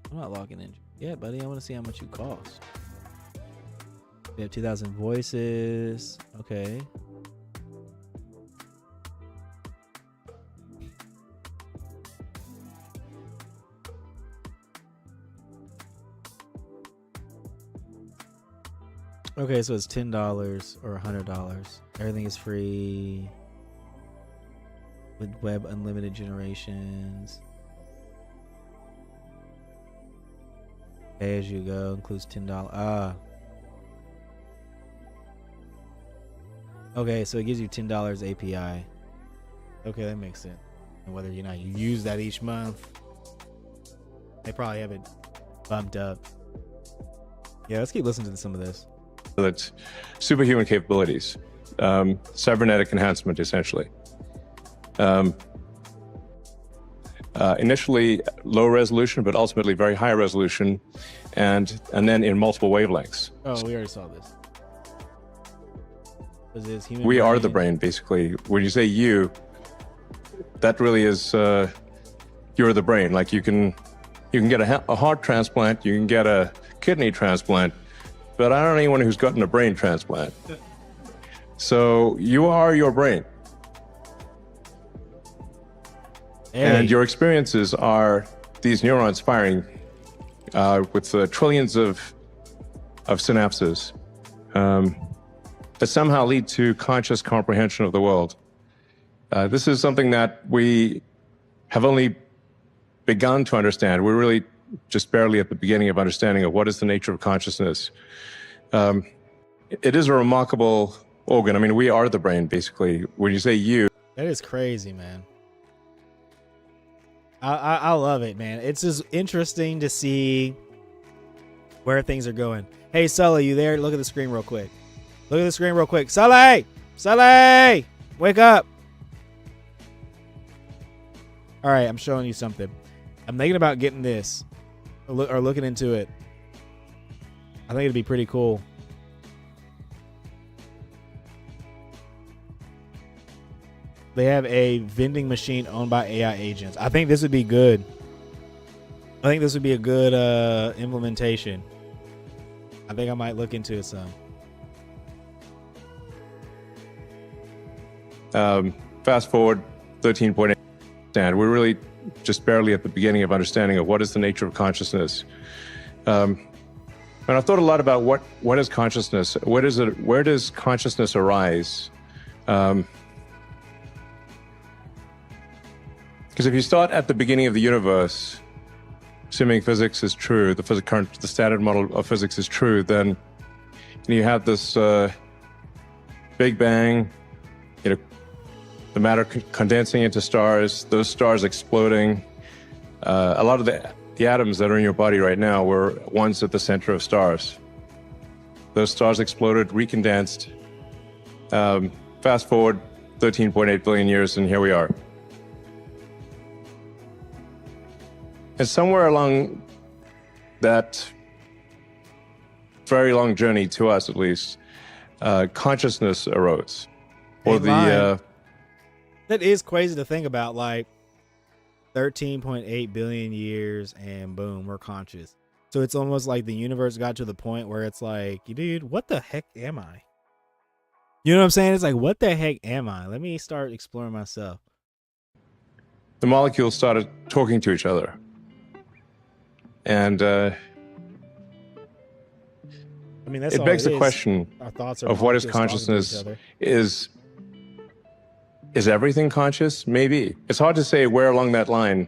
I'm not logging in. Yeah, buddy, I want to see how much you cost. We have 2,000 voices. Okay. Okay, so it's $10 or $100. Everything is free with web unlimited generations. Pay as you go includes $10. Okay, so it gives you $10 API. Okay, that makes sense. And whether you use that each month, they probably have it bumped up. Yeah, let's keep listening to some of this. That's superhuman capabilities, cybernetic enhancement, essentially. Initially low resolution, but ultimately very high resolution, and then in multiple wavelengths. Oh, we already saw this. We are the brain, basically. When you say you, that really is you're the brain. Like you can get a heart transplant, you can get a kidney transplant, but I don't know anyone who's gotten a brain transplant. So you are your brain. Hey. And your experiences are these neurons firing with trillions of synapses that somehow lead to conscious comprehension of the world. This is something that we have only begun to understand. We're really just barely at the beginning of understanding of what is the nature of consciousness. It is a remarkable organ. I mean, we are the brain, basically. When you say you... That is crazy, man. I love it, man. It's just interesting to see where things are going. Hey, Sully, you there? Look at the screen real quick. Look at the screen real quick. Sully! Sully! Wake up! All right, I'm showing you something. I'm thinking about getting this or looking into it. I think it'd be pretty cool. They have a vending machine owned by AI agents. I think this would be good. I think this would be a good implementation. I think I might look into it some. Fast forward 13.8, and we're really just barely at the beginning of understanding of what is the nature of consciousness. And And I've thought a lot about what is consciousness? Where does consciousness arise? Because if you start at the beginning of the universe, assuming physics is true, the standard model of physics is true, then you have this Big Bang, the matter condensing into stars, those stars exploding. A lot of the atoms that are in your body right now were ones at the center of stars. Those stars exploded, recondensed. Fast forward 13.8 billion years, and here we are. And somewhere along that very long journey, to us at least, consciousness arose. Or that is crazy to think about, like 13.8 billion years and boom, we're conscious. So it's almost like the universe got to the point where it's like, dude, what the heck am I? You know what I'm saying? It's like, what the heck am I? Let me start exploring myself. The molecules started talking to each other. And I mean, that's it begs the question of what is consciousness. Is everything conscious? Maybe. It's hard to say where along that line.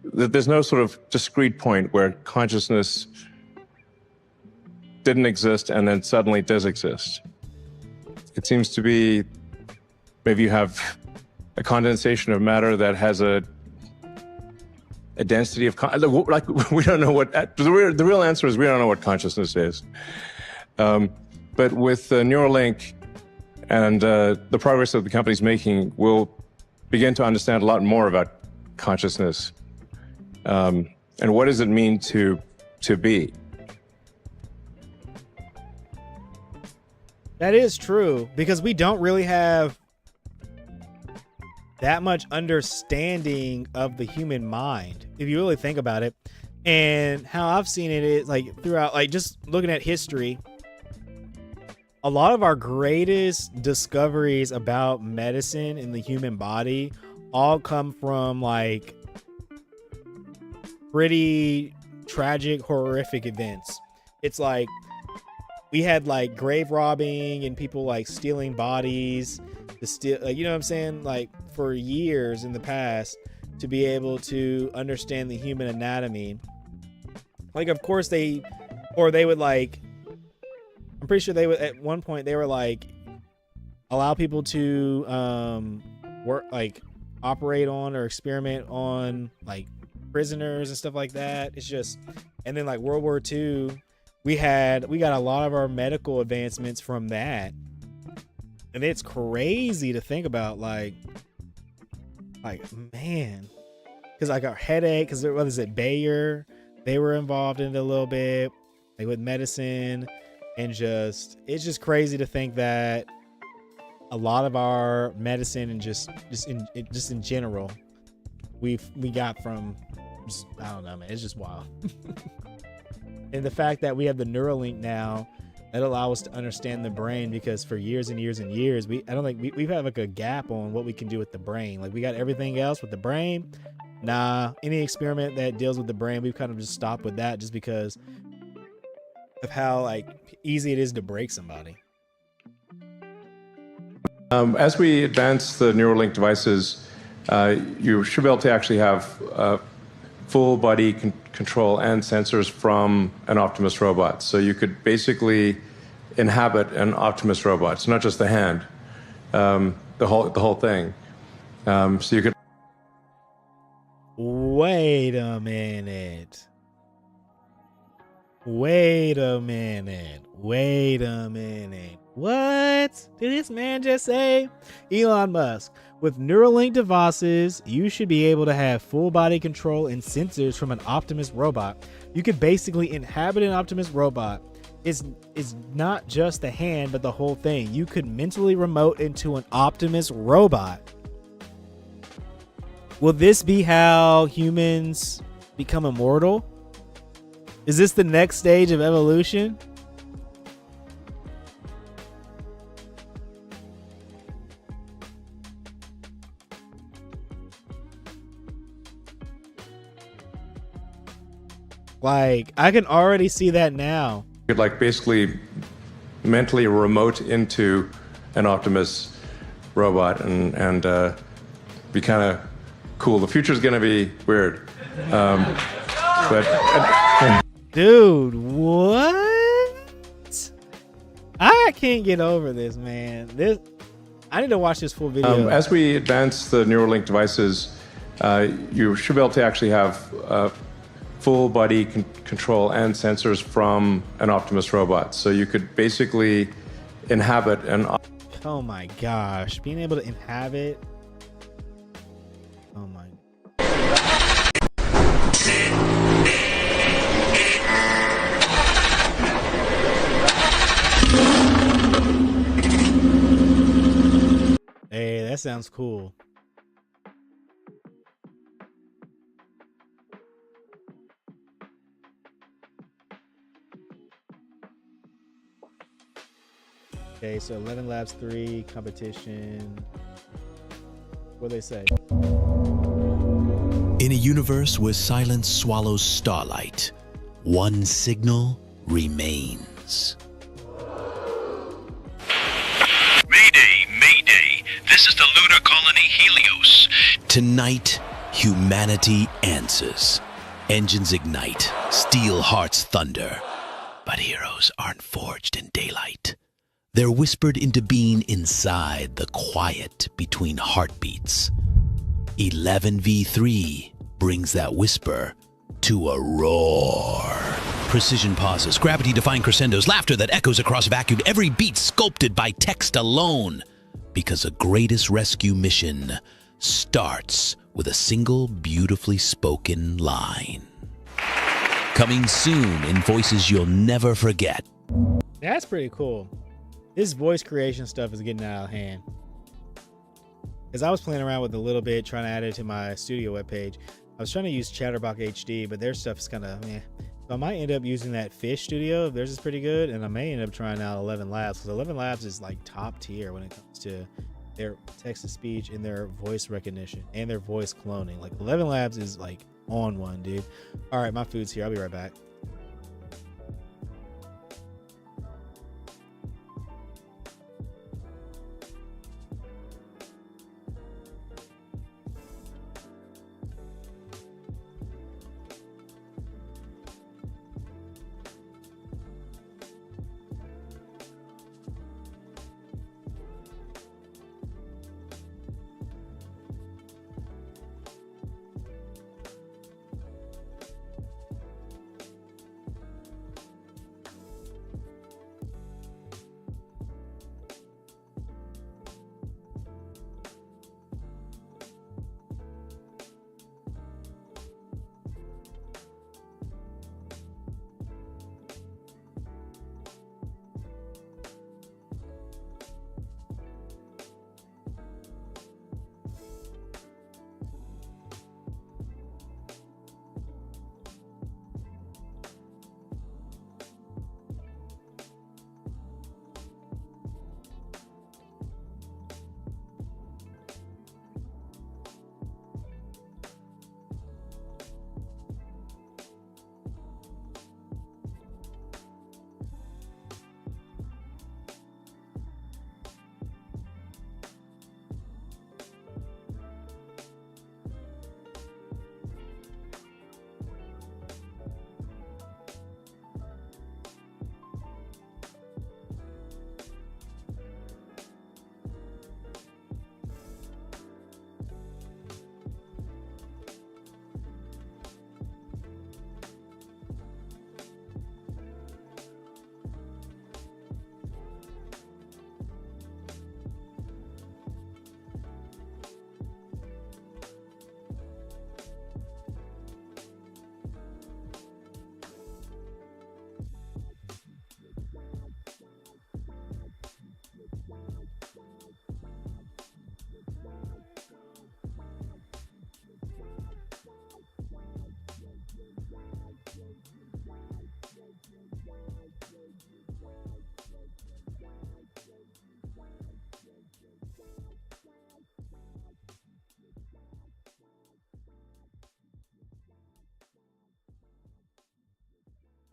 There's no sort of discrete point where consciousness didn't exist and then suddenly does exist. It seems to be maybe you have a condensation of matter that has a density of like we don't know what the real answer is. We don't know what consciousness is. But with Neuralink and the progress that the company's making, we'll begin to understand a lot more about consciousness and what does it mean to be. That is true, because we don't really have that much understanding of the human mind, if you really think about it. And how I've seen it is like throughout, like just looking at history, a lot of our greatest discoveries about medicine in the human body all come from like pretty tragic, horrific events. It's like we had like grave robbing and people like stealing bodies to steal, like, you know what I'm saying? Like for years in the past, to be able to understand the human anatomy. Like, of course they would like, I'm pretty sure they would at one point they were like allow people to work, like operate on or experiment on like prisoners and stuff like that. It's just, and then like World War II, we got a lot of our medical advancements from that. And it's crazy to think about, like man, because like our headache, because what is it, Bayer, they were involved in it a little bit, like with medicine, and it's just crazy to think that a lot of our medicine and just in general, we got from just, I don't know, man, it's just wild. And the fact that we have the Neuralink now that allow us to understand the brain, because for years and years and years, I don't think we've had like a gap on what we can do with the brain. Like we got everything else with the brain. Nah, any experiment that deals with the brain, we've kind of just stopped with that just because of how like easy it is to break somebody. As we advance the Neuralink devices, you should be able to actually have full body control and sensors from an Optimus robot. So you could basically inhabit an Optimus robot. It's not just the hand, the whole thing. So you could. Wait a minute. What did this man just say? Elon Musk. With Neuralink devices, you should be able to have full body control and sensors from an Optimus robot. You could basically inhabit an Optimus robot. It's not just the hand, but the whole thing. You could mentally remote into an Optimus robot. Will this be how humans become immortal? Is this the next stage of evolution? Like, I can already see that now. You could like basically mentally remote into an Optimus robot and be kind of cool. The future's gonna be weird, but dude, what? I can't get over this, man. I need to watch this full video. As we advance the Neuralink devices, you should be able to actually have full body control and sensors from an Optimus robot. So you could basically inhabit an. Oh my gosh, being able to inhabit. Oh my. Hey, that sounds cool. Okay, so 11 Labs 3 competition. What do they say? In a universe where silence swallows starlight, one signal remains. Mayday, Mayday. This is the lunar colony Helios. Tonight, humanity answers. Engines ignite, steel hearts thunder. But heroes aren't forged in daylight. They're whispered into being inside the quiet between heartbeats. 11v3 brings that whisper to a roar. Precision pauses, gravity-defying crescendos, laughter that echoes across vacuum, every beat sculpted by text alone. Because a greatest rescue mission starts with a single beautifully spoken line. Coming soon in voices you'll never forget. That's pretty cool. This voice creation stuff is getting out of hand. Because I was playing around with a little bit, trying to add it to my studio webpage. I was trying to use Chatterbox HD, but their stuff is kind of meh. So I might end up using that Fish Studio if theirs is pretty good, and I may end up trying out 11 Labs because 11 Labs is like top tier when it comes to their text-to-speech and their voice recognition and their voice cloning. Like 11 Labs is like on one, dude. All right, my food's here. I'll be right back.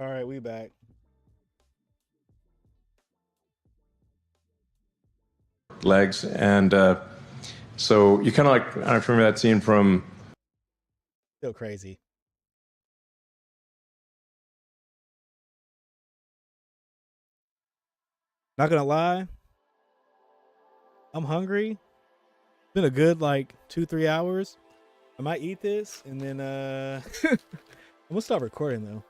All right, we back. Legs, and so you kind of like, I don't know if you remember that scene from. Still crazy. Not gonna lie, I'm hungry. It's been a good like 2-3 hours. I might eat this and then I'm gonna stop recording though.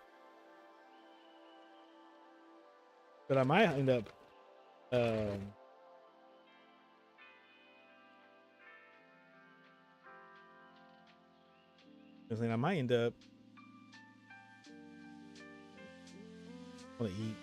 But I might end up I might end up want to eat.